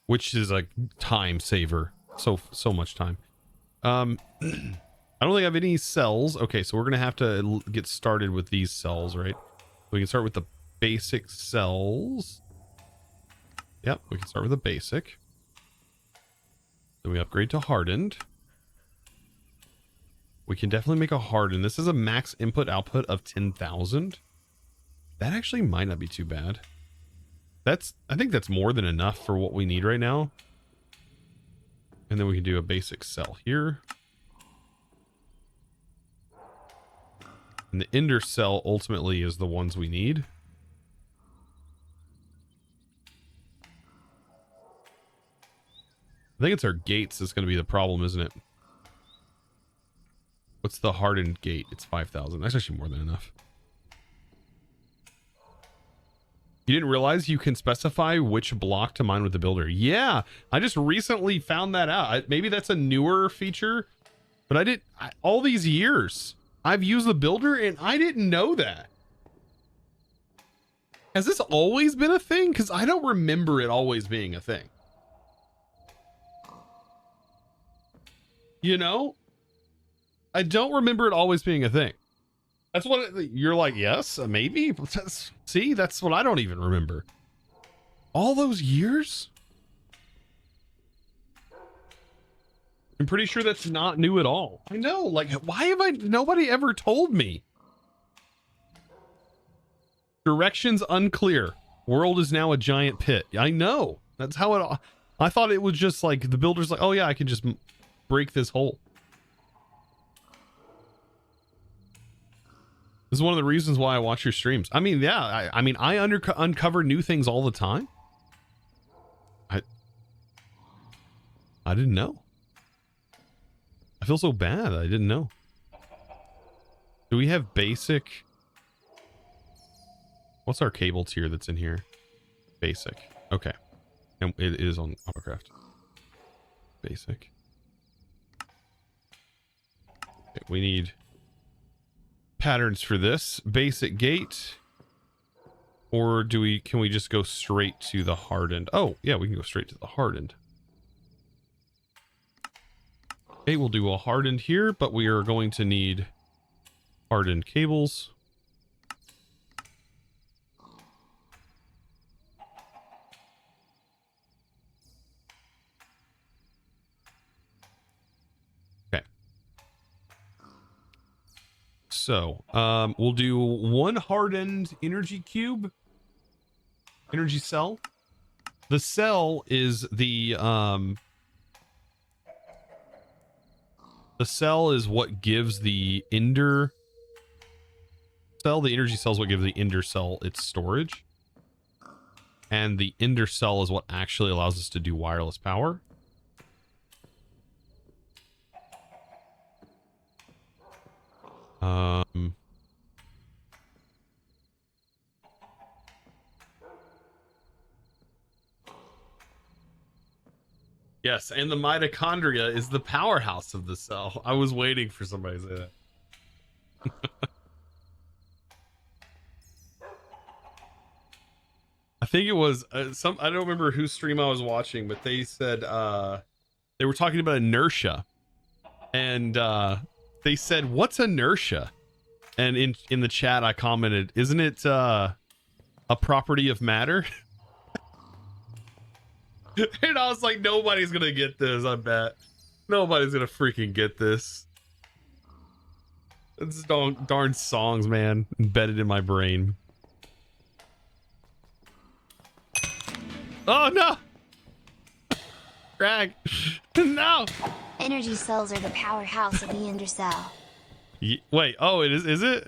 Which is a time saver. So much time. I don't think I have any cells. Okay, so we're gonna have to get started with these cells, right? We can start with the basic cells. Yep, we can start with the basic. Then we upgrade to hardened. We can definitely make a hardened. This is a max input output of 10,000. That actually might not be too bad. I think that's more than enough for what we need right now. And then we can do a basic cell here. And the ender cell ultimately is the ones we need. I think it's our gates that's going to be the problem, isn't it? What's the hardened gate? It's 5,000. That's actually more than enough. You didn't realize you can specify which block to mine with the builder. Yeah, I just recently found that out. Maybe that's a newer feature, but all these years I've used the builder and I didn't know that. Has this always been a thing? Because I don't remember it always being a thing. You know? I don't remember it always being a thing. That's what you're like, yes, maybe. See, that's what I don't even remember. All those years? I'm pretty sure that's not new at all. I know, like, why have nobody ever told me? Directions unclear. World is now a giant pit. I know. That's how it, I thought it was just like, the builder's like, oh yeah, I can just break this hole. This is one of the reasons why I watch your streams. I mean, yeah, I mean, I uncover new things all the time. I didn't know. I feel so bad. I didn't know. Do we have basic? What's our cable tier that's in here? Basic. Okay. And it is on Autocraft. Basic. Okay, we need patterns for this. Basic gate. Or can we just go straight to the hardened? Oh, yeah, we can go straight to the hardened. Okay, we'll do a hardened here, but we are going to need hardened cables. Okay. So, we'll do one hardened energy cube. Energy cell. The cell is the cell is what gives the ender cell. The energy cell is what gives the ender cell its storage. And the ender cell is what actually allows us to do wireless power. Yes, and the mitochondria is the powerhouse of the cell. I was waiting for somebody to say that. I think it was I don't remember whose stream I was watching, but they said they were talking about inertia, and they said, "What's inertia?" And in the chat, I commented, "Isn't it a property of matter?" And I was like, nobody's gonna get this. I bet nobody's gonna freaking get this. It's darn songs, man, embedded in my brain. Oh no, Greg, no. Energy cells are the powerhouse of the ender cell. Wait, oh, it is. Is it?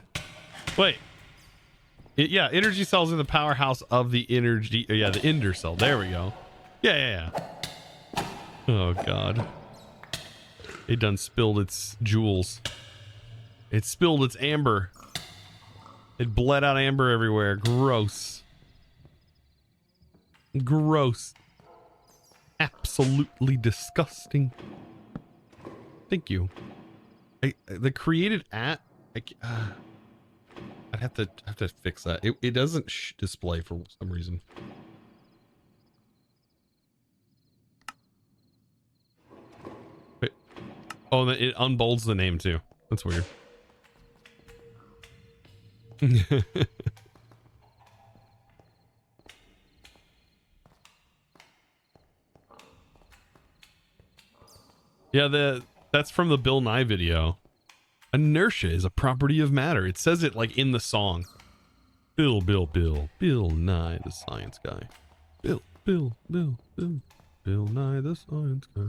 Wait. Yeah, energy cells are the powerhouse of the energy. Yeah, the ender cell. There we go. Yeah. Oh god. It done spilled its jewels. It spilled its amber. It bled out amber everywhere. Gross. Gross. Absolutely disgusting. Thank you. The created at I'd have to fix that. It doesn't display for some reason. Oh, it unbolds the name too. That's weird. Yeah, that's from the Bill Nye video. Inertia is a property of matter. It says it like in the song. Bill Nye the science guy. Bill Nye the science guy.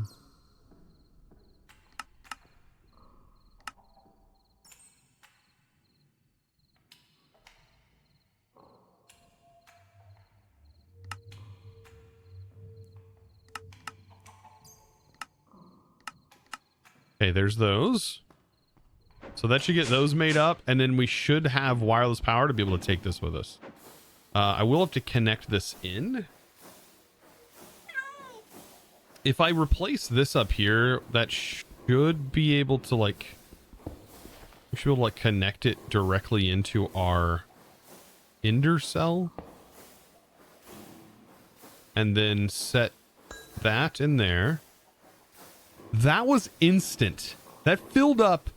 Okay, there's those. So that should get those made up, and then we should have wireless power to be able to take this with us. I will have to connect this in. If I replace this up here, that should be able to like... We should be able to like connect it directly into our ender cell. And then set that in there. That was instant. That filled up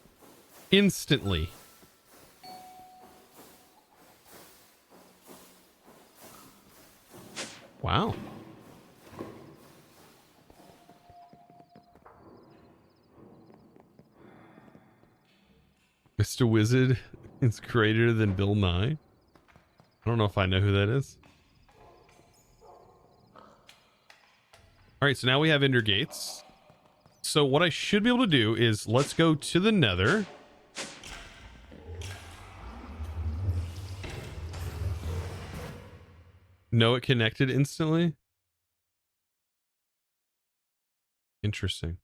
instantly. Wow. Mr. Wizard is greater than Bill Nye. I don't know if I know who that is. All right, so now we have ender gates. So what I should be able to do is let's go to the Nether. No, it connected instantly. Interesting.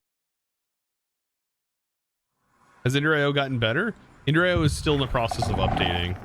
Has Ender.io gotten better? Ender.io is still in the process of updating.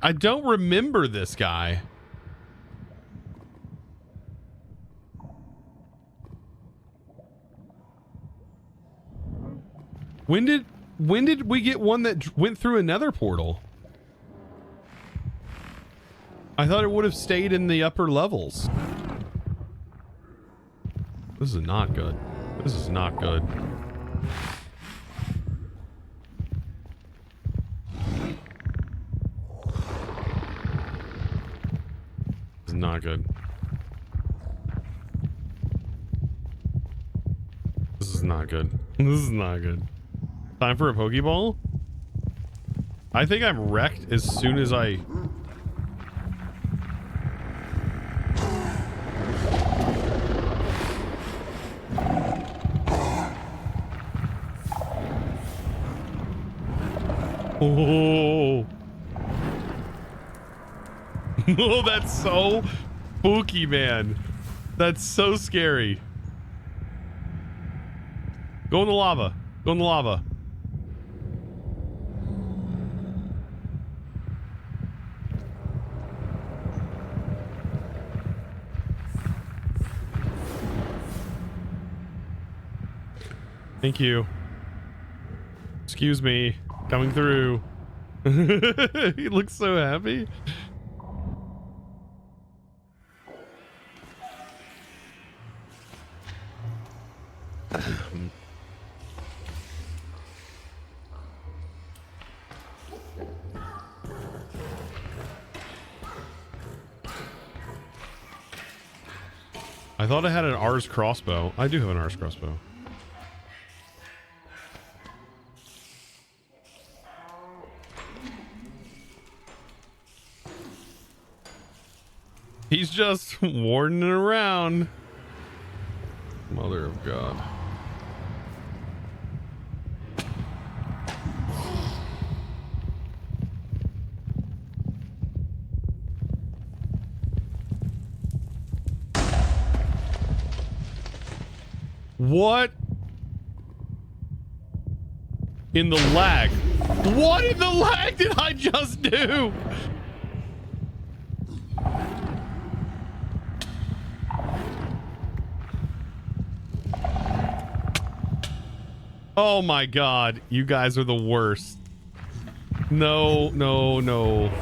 I don't remember this guy. When did we get one that went through another portal? I thought it would have stayed in the upper levels. This is not good. This is not good. This is not good. This is not good. This is not good. Time for a Pokeball? I think I'm wrecked as soon as I... Oh, oh, that's so spooky, man. That's so scary. Go in the lava. Go in the lava. Thank you. Excuse me. Coming through. He looks so happy. I thought I had an R's crossbow. I do have an R's crossbow. He's just wardening around. Mother of God. What in the lag? What in the lag did I just do? Oh my god, you guys are the worst. No, no, no.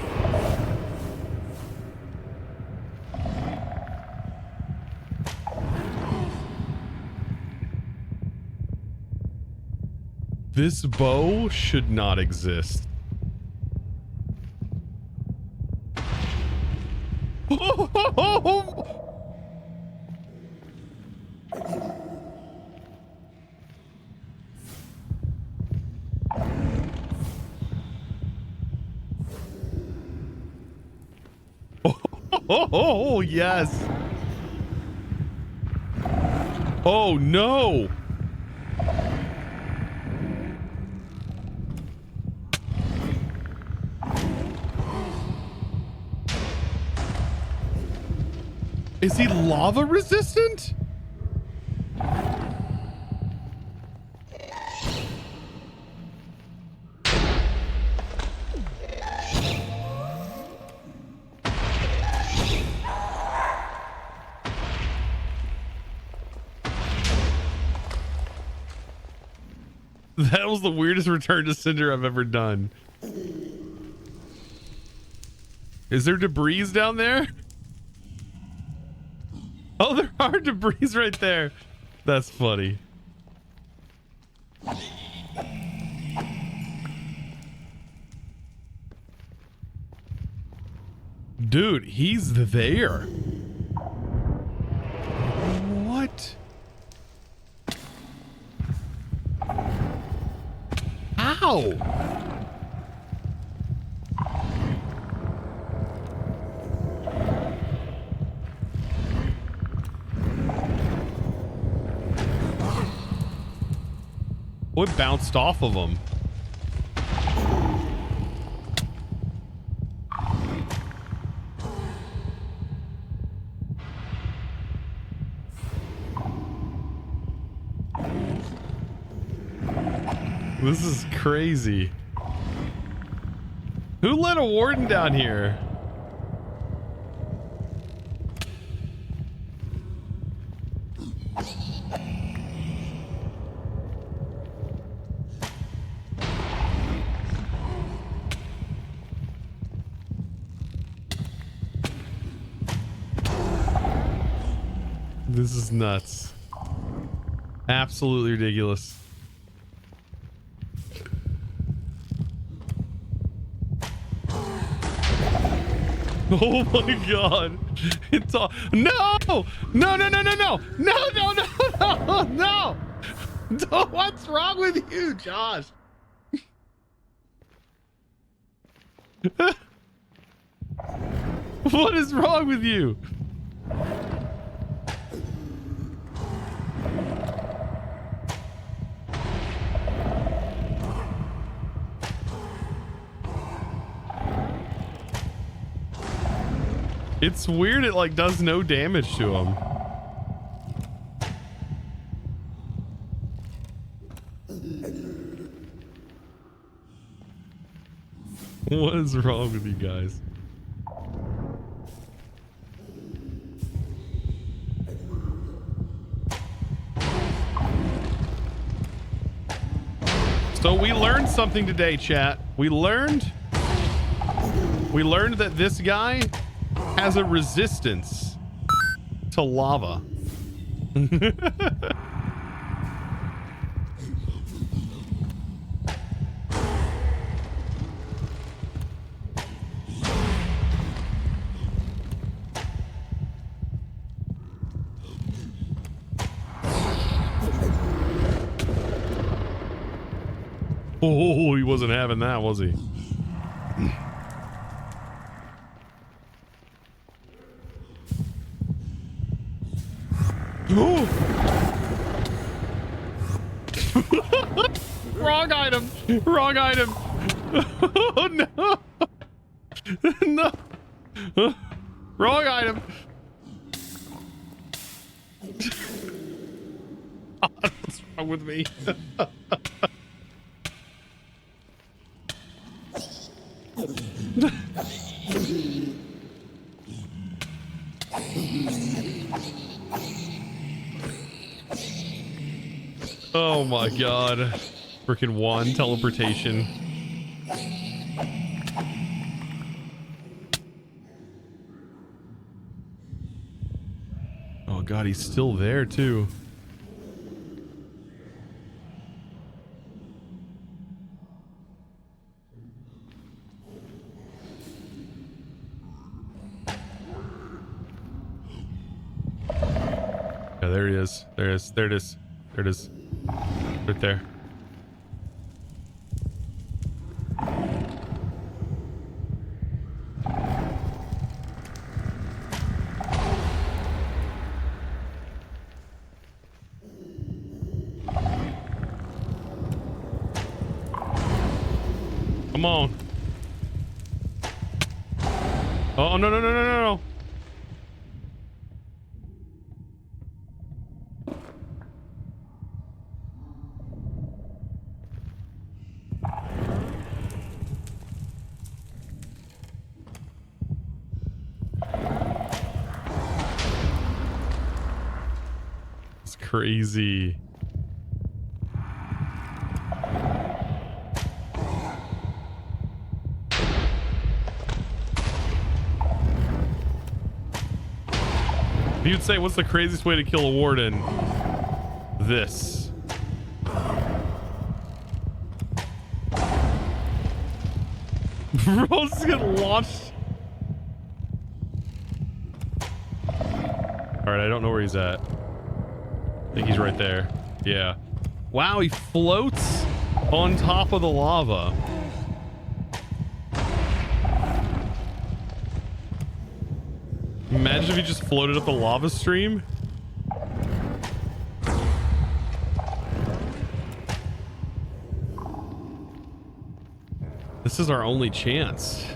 This bow should not exist. Oh, yes. Oh, no. Is he lava resistant? That was the weirdest return to Cinder I've ever done. Is there debris down there? Oh, there are debris right there. That's funny. Dude, he's there. What? How? What bounced off of him? This is crazy. Who let a warden down here? This is nuts. Absolutely ridiculous. Oh my god. It's all no! No, no, no, no, no! No, no, no, no, no! No! What's wrong with you, Josh? What is wrong with you? It's weird, it like does no damage to him. What is wrong with you guys? So we learned something today, chat. We learned that this guy has a resistance to lava. Oh, he wasn't having that, was he? Wrong item. Wrong item. Oh no. No. Wrong item. What's wrong with me? Oh my god. Freaking one teleportation. Oh god, he's still there too. Yeah, there he is. There it is. There it is. There it is. Right there. Come on. Oh, no, no, no, no, no, no. It's crazy. You'd say, what's the craziest way to kill a warden? This. Bro's just getting launched. Alright, I don't know where he's at. I think he's right there. Yeah. Wow, he floats on top of the lava. Imagine if he just floated up the lava stream. This is our only chance.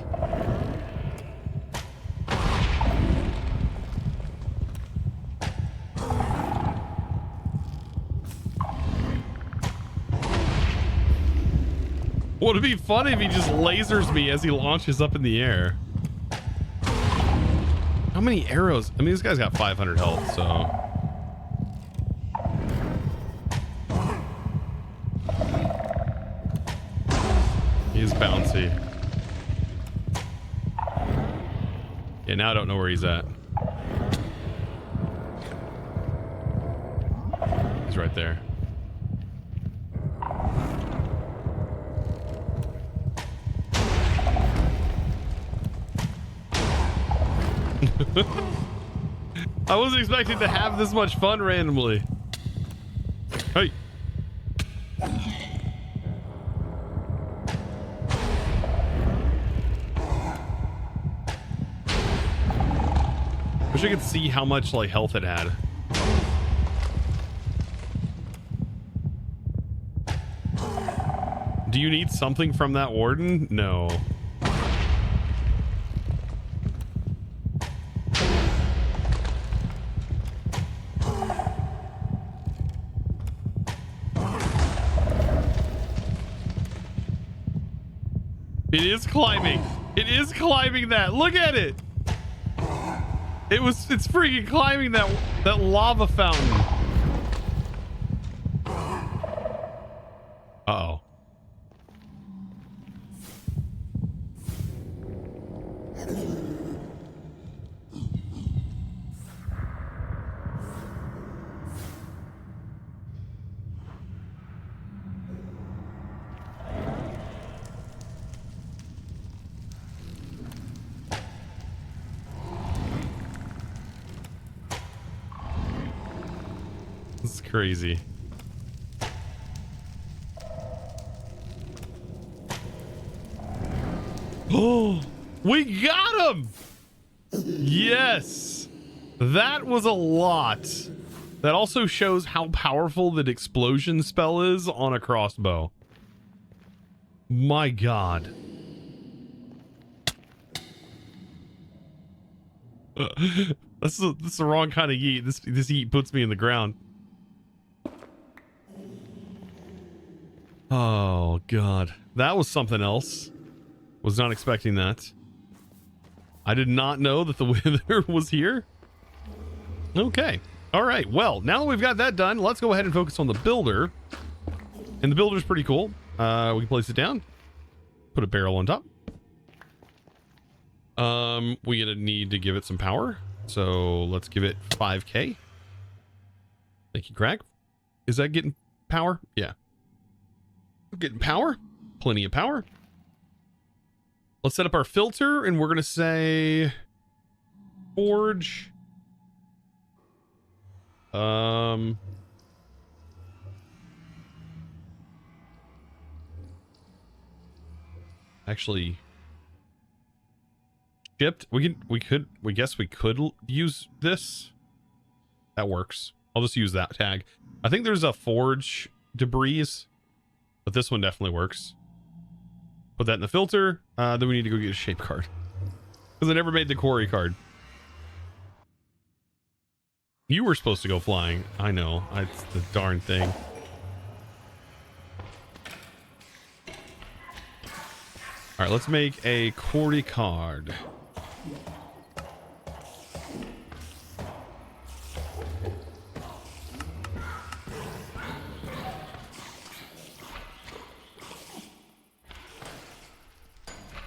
Would it be funny if he just lasers me as he launches up in the air? How many arrows? I mean, this guy's got 500 health, so... He's bouncy. Yeah, now I don't know where he's at. He's right there. I wasn't expecting to have this much fun randomly. Hey. Wish I could see how much like health it had. Do you need something from that warden? No. It is climbing. It is climbing that. Look at it. It's freaking climbing that lava fountain. Uh-oh. This is crazy. Oh, we got him! Yes! That was a lot. That also shows how powerful that explosion spell is on a crossbow. My god. This is the wrong kind of yeet. This yeet puts me in the ground. Oh, God. That was something else. Was not expecting that. I did not know that the Wither was here. Okay. All right. Well, now that we've got that done, let's go ahead and focus on the builder. And the builder's pretty cool. We can place it down. Put a barrel on top. We're gonna need to give it some power. So let's give it 5K. Thank you, Craig. Is that getting power? Yeah. We're getting power. Plenty of power. Let's set up our filter, and we're gonna say forge. Actually, shipped. We guess we could use this. That works. I'll just use that tag. I think there's a forge debris, but this one definitely works. Put that in the filter. Then we need to go get a shape card because I never made the quarry card. You were supposed to go flying. I know. It's the darn thing. All right, let's make a quarry card.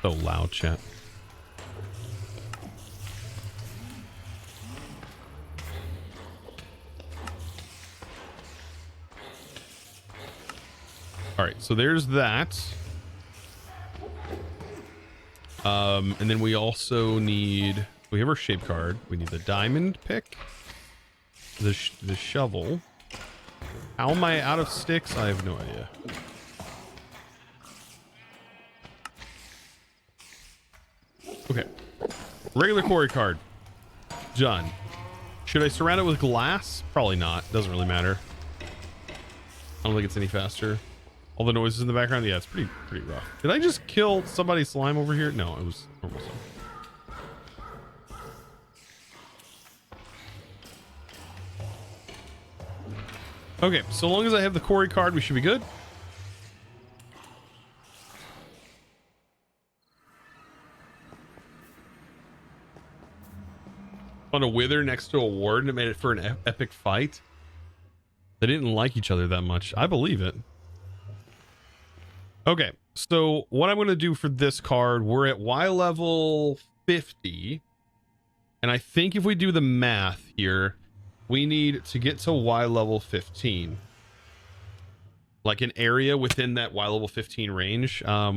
So loud, chat. All right, so there's that. And then we also need, we have our shape card. We need the diamond pick, the shovel. How am I out of sticks? I have no idea. Okay. Regular quarry card. Done. Should I surround it with glass? Probably not. Doesn't really matter. I don't think it's any faster. All the noises in the background, yeah, it's pretty rough. Did I just kill somebody's slime over here? No, it was normal slime. Okay, so long as I have the quarry card, we should be good. On a wither next to a warden, it made it for an epic fight. They didn't like each other that much. I believe it. Okay, so what I'm going to do for this card, we're at Y level 50. And I think if we do the math here, we need to get to Y level 15. Like an area within that Y level 15 range. Let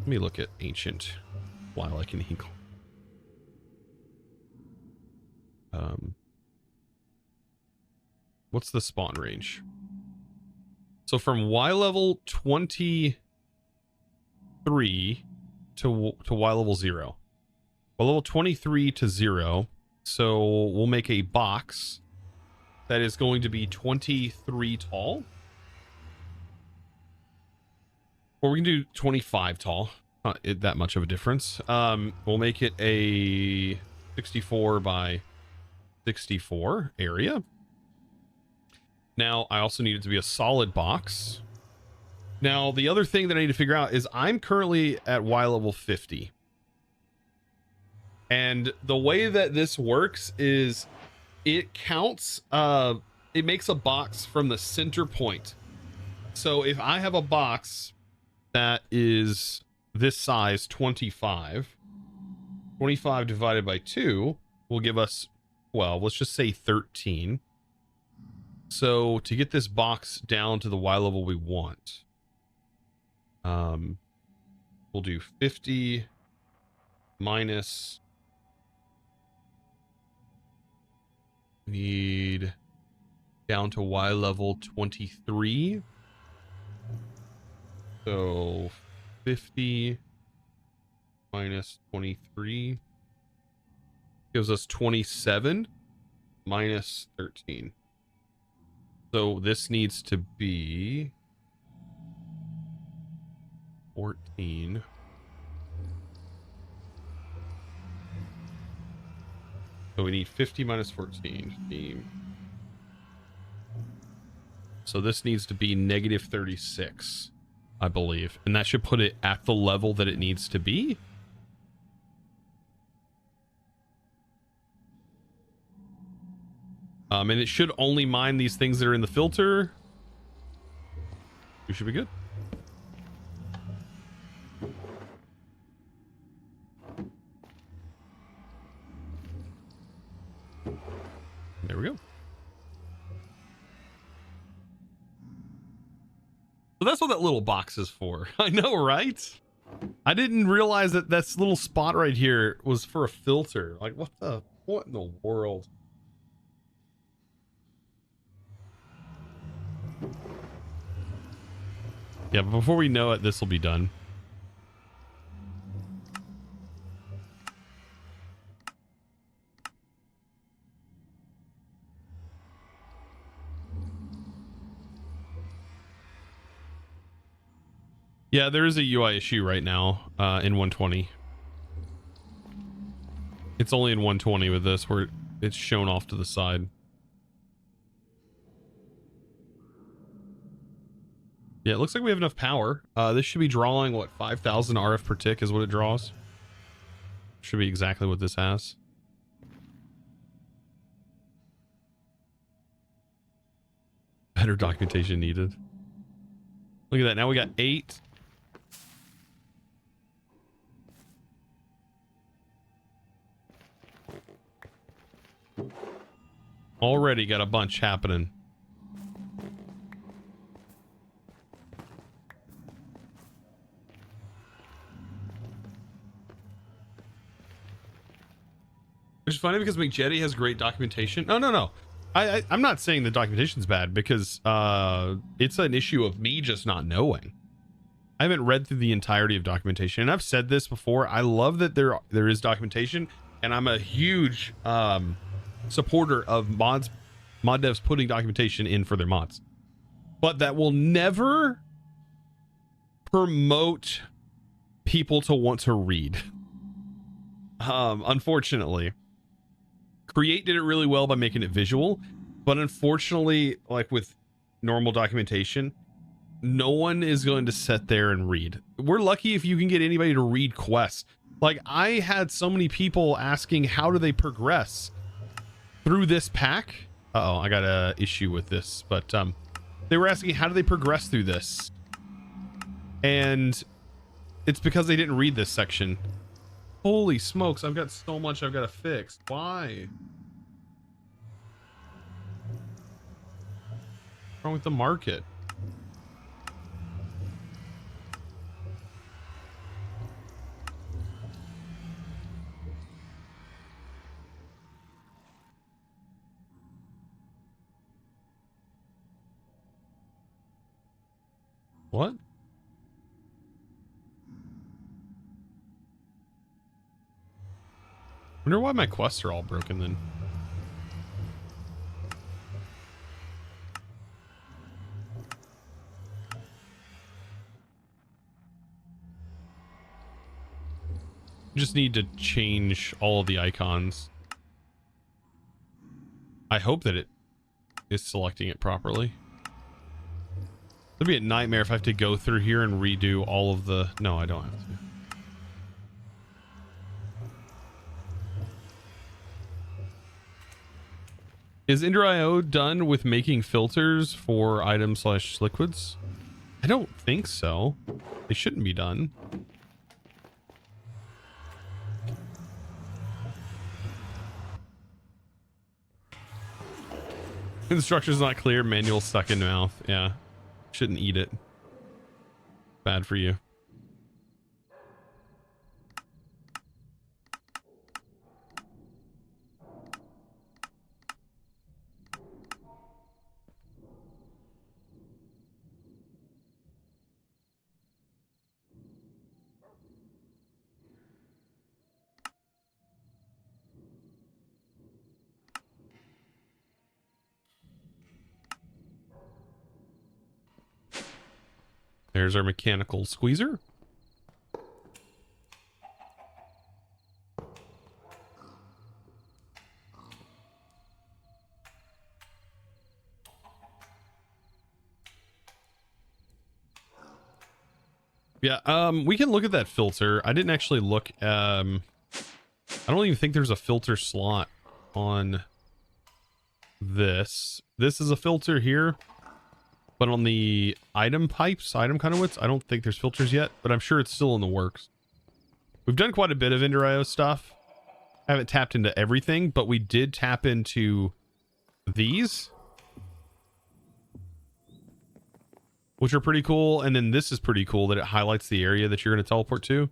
me look at ancient while I can heal. What's the spawn range? So from Y level 23 to Y level 0. Y level 23 to 0. So we'll make a box that is going to be 23 tall. Or we can do 25 tall. Not that much of a difference. We'll make it a 64 by 64 area. Now, I also need it to be a solid box. Now, the other thing that I need to figure out is I'm currently at Y level 50. And the way that this works is it counts, it makes a box from the center point. So if I have a box that is this size, 25 divided by 2 will give us 12. Let's just say 13. So to get this box down to the Y level we want, we'll do 50 minus, need down to Y level 23. So 50 minus 23 gives us 27 minus 13. So this needs to be 14. So we need 50 minus 14. 15. So this needs to be negative 36, I believe. And that should put it at the level that it needs to be. And it should only mine these things that are in the filter. We should be good. There we go. So that's what that little box is for. I know, right? I didn't realize that this little spot right here was for a filter. Like, what in the world? Yeah, but before we know it, this will be done. Yeah, there is a UI issue right now in 120. It's only in 120 with this, where it's shown off to the side. Yeah, it looks like we have enough power. This should be drawing, what, 5,000 RF per tick is what it draws. Should be exactly what this has. Better documentation needed. Look at that. Now we got 8. Already got a bunch happening. Which is funny because McJetty has great documentation. No. I'm not saying the documentation's bad because it's an issue of me just not knowing. I haven't read through the entirety of documentation, and I've said this before. I love that there is documentation, and I'm a huge supporter of mod devs putting documentation in for their mods. But that will never promote people to want to read. Unfortunately. Create did it really well by making it visual, but unfortunately, like with normal documentation, no one is going to sit there and read. We're lucky if you can get anybody to read quests. Like, I had so many people asking how do they progress through this pack. Uh-oh, I got a issue with this, but they were asking how do they progress through this, and it's because they didn't read this section. Holy smokes, I've got so much I've got to fix. Why? What's wrong with the market? What? Wonder why my quests are all broken then. Just need to change all of the icons. I hope that it is selecting it properly. It'd be a nightmare if I have to go through here and redo all of the... No, I don't have to. Is Ender.io done with making filters for items/liquids? I don't think so. They shouldn't be done. The structure's not clear. Manual stuck in mouth. Yeah. Shouldn't eat it. Bad for you. There's our mechanical squeezer. Yeah, we can look at that filter. I didn't actually look. I don't even think there's a filter slot on this. This is a filter here, but on the item pipes, item conduits, I don't think there's filters yet, but I'm sure it's still in the works. We've done quite a bit of Ender.io stuff. I haven't tapped into everything, but we did tap into these, which are pretty cool. And then this is pretty cool that it highlights the area that you're going to teleport to.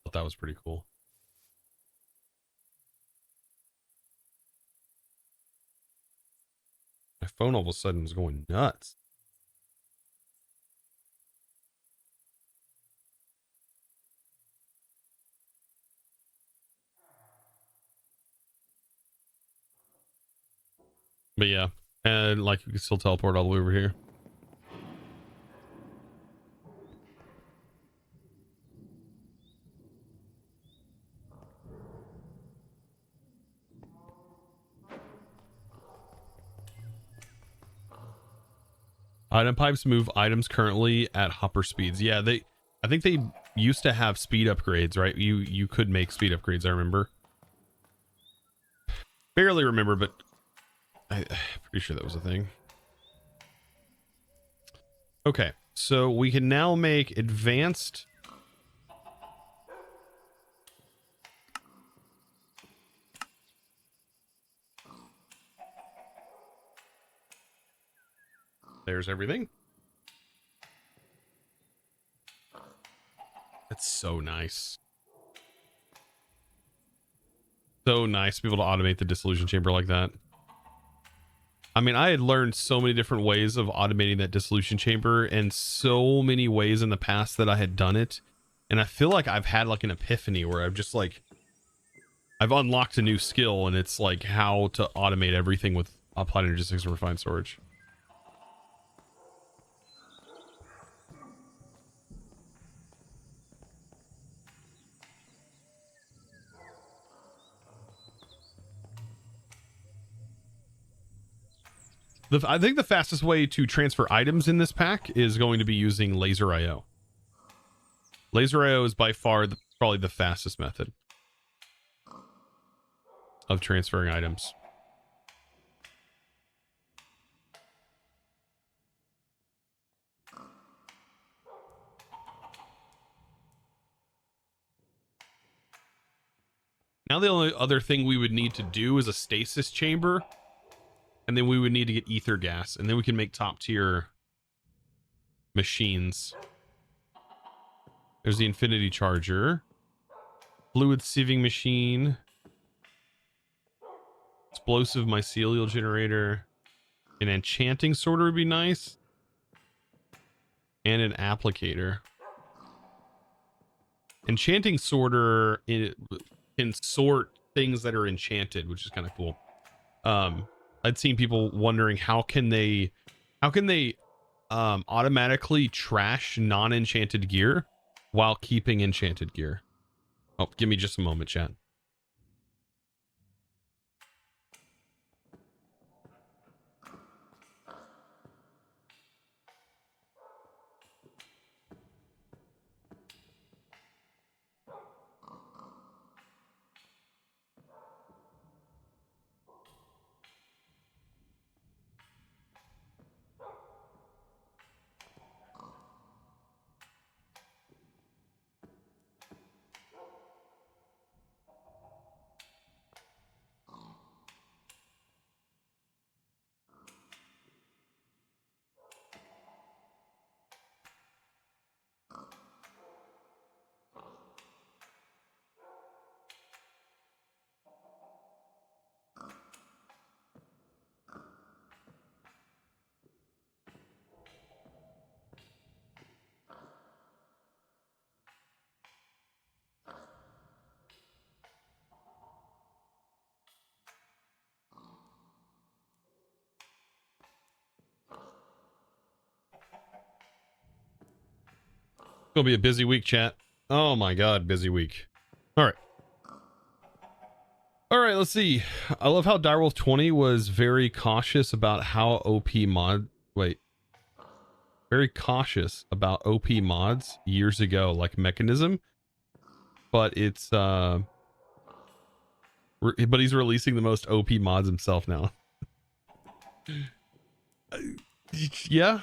Thought that was pretty cool. My phone all of a sudden was going nuts. But yeah, and like you can still teleport all the way over here. Item pipes move items currently at hopper speeds. Yeah, I think they used to have speed upgrades, right? You could make speed upgrades, I remember. Barely remember, but I'm pretty sure that was a thing. Okay, so we can now make advanced. There's everything. That's so nice. So nice to be able to automate the dissolution chamber like that. I mean, I had learned so many different ways of automating that dissolution chamber and so many ways in the past that I had done it. And I feel like I've had like an epiphany where I've just like, I've unlocked a new skill, and it's like how to automate everything with applied logistics and refined storage. I think the fastest way to transfer items in this pack is going to be using Laser IO. Laser IO is by far probably the fastest method of transferring items. Now the only other thing we would need to do is a stasis chamber, and then we would need to get ether gas, and then we can make top tier machines. There's the infinity charger, fluid sieving machine, explosive mycelial generator, an enchanting sorter would be nice, and an applicator. Enchanting sorter can sort things that are enchanted, which is kind of cool. I'd seen people wondering how can they automatically trash non-enchanted gear while keeping enchanted gear. Oh, give me just a moment, chat. Gonna be a busy week, chat. Oh my god, busy week. All right. All right, let's see. I love how Direwolf 20 was very cautious about how OP mod... Wait. Very cautious about OP mods years ago, like Mechanism. But it's... but he's releasing the most OP mods himself now. Yeah.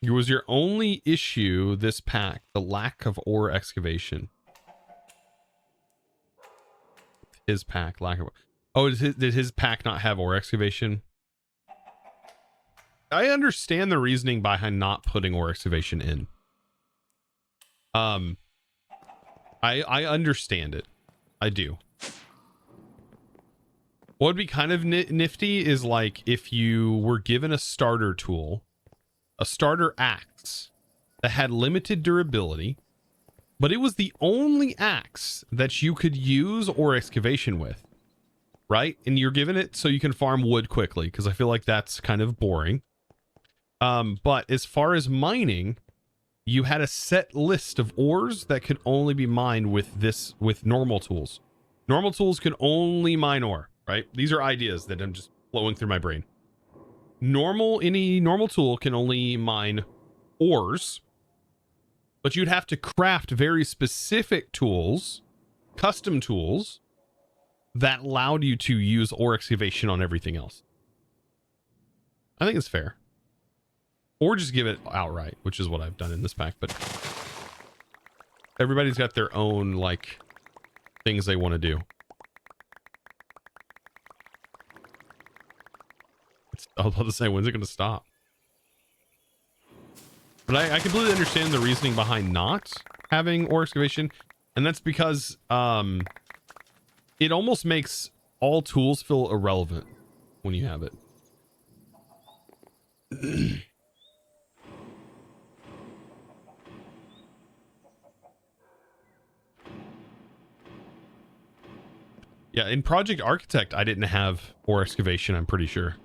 It was your only issue this pack, the lack of ore excavation. His pack, lack of... Oh, did his pack not have ore excavation? I understand the reasoning behind not putting ore excavation in. I understand it. I do. What would be kind of nifty is like if you were given a starter tool, a starter axe that had limited durability, but it was the only axe that you could use ore excavation with, right? And you're given it so you can farm wood quickly, because I feel like that's kind of boring. But as far as mining, you had a set list of ores that could only be mined with normal tools. Normal tools can only mine ore, right? These are ideas that I'm just flowing through my brain. Any normal tool can only mine ores, but you'd have to craft very specific tools, custom tools, that allowed you to use ore excavation on everything else. I think it's fair. Or just give it outright, which is what I've done in this pack, but everybody's got their own, like, things they want to do. I was about to say, when's it going to stop? But I completely understand the reasoning behind not having ore excavation, and that's because it almost makes all tools feel irrelevant when you have it. Yeah, in Project Architect, I didn't have ore excavation, I'm pretty sure.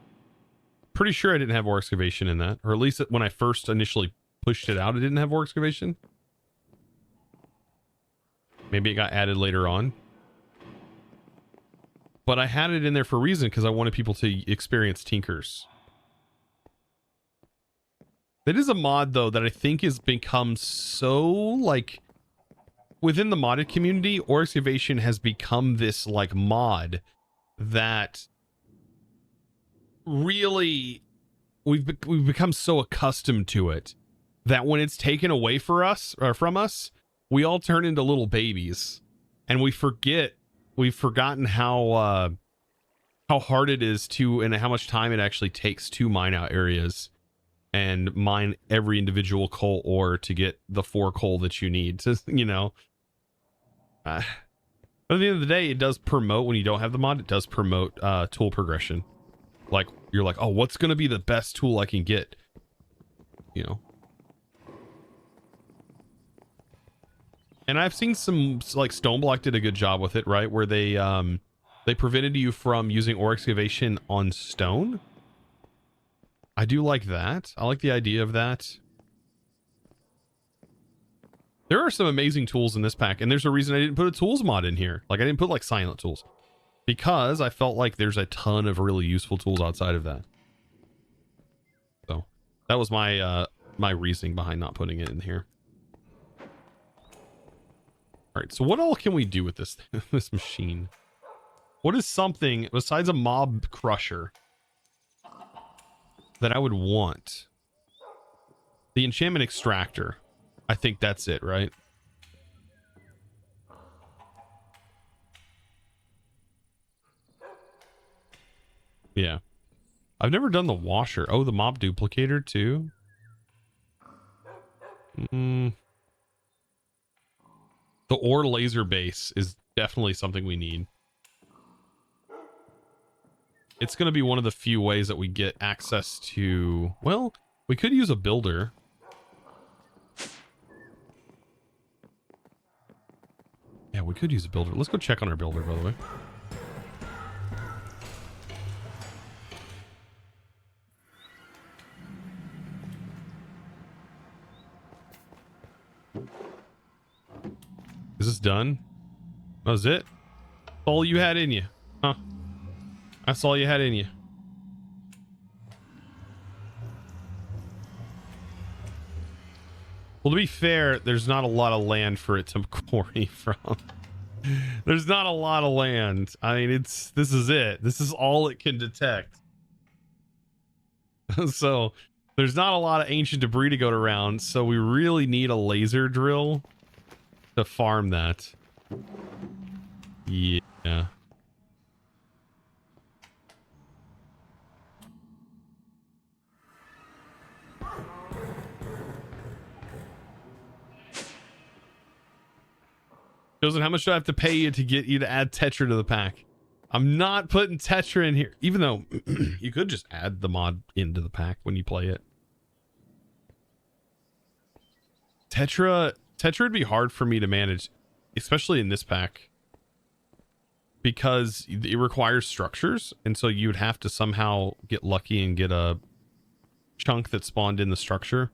Pretty sure I didn't have ore excavation in that. Or at least when I first initially pushed it out, it didn't have ore excavation. Maybe it got added later on. But I had it in there for a reason, because I wanted people to experience Tinkers. It is a mod, though, that I think has become so, like... Within the modded community, ore excavation has become this, like, mod that really... We've become so accustomed to it that when it's taken away from us, we all turn into little babies, and we've forgotten how hard it is to, and how much time it actually takes to mine out areas and mine every individual coal ore to get the 4 coal that you need to, you know. But at the end of the day, it does promote, when you don't have the mod, it does promote tool progression. Like, you're like, oh, what's going to be the best tool I can get? You know. And I've seen some, like, Stoneblock did a good job with it, right? Where they prevented you from using ore excavation on stone. I do like that. I like the idea of that. There are some amazing tools in this pack, and there's a reason I didn't put a tools mod in here. Like, I didn't put, like, silent tools, because I felt like there's a ton of really useful tools outside of that. So that was my my reasoning behind not putting it in here. All right, so what all can we do with this this machine? What is something besides a mob crusher that I would want? The enchantment extractor. I think that's it, right? Yeah. I've never done the washer. Oh, the mob duplicator too? The ore laser base is definitely something we need. It's going to be one of the few ways that we get access to... Well, we could use a builder. Yeah, we could use a builder. Let's go check on our builder, by the way. Is this done? That was it? All you had in you, huh? That's all you had in you. Well, to be fair, there's not a lot of land for it to quarry from. There's not a lot of land. I mean, this is it. This is all it can detect. So there's not a lot of ancient debris to go around. So we really need a laser drill to farm that. Yeah. Chosen, how much do I have to pay you to get you to add Tetra to the pack? I'm not putting Tetra in here, even though you could just add the mod into the pack when you play it. Tetra would be hard for me to manage, especially in this pack, because it requires structures, and so you'd have to somehow get lucky and get a chunk that spawned in the structure.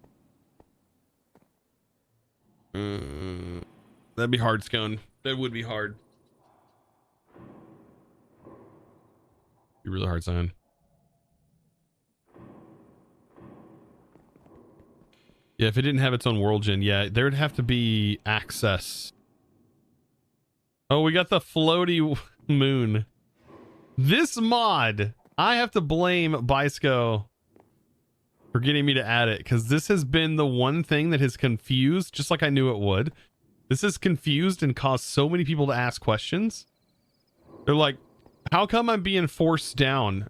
That'd be hard, Scone. That would be hard. Be really hard, Zion. Yeah, if it didn't have its own world gen, yeah, there'd have to be access. Oh, we got the floaty moon. This mod, I have to blame Bisco for getting me to add it, because this has been the one thing that has confused, just like I knew it would. This has confused and caused so many people to ask questions. They're like, how come I'm being forced down?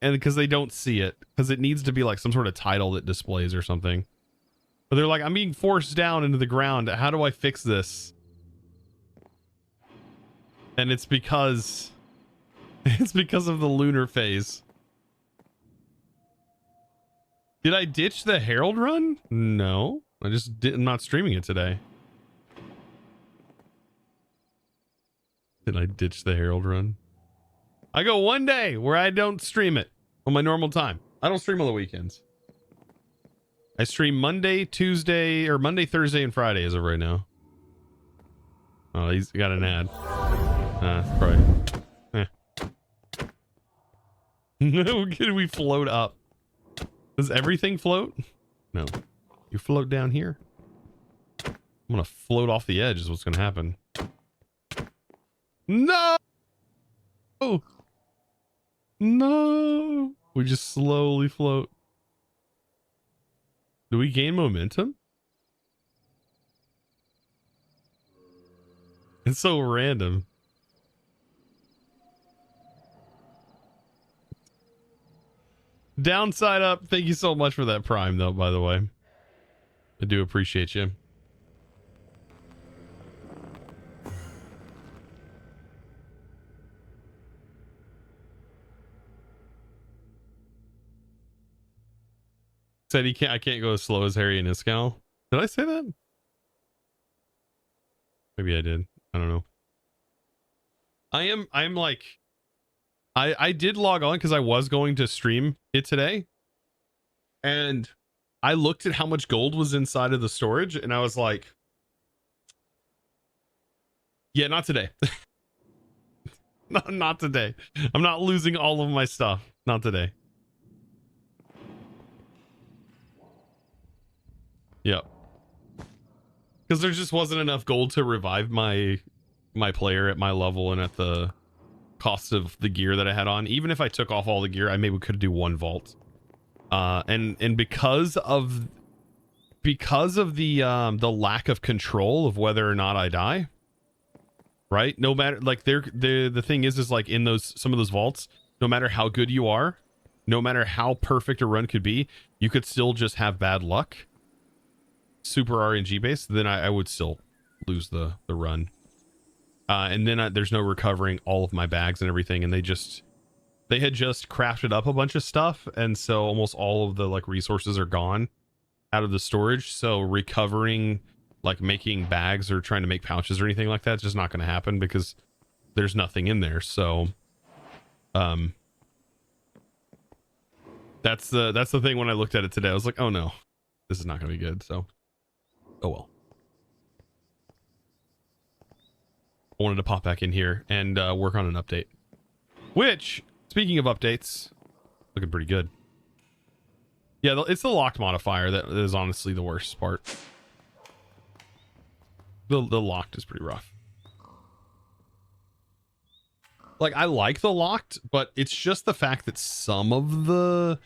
And because they don't see it, because it needs to be like some sort of title that displays or something. But they're like, I'm being forced down into the ground. How do I fix this? And it's because of the lunar phase. Did I ditch the Herald run? No. I'm not streaming it today. Did I ditch the Herald run? I go one day where I don't stream it on my normal time. I don't stream on the weekends. I stream Monday, Tuesday, or Monday, Thursday, and Friday as of right now. Oh, he's got an ad. Probably. Can we float up? Does everything float? No. You float down here. I'm gonna float off the edge is what's gonna happen. No! No! We just slowly float. Do we gain momentum? It's so random. Downside up. Thank you so much for that prime, though, by the way. I do appreciate you. Said I can't go as slow as Harry and Iskall. Did I say that? Maybe I did. I don't know. I'm like, I did log on because I was going to stream it today. And I looked at how much gold was inside of the storage and I was like, yeah, not today. Not today. I'm not losing all of my stuff. Not today. Yep. Because there just wasn't enough gold to revive my player at my level and at the cost of the gear that I had on. Even if I took off all the gear, I maybe could do one vault. And because of the lack of control of whether or not I die, right? No matter, like, the thing is like in some of those vaults, no matter how good you are, no matter how perfect a run could be, you could still just have bad luck. Super RNG based, then I would still lose the run. And then there's no recovering all of my bags and everything, and they had just crafted up a bunch of stuff, and so almost all of the like resources are gone out of the storage. So recovering, like making bags or trying to make pouches or anything like that, is just not going to happen because there's nothing in there. So that's the thing. When I looked at it today, I was like, oh no, this is not going to be good. So Oh well. I wanted to pop back in here and work on an update. Which, speaking of updates, looking pretty good. Yeah, it's the locked modifier that is honestly the worst part. The locked is pretty rough. Like, I like the locked, but it's just the fact that some of the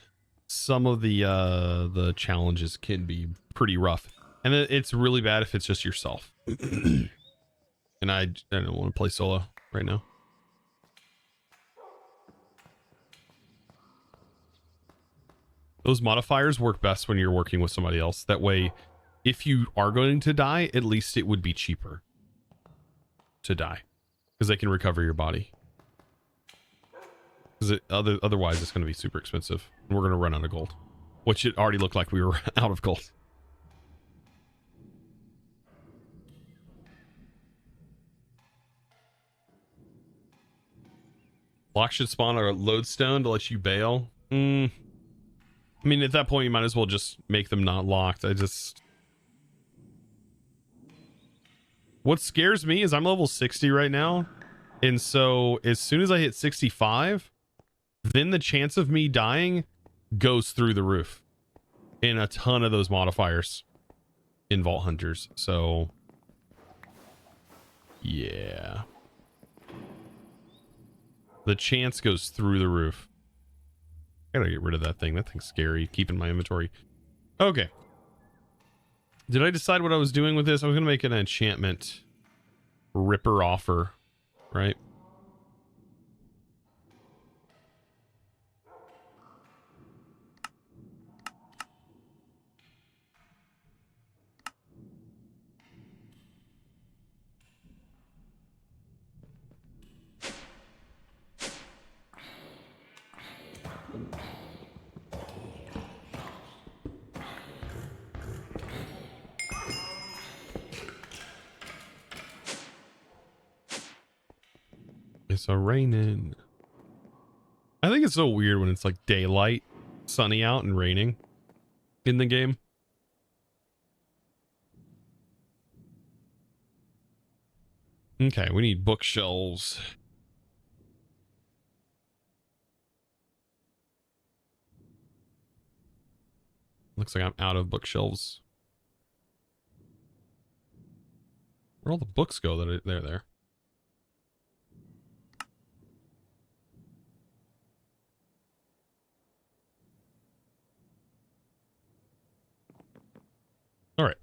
challenges can be pretty rough, and it's really bad if it's just yourself. And I don't want to play solo right now. Those modifiers work best when you're working with somebody else. That way, if you are going to die, at least it would be cheaper to die because they can recover your body. Because otherwise, it's going to be super expensive, and we're going to run out of gold, which it already looked like we were out of gold. Lock should spawn a lodestone to let you bail. I mean, at that point, you might as well just make them not locked. What scares me is I'm level 60 right now, and so as soon as I hit 65, then the chance of me dying goes through the roof in a ton of those modifiers in Vault Hunters. So yeah, the chance goes through the roof. I gotta get rid of that thing. That thing's scary. Keep in my inventory. Okay. Did I decide what I was doing with this? I was gonna make an enchantment ripper offer, right? It's a raining. I think it's so weird when it's like daylight, sunny out, and raining in the game. Okay, we need bookshelves. Looks like I'm out of bookshelves. Where'd all the books go that they're there? All right.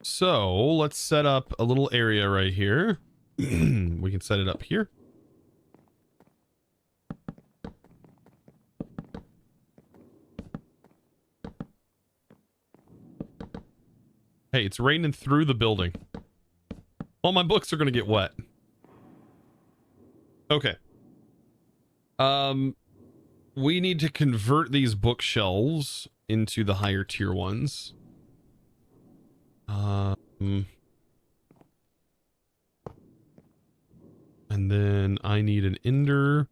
So let's set up a little area right here. We can set it up here. Hey, it's raining through the building. All my books are going to get wet. Okay. We need to convert these bookshelves into the higher tier ones. And then I need an ender.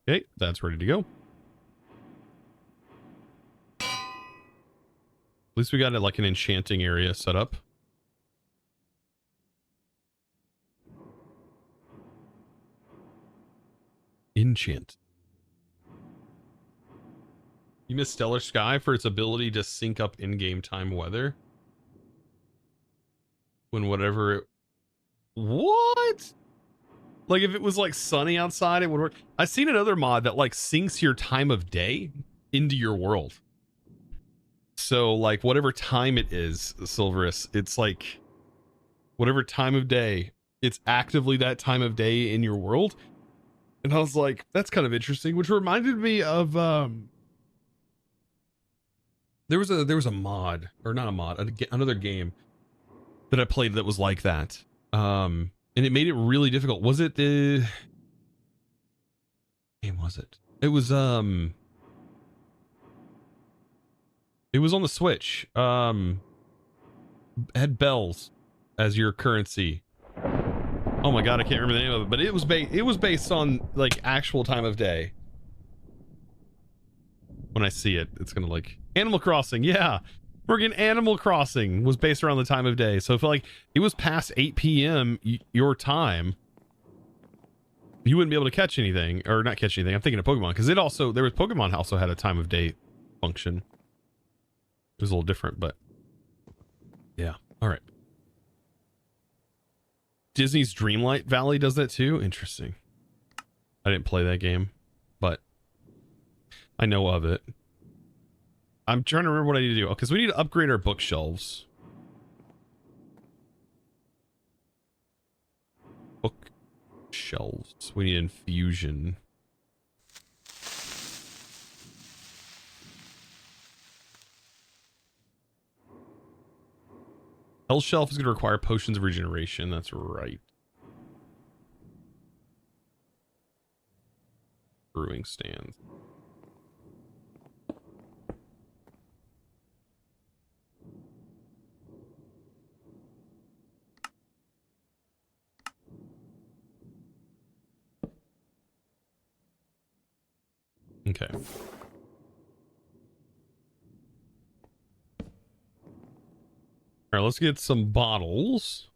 Okay, that's ready to go. At least we got it like an enchanting area set up. Enchant. You miss Stellar Sky for its ability to sync up in-game time weather. When whatever it... What? Like if it was like sunny outside, it would work. I've seen another mod that like syncs your time of day into your world. So like whatever time it is, Silverus, it's like whatever time of day, it's actively that time of day in your world. And I was like, that's kind of interesting, which reminded me of there was a mod, or not a mod, another game that I played that was like that. And it made it really difficult. Was it the game? Was it? It was on the Switch. Had bells as your currency. Oh my god, I can't remember the name of it, but it was based on like actual time of day. when I see it, it's gonna like Animal Crossing. Yeah, friggin' Animal Crossing was based around the time of day. So if like it was past 8 p.m. Your time, you wouldn't be able to catch anything, or not catch anything. I'm thinking of Pokemon because there was Pokemon also had a time of day function. It was a little different, but yeah. All right. Disney's Dreamlight Valley does that too. Interesting. I didn't play that game, but I know of it. I'm trying to remember what I need to do. Because we need to upgrade our bookshelves. Bookshelves. We need infusion. Health shelf is going to require potions of regeneration. That's right. Brewing stands. Okay. All right, let's get some bottles.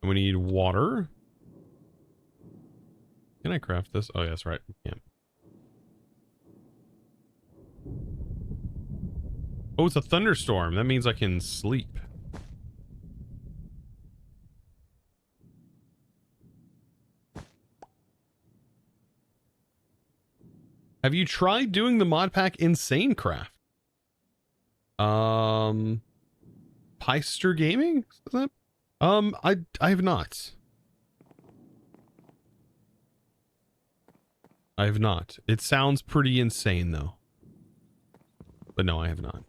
And we need water. Can I craft this? Oh, yeah, that's right. Yeah. Oh, it's a thunderstorm. That means I can sleep. Have you tried doing the mod pack Insane Craft? Peister Gaming? Is that? I have not. I have not. It sounds pretty insane though. But no, I have not.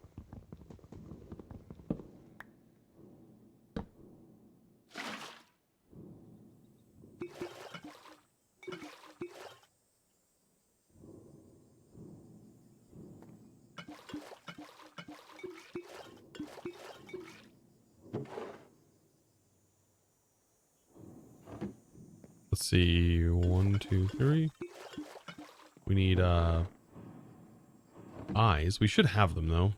Let's see. 1, 2, 3. We need eyes. We should have them though.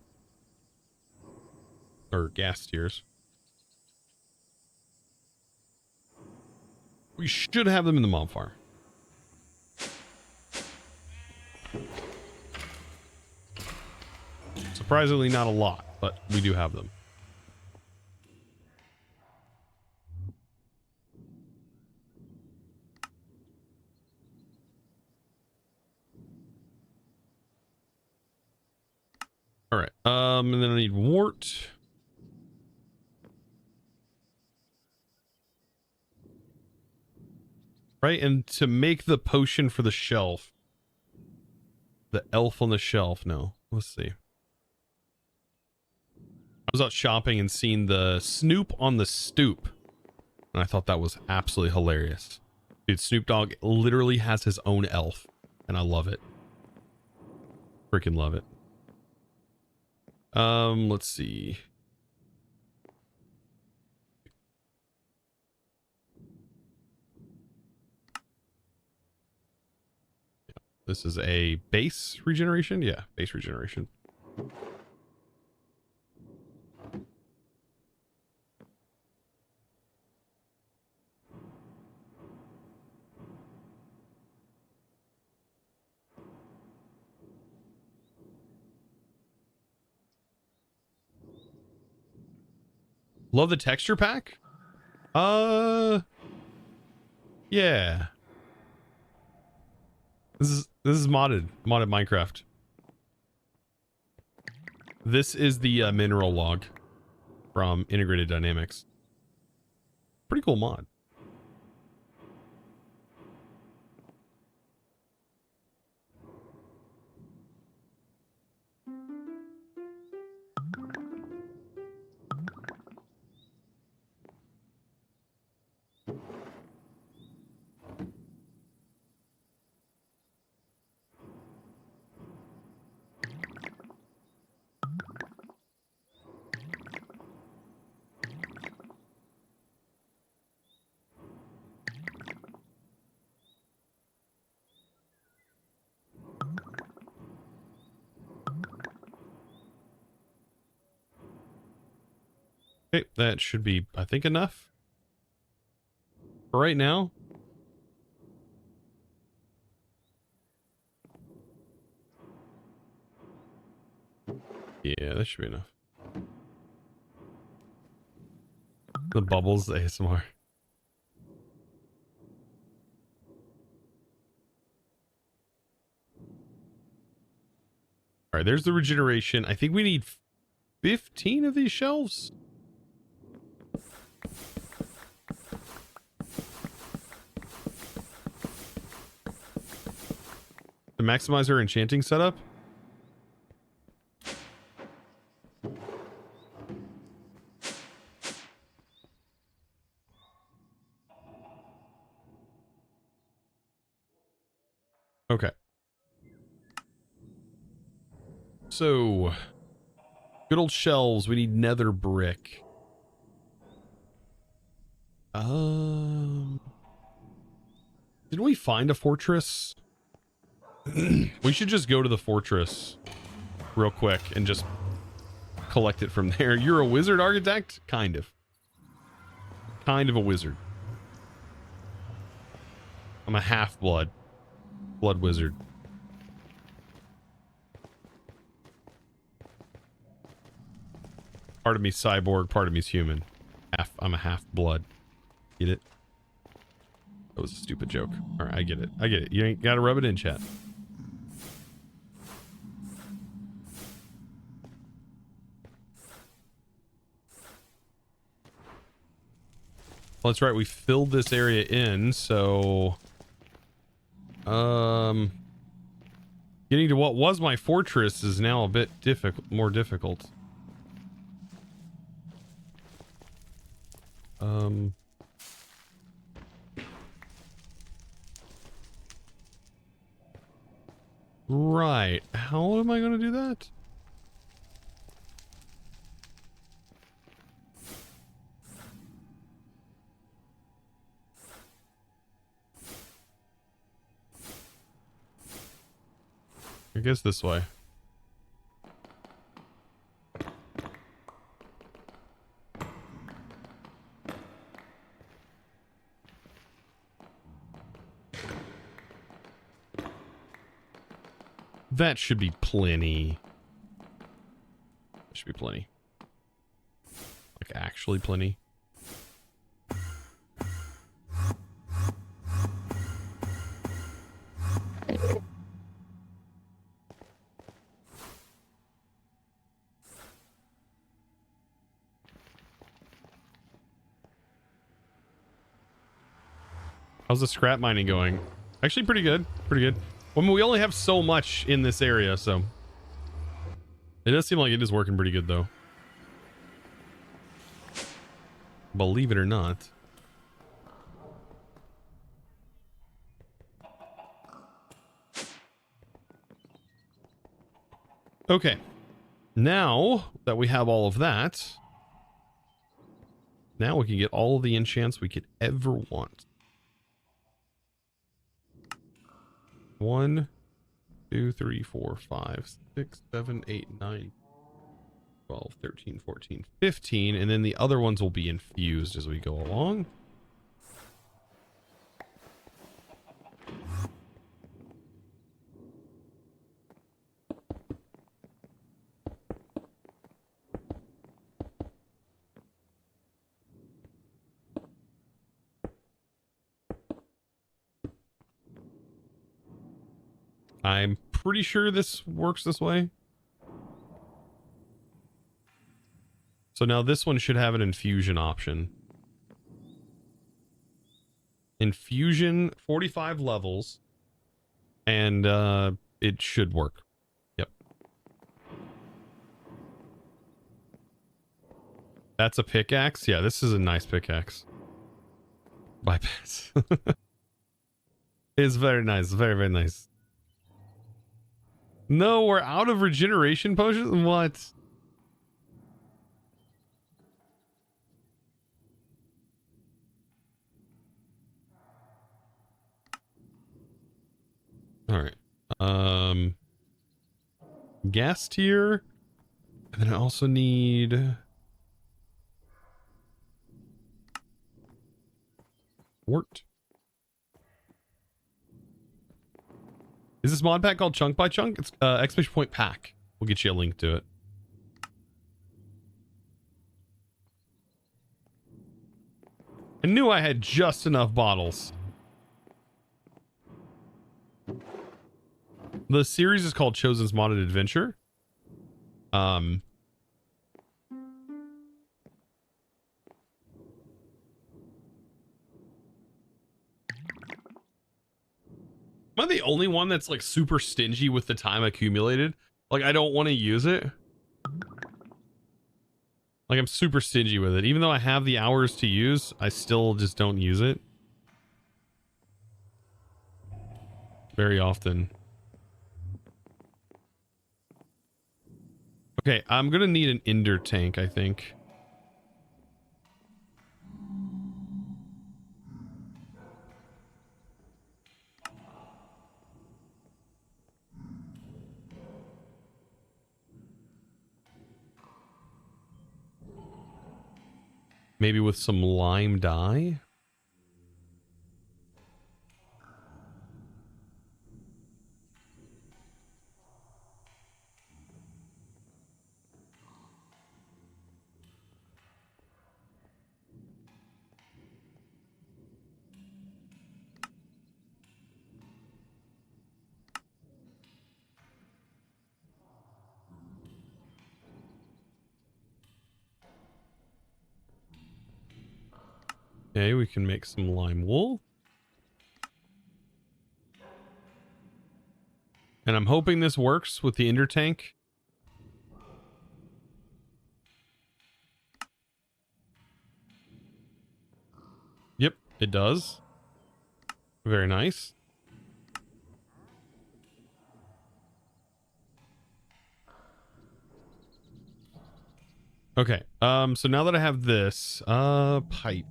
Or gas tiers. We should have them in the mob farm. Surprisingly not a lot, but we do have them. All right. And then I need wart. Right, and to make the potion for the shelf. The elf on the shelf. No, let's see. I was out shopping and seen the Snoop on the stoop. And I thought that was absolutely hilarious. Dude, Snoop Dogg literally has his own elf. And I love it. Freaking love it. Let's see. This is a base regeneration? Yeah, base regeneration. Love the texture pack? Yeah. This is modded Minecraft. This is the mineral log from Integrated Dynamics. Pretty cool mod. Okay, that should be, I think, enough for right now. Yeah, that should be enough. The bubbles ASMR. All right, there's the regeneration. I think we need 15 of these shelves. To maximize our enchanting setup. Okay. So, good old shelves. We need nether brick. Didn't we find a fortress? We should just go to the fortress real quick and just collect it from there. You're a wizard architect? Kind of. Kind of a wizard. I'm a half-blood. Blood wizard. Part of me's cyborg, part of me's human. I'm a half-blood. Get it? That was a stupid joke. Alright, I get it. I get it. You ain't gotta rub it in, chat. Well, that's right. We filled this area in, so... Getting to what was my fortress is now a bit more difficult. Right. How am I going to do that? I guess this way. That should be plenty. That should be plenty. Like, actually plenty. How's the scrap mining going? Actually, pretty good. Pretty good. Well, I mean, we only have so much in this area, so... It does seem like it is working pretty good, though. Believe it or not. Okay. Now that we have all of that... Now we can get all of the enchants we could ever want. 1, 2, 3, 4, 5, 6, 7, 8, 9, 12, 13, 14, 15, and then the other ones will be infused as we go along. I'm pretty sure this works this way. So now this one should have an infusion option. Infusion, 45 levels. And it should work. Yep. That's a pickaxe? Yeah, this is a nice pickaxe. Bypass. It's very nice. Very, very nice. No, we're out of regeneration potions? What? All right. Gas tier. And then I also need Wart. Is this mod pack called Chunk by Chunk? It's exclamation point pack. We'll get you a link to it. I knew I had just enough bottles. The series is called Chosen's Modded Adventure. Am I the only one that's like super stingy with the time accumulated? Like, I don't want to use it. Like, I'm super stingy with it. Even though I have the hours to use, I still just don't use it. Very often. Okay, I'm gonna need an ender tank, I think. Maybe with some lime dye. Okay, we can make some lime wool. And I'm hoping this works with the ender tank. Yep, it does. Very nice. Okay, so now that I have this, pipe.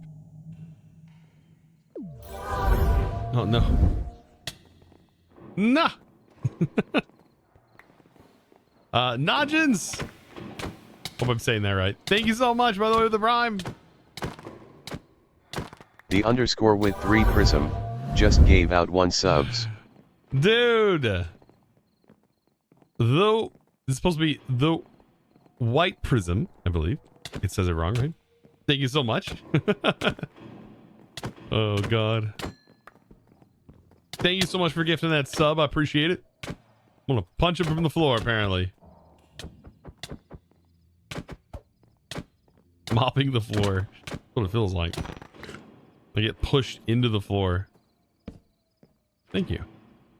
Oh, no. Nah! Nodgens! Hope I'm saying that right. Thank you so much, by the way, with the prime. The underscore with 3 prism just gave out 1 subs. Dude! Though, it's supposed to be the white prism, I believe. It says it wrong, right? Thank you so much. Oh, God. Thank you so much for gifting that sub. I appreciate it. I'm gonna punch him from the floor, apparently. Mopping the floor. That's what it feels like. I get pushed into the floor. Thank you.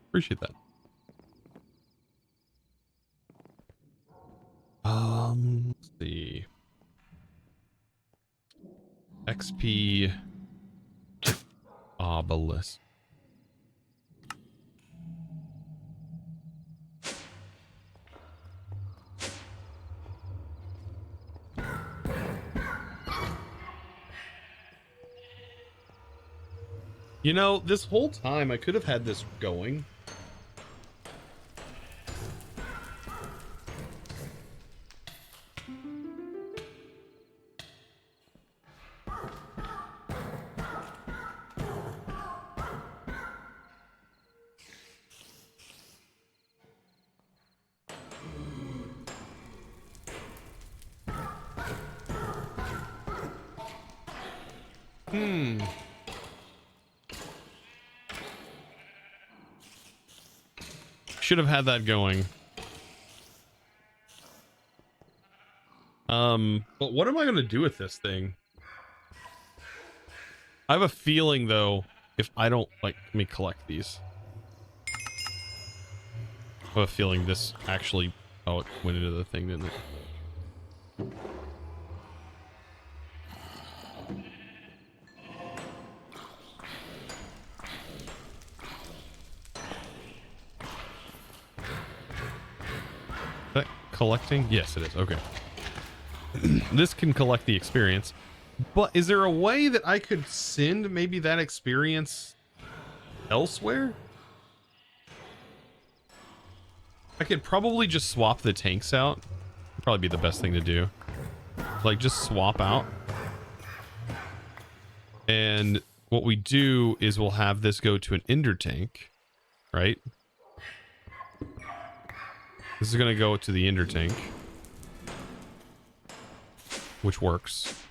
Appreciate that. Let's see. XP obelisk. You know, this whole time I could have had this going. Should have had that going. But what am I gonna do with this thing? I have a feeling though, if I don't like, let me collect these. I have a feeling this actually, oh, it went into the thing, didn't it? Collecting? Yes, it is. Okay. This can collect the experience. But is there a way that I could send maybe that experience elsewhere? I could probably just swap the tanks out. That'd probably be the best thing to do. Like, just swap out. And what we do is we'll have this go to an ender tank, right? This is going to go to the ender tank, which works.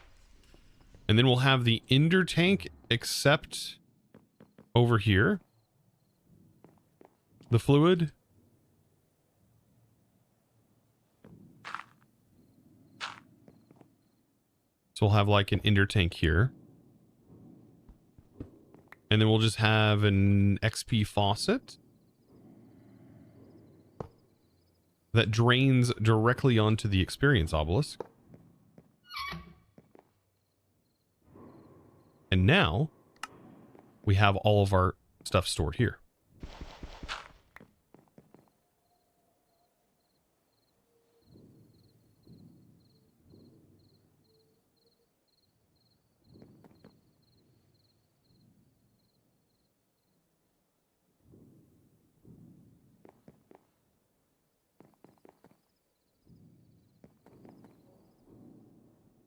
And then we'll have the ender tank accept over here the fluid. So we'll have like an ender tank here. And then we'll just have an XP faucet that drains directly onto the experience obelisk. And now we have all of our stuff stored here.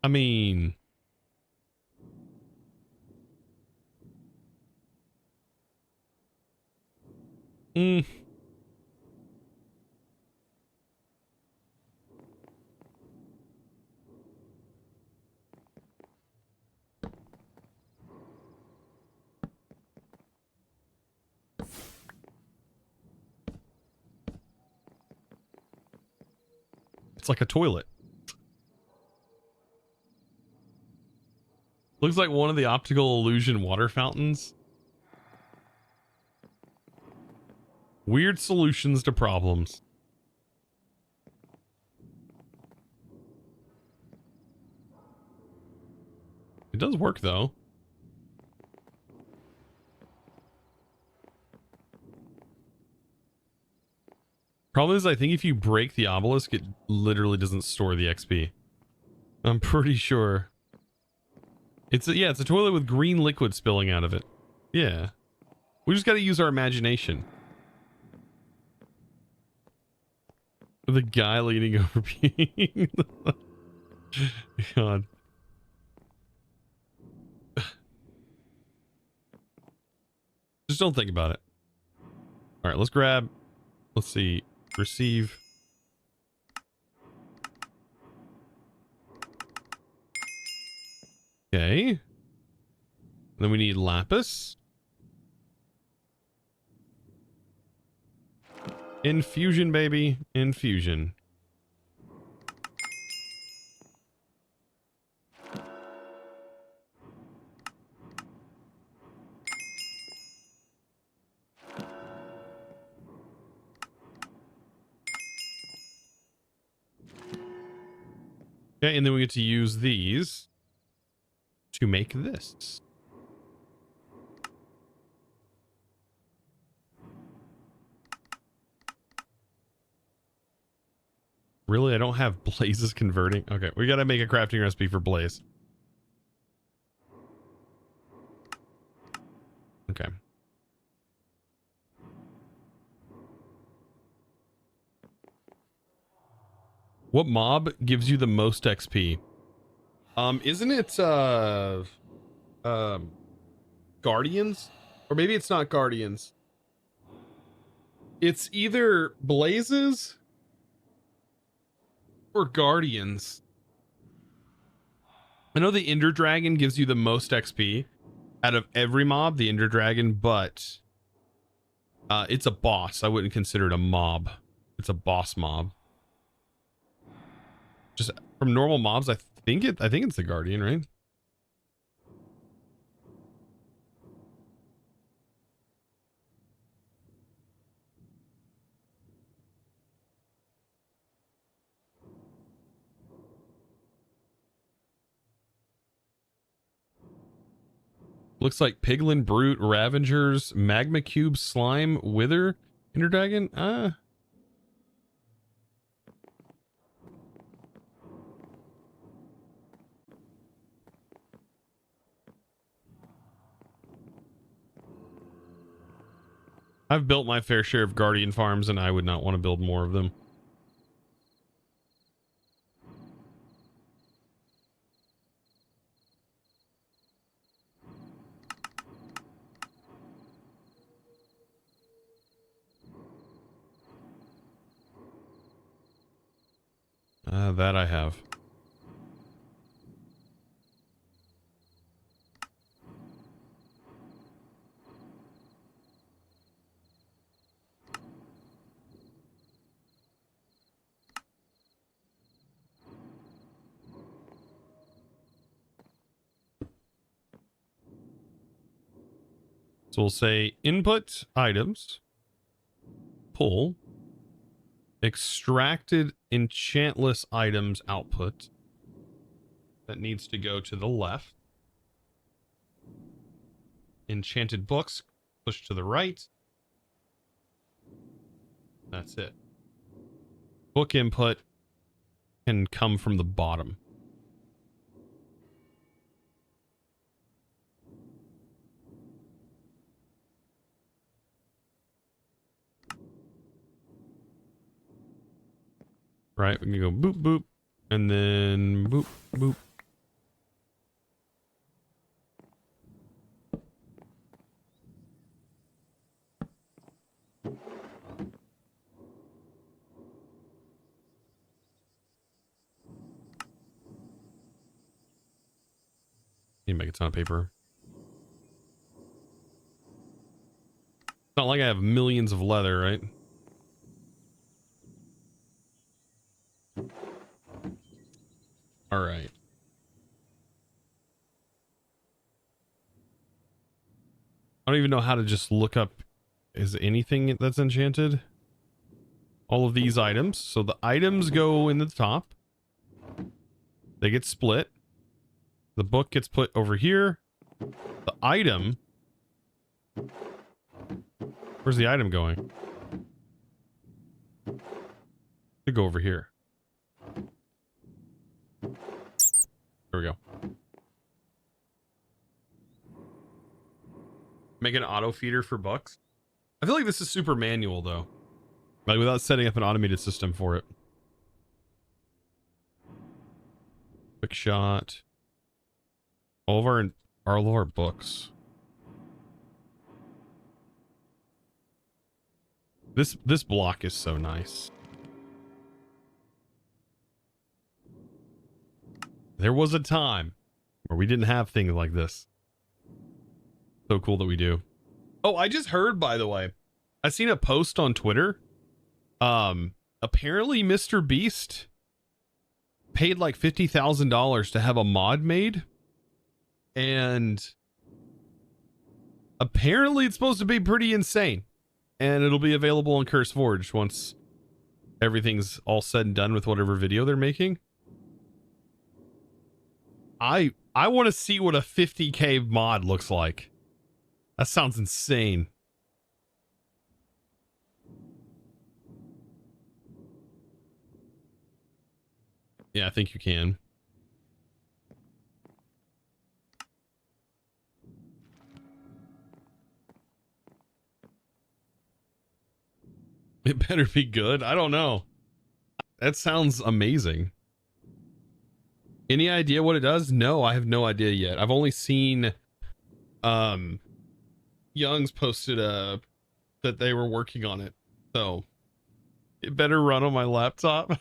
I mean, it's like a toilet. Looks like one of the optical illusion water fountains. Weird solutions to problems. It does work though. Problem is, I think if you break the obelisk, it literally doesn't store the XP. I'm pretty sure. It's a toilet with green liquid spilling out of it. Yeah. We just got to use our imagination. The guy leaning over being... God. Just don't think about it. All right, let's grab... Let's see. Receive. Okay. Then we need lapis. Infusion, baby. Infusion. Okay, and then we get to use these to make this. Really? I don't have Blaze's converting? Okay, we gotta make a crafting recipe for Blaze. Okay. What mob gives you the most XP? Isn't it Guardians? Or maybe it's not Guardians. It's either Blazes or Guardians. I know the Ender Dragon gives you the most XP out of every mob, the Ender Dragon, but it's a boss. I wouldn't consider it a mob. It's a boss mob. Just from normal mobs, I think it's the Guardian, right? Looks like Piglin, Brute, Ravengers, Magma Cube, Slime, Wither, Ender Dragon. I've built my fair share of Guardian farms, and I would not want to build more of them. That I have. So we'll say input items, pull, extracted enchantless items output. That needs to go to the left. Enchanted books, push to the right. That's it. Book input can come from the bottom. Right, we can go boop, boop, and then boop, boop. Need to make a ton of paper. It's not like I have millions of leather, right? All right. I don't even know how to just look up, is anything that's enchanted? All of these items. So the items go in the top. They get split. The book gets put over here. The item. Where's the item going? Should go over here. There we go. Make an auto feeder for bucks. I feel like this is super manual though. Like without setting up an automated system for it. Quick shot. All of our books. This block is so nice. There was a time where we didn't have things like this. So cool that we do. Oh, I just heard, by the way, I seen a post on Twitter. Apparently Mr. Beast paid like $50,000 to have a mod made. And apparently it's supposed to be pretty insane. And it'll be available on Curse Forge once everything's all said and done with whatever video they're making. I want to see what a 50K mod looks like. That sounds insane. Yeah, I think you can. It better be good. I don't know. That sounds amazing. Any idea what it does? No, I have no idea yet. I've only seen Young's posted that they were working on it. So it better run on my laptop.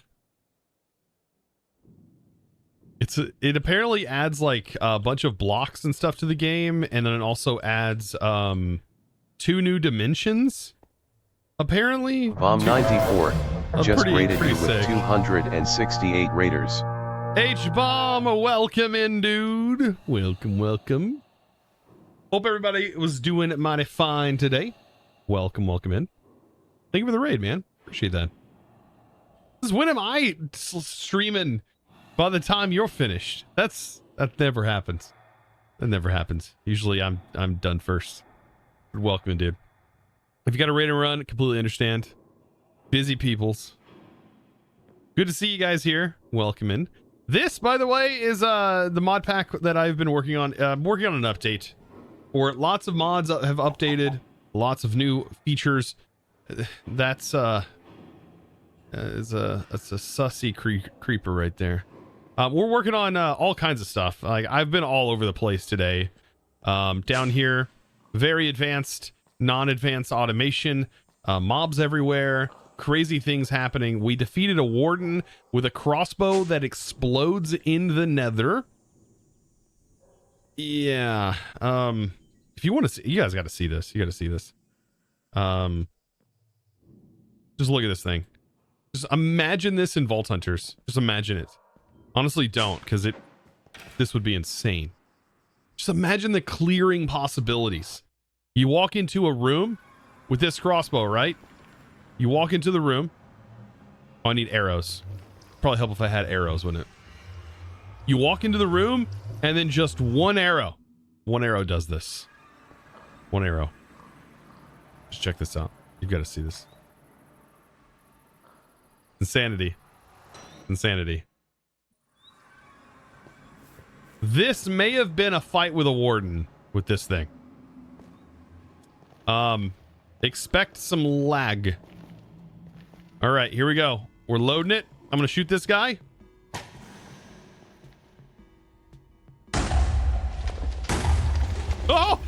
It apparently adds like a bunch of blocks and stuff to the game, and then it also adds 2 new dimensions. Apparently. Bomb 94 just rated you with sick. 268 raiders. H-Bomb, welcome in, dude. Welcome, welcome. Hope everybody was doing mighty fine today. Welcome, welcome in. Thank you for the raid, man. Appreciate that. This is when am I streaming by the time you're finished? That never happens. That never happens. Usually I'm done first. Welcome in, dude. If you got a raid and run, completely understand. Busy peoples. Good to see you guys here. Welcome in. This, by the way, is the mod pack that I've been working on. I'm working on an update. Or lots of mods have updated. Lots of new features. That's a sussy creeper right there. We're working on all kinds of stuff. Like I've been all over the place today. Down here, very advanced, non-advanced automation. Mobs everywhere. crazy things happening. We defeated a warden with a crossbow that explodes in the nether. Yeah. If you want to see, you guys got to see this. You got to see this. Just look at this thing. Just imagine this in Vault Hunters. Just imagine it. Honestly, don't, because this would be insane. Just imagine the clearing possibilities. You walk into a room with this crossbow, right? You walk into the room. Oh, I need arrows. Probably help if I had arrows, wouldn't it? You walk into the room, and then just one arrow. One arrow does this. One arrow. Just check this out. You've got to see this. Insanity. Insanity. This may have been a fight with a warden with this thing. Expect some lag. All right, here we go. We're loading it. I'm going to shoot this guy. Oh!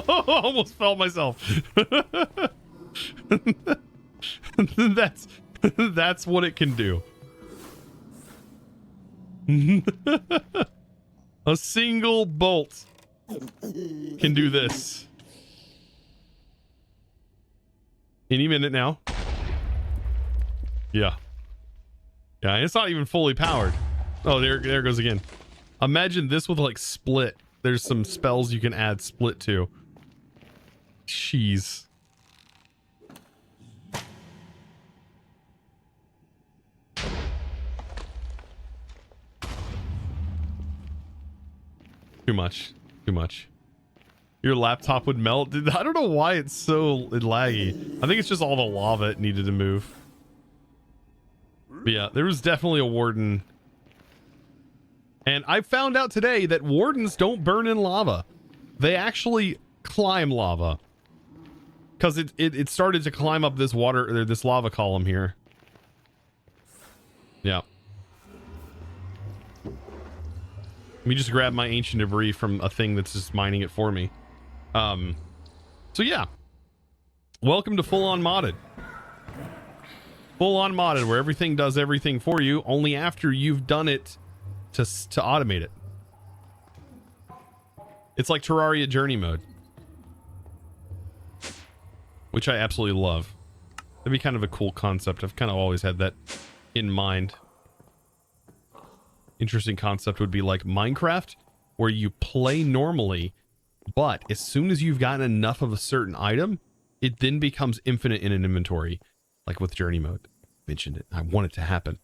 Almost felt myself. That's what it can do. A single bolt can do this. Any minute now. Yeah. Yeah, it's not even fully powered. Oh, there it goes again. Imagine this with like split. There's some spells you can add split to. Jeez. Too much. Too much. Your laptop would melt. I don't know why it's so laggy. I think it's just all the lava it needed to move. But yeah, there was definitely a warden. And I found out today that wardens don't burn in lava. They actually climb lava. Because it started to climb up this water, or this lava column here. Yeah. Let me just grab my ancient debris from a thing that's just mining it for me. So yeah. Welcome to Full On Modded. Full On Modded, where everything does everything for you, only after you've done it to automate it. It's like Terraria Journey Mode. Which I absolutely love. That'd be kind of a cool concept. I've kind of always had that in mind. Interesting concept would be like Minecraft, where you play normally, but as soon as you've gotten enough of a certain item, it then becomes infinite in an inventory, like with Journey Mode. Mentioned it. I want it to happen.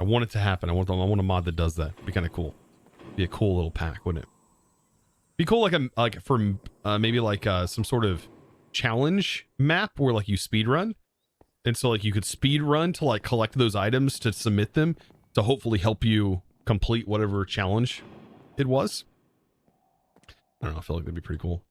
I want it to happen. I want a mod that does that. It'd be kind of cool. Be a cool little pack, wouldn't it? Be cool, like for maybe like some sort of challenge map where like you speed run, and so like you could speed run to like collect those items to submit them to hopefully help you complete whatever challenge it was. I don't know. I feel like that'd be pretty cool.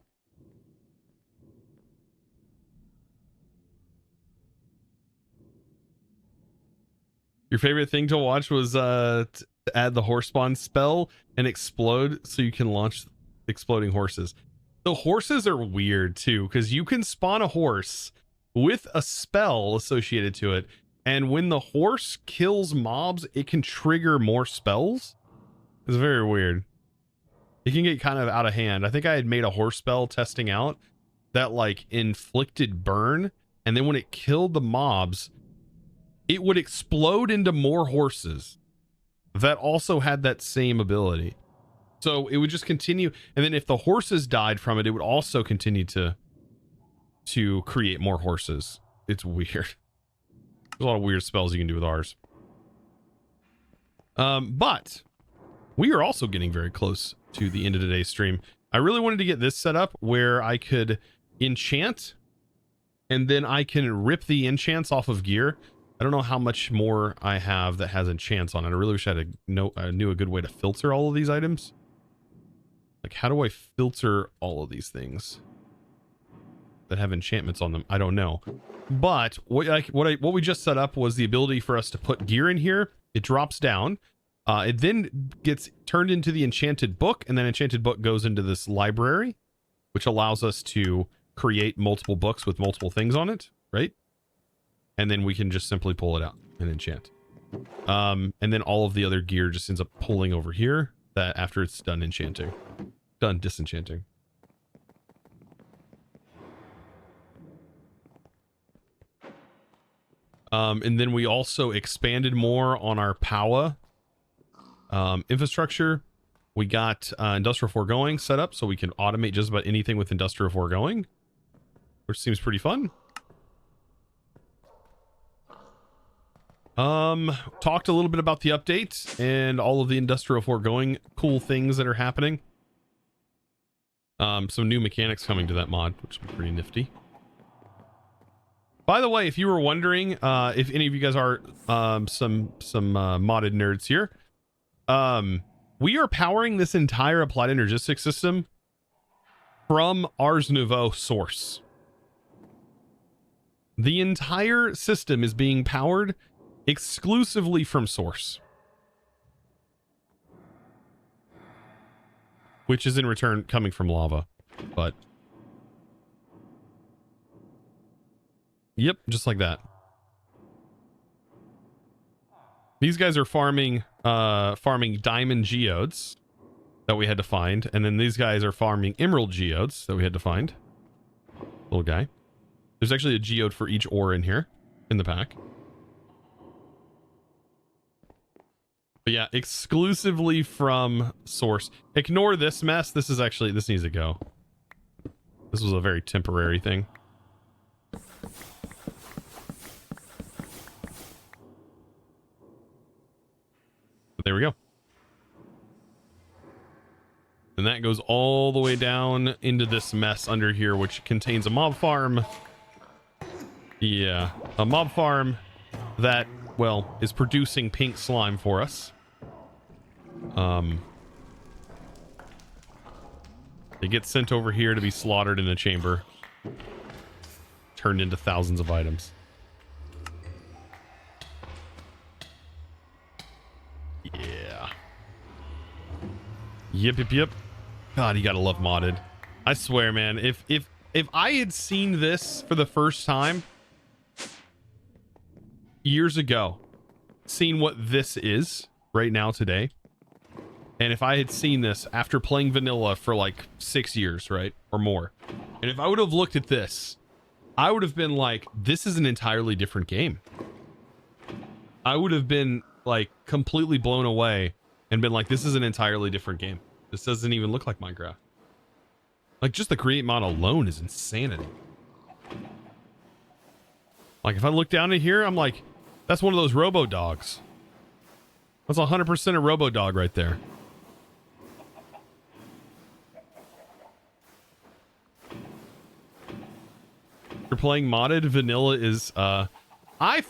Your favorite thing to watch was to add the horse spawn spell and explode so you can launch exploding horses. The horses are weird too, because you can spawn a horse with a spell associated to it, and when the horse kills mobs, it can trigger more spells. It's very weird. It can get kind of out of hand. I think I had made a horse spell testing out that like inflicted burn, and then when it killed the mobs, it would explode into more horses that also had that same ability. So it would just continue, and then if the horses died from it, it would also continue to create more horses. It's weird. There's a lot of weird spells you can do with ours. But we are also getting very close to the end of today's stream. I really wanted to get this set up where I could enchant, and then I can rip the enchants off of gear. I don't know how much more I have that has enchants on it. I really wish I knew a good way to filter all of these items. Like, how do I filter all of these things that have enchantments on them? I don't know. But what we just set up was the ability for us to put gear in here. It drops down. It then gets turned into the enchanted book, and then enchanted book goes into this library, which allows us to create multiple books with multiple things on it, right? and then we can just simply pull it out and enchant. And then all of the other gear just ends up pulling over here that after it's done enchanting, done disenchanting. And then we also expanded more on our power infrastructure. We got industrial foregoing set up so we can automate just about anything with industrial foregoing, which seems pretty fun. Talked a little bit about the update and all of the industrial foregoing cool things that are happening. Some new mechanics coming to that mod, which is pretty nifty. By the way, if you were wondering, if any of you guys are some modded nerds here, we are powering this entire applied energistics system from Ars Nouveau source. The entire system is being powered exclusively from source, which is in return coming from lava. But yep, just like that. These guys are farming diamond geodes that we had to find, and then these guys are farming emerald geodes that we had to find. Little guy. There's actually a geode for each ore in here in the pack. But yeah, exclusively from source. Ignore this mess. This needs to go. This was a very temporary thing. But there we go. And that goes all the way down into this mess under here, which contains a mob farm. Yeah, a mob farm that, well, is producing pink slime for us. They get sent over here to be slaughtered in a chamber, turned into thousands of items. Yeah. Yep. God, you gotta love modded. I swear, man, if I had seen this for the first time years ago, seen what this is right now today, and if I had seen this after playing vanilla for like 6 years, right, or more, and if I would have looked at this, I would have been like, this is an entirely different game. I would have been like completely blown away and been like, this is an entirely different game. This doesn't even look like Minecraft. Like, just the create mod alone is insanity. Like, if I look down in here, I'm like, that's one of those robo dogs. That's 100% a robo dog right there. You're playing modded. Vanilla is I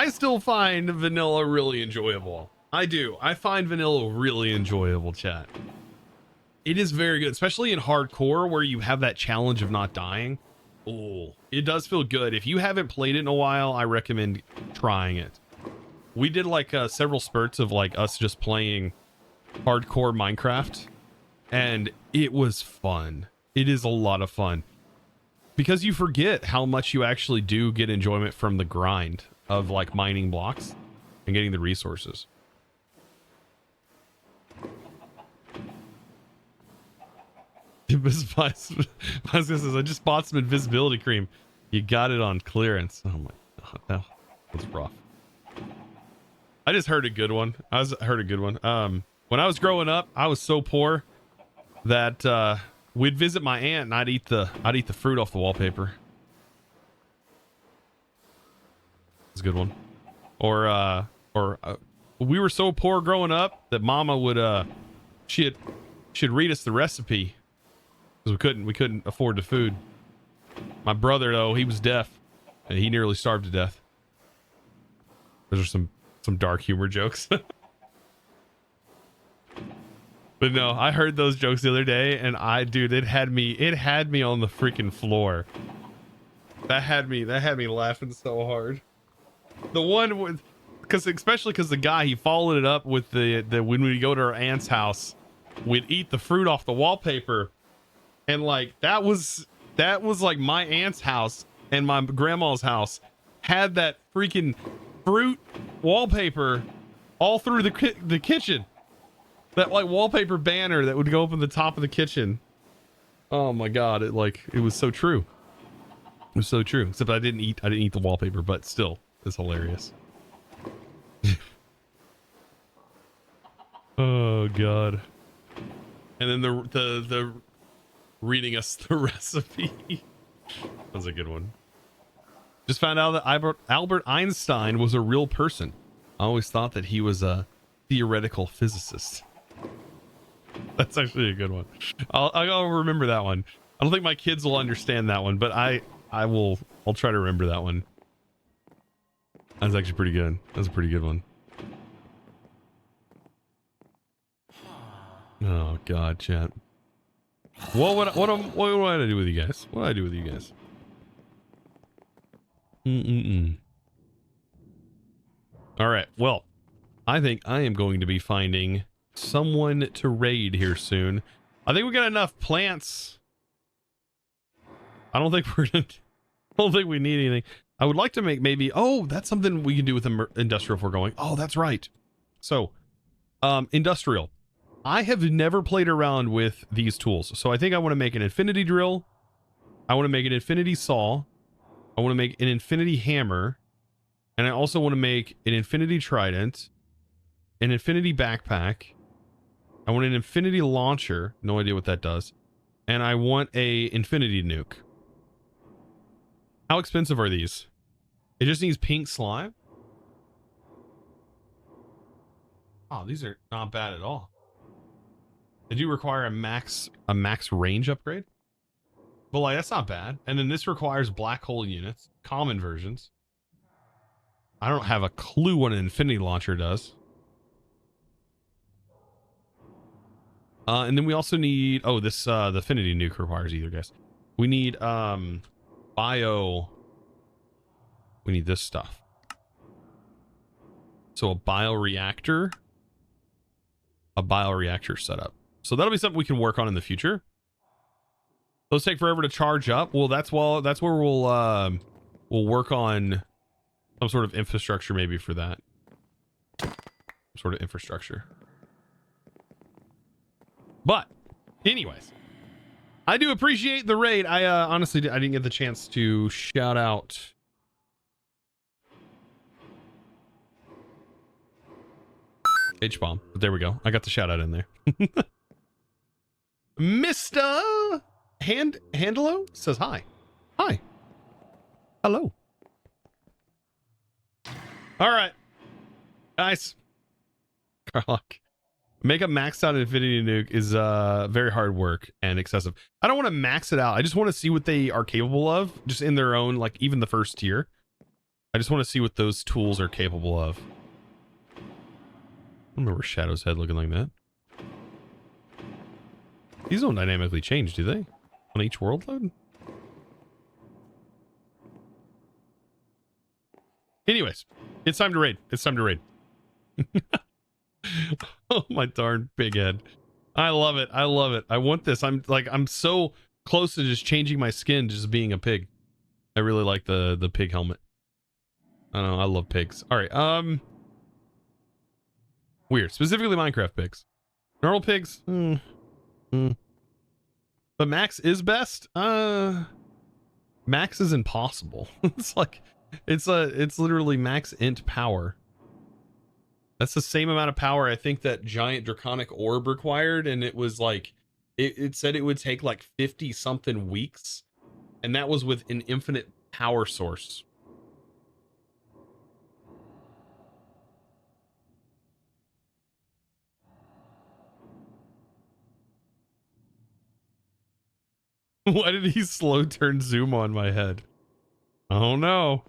still find vanilla really enjoyable. I do. I find vanilla really enjoyable, chat. It is very good, especially in hardcore where you have that challenge of not dying. Oh, it does feel good. If you haven't played it in a while, I recommend trying it. We did like several spurts of like us just playing hardcore Minecraft, and it was fun. It is a lot of fun because you forget how much you actually do get enjoyment from the grind of like mining blocks and getting the resources. Says, I just bought some invisibility cream. You got it on clearance. Oh my god, that's rough. I just heard a good one. When I was growing up, I was so poor that we'd visit my aunt and I'd eat the fruit off the wallpaper. It's a good one. Or we were so poor growing up that Mama would she'd read us the recipe because we couldn't afford the food. My brother, though, he was deaf and he nearly starved to death. Those are some dark humor jokes. But no, I heard those jokes the other day and dude, it had me on the freaking floor. That had me laughing so hard. The one with, especially because the guy, he followed it up with the when we go to our aunt's house, we'd eat the fruit off the wallpaper. And like that was like my aunt's house and my grandma's house had that freaking fruit wallpaper all through the kitchen. That like wallpaper banner that would go up in the top of the kitchen. Oh my god, it was so true. It was so true. Except I didn't eat the wallpaper, but still, it's hilarious. Oh god. And then the reading us the recipe. That was a good one. Just found out that Albert Einstein was a real person. I always thought that he was a theoretical physicist. That's actually a good one. I'll remember that one. I don't think my kids will understand that one, but I'll try to remember that one. That's actually pretty good. That's a pretty good one. Oh god, chat. What do I do with you guys? What do I do with you guys? All right. Well, I think I am going to be finding someone to raid here soon. I think we got enough plants. I don't think we need anything. I would like to make maybe, oh, that's something we can do with industrial foregoing. Oh, that's right. So, industrial. I have never played around with these tools. So I think I want to make an infinity drill. I want to make an infinity saw. I want to make an infinity hammer. And I also want to make an infinity trident, an infinity backpack. I want an infinity launcher. No idea what that does. And I want a infinity nuke. How expensive are these? It just needs pink slime. Oh, these are not bad at all. They do require a max range upgrade. But like, that's not bad. And then this requires black hole units, common versions. I don't have a clue what an infinity launcher does. And then we also need, oh, this the infinity nuke requires either, guys. We need we need this stuff. So a bioreactor setup. So that'll be something we can work on in the future. Those take forever to charge up. Well, that's where we'll work on some sort of infrastructure maybe for that. Some sort of infrastructure. But anyways, I do appreciate the raid. I honestly I didn't get the chance to shout out H-bomb, but there we go. I got the shout out in there. Mr. Handelo says hi. Hi. Hello. All right, guys. Carlock. Make a maxed out infinity nuke is very hard work and excessive. I don't want to max it out. I just want to see what they are capable of, just in their own, like even the first tier. I just want to see what those tools are capable of. I don't remember Shadow's head looking like that. These don't dynamically change, do they? On each world load? Anyways, it's time to raid. It's time to raid. Oh my darn big head. I love it. I love it. I want this. I'm so close to just changing my skin to just being a pig. I really like the pig helmet. I don't know. I love pigs. All right. Weird. Specifically Minecraft pigs. Normal pigs. But max is best. Max is impossible. It's like it's literally max int power. That's the same amount of power I think that giant draconic orb required, and it was like it said it would take like 50 something weeks, and that was with an infinite power source. Why did he slow turn zoom on my head? Oh no.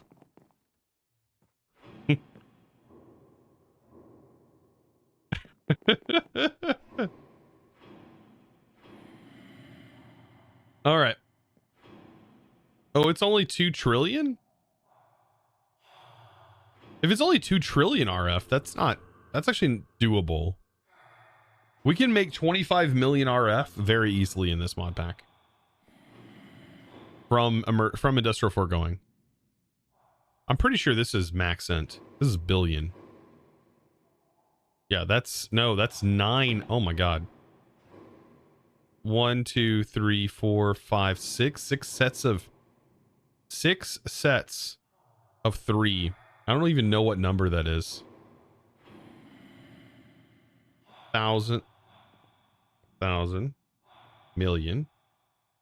All right. Oh, it's only 2 trillion? If it's only 2 trillion RF, that's actually doable. We can make 25 million RF very easily in this mod pack. From industrial foregoing. I'm pretty sure this is max cent. This is billion. Yeah, that's 9. Oh my god. 1, 2, 3, 4, 5, 6. 6 sets of 3. I don't even know what number that is. 1,000, million,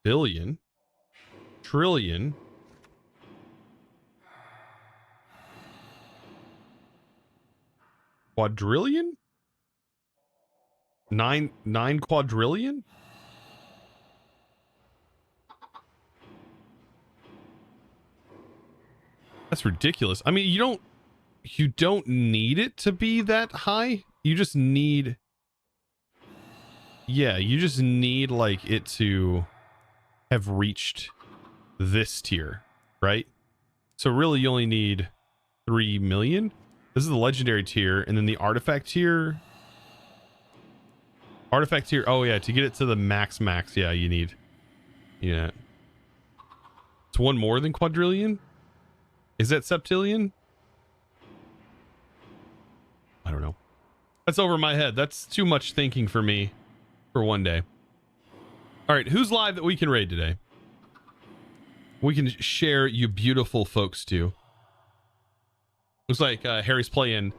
billion, trillion, quadrillion, 9 quadrillion. That's ridiculous. I mean, you don't need it to be that high. You just need, yeah, you just need like it to have reached this tier, right? So really you only need 3 million. This is the legendary tier, and then the artifact tier. Oh yeah, to get it to the max, yeah, you need, yeah. It's one more than quadrillion. Is that septillion? I don't know. That's over my head. That's too much thinking for me for one day. All right, who's live that we can raid today? We can share you beautiful folks to. Looks like Harry's playing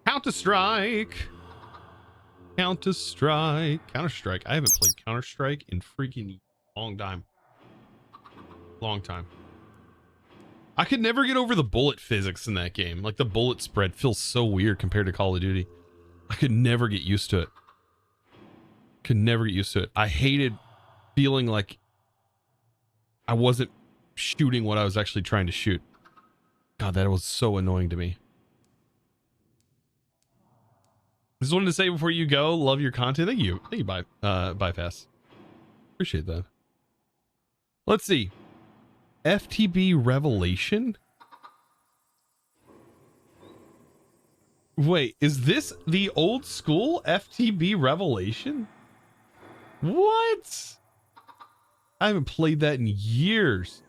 Counter-Strike. Counter-Strike. I haven't played Counter-Strike in freaking long time. I could never get over the bullet physics in that game. Like the bullet spread feels so weird compared to Call of Duty. I could never get used to it. I hated feeling like I wasn't shooting what I was actually trying to shoot. God, that was so annoying to me. Just wanted to say before you go, love your content. Thank you, Bypass. Appreciate that. Let's see. FTB Revelation? Wait, is this the old school FTB Revelation? What? I haven't played that in years.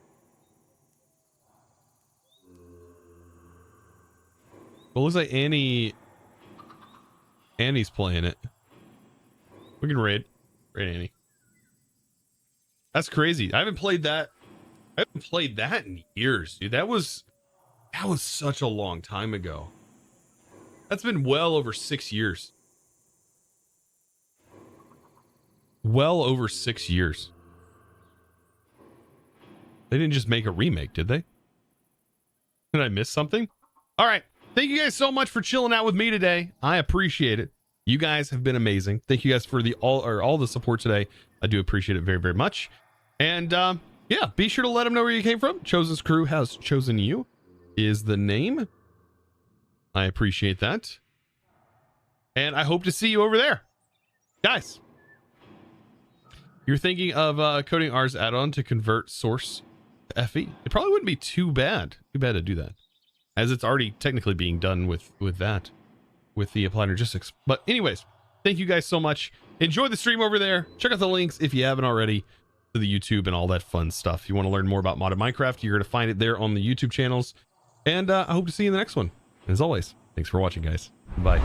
Well, looks like Annie's playing it. We can raid Annie. That's crazy. I haven't played that in years, dude. That was such a long time ago. That's been well over 6 years. Well over 6 years. They didn't just make a remake, did they? Did I miss something? All right. Thank you guys so much for chilling out with me today. I appreciate it. You guys have been amazing. Thank you guys for all the support today. I do appreciate it very, very much. And yeah, be sure to let them know where you came from. Chosen's crew has chosen you is the name. I appreciate that. And I hope to see you over there. Guys, you're thinking of coding R's add-on to convert source to FE. It probably wouldn't be too bad to do that, as it's already technically being done with that, with the applied logistics. But anyways, thank you guys so much. Enjoy the stream over there. Check out the links if you haven't already to the YouTube and all that fun stuff. If you want to learn more about modded Minecraft, you're going to find it there on the YouTube channels. And I hope to see you in the next one. As always, thanks for watching, guys. Bye.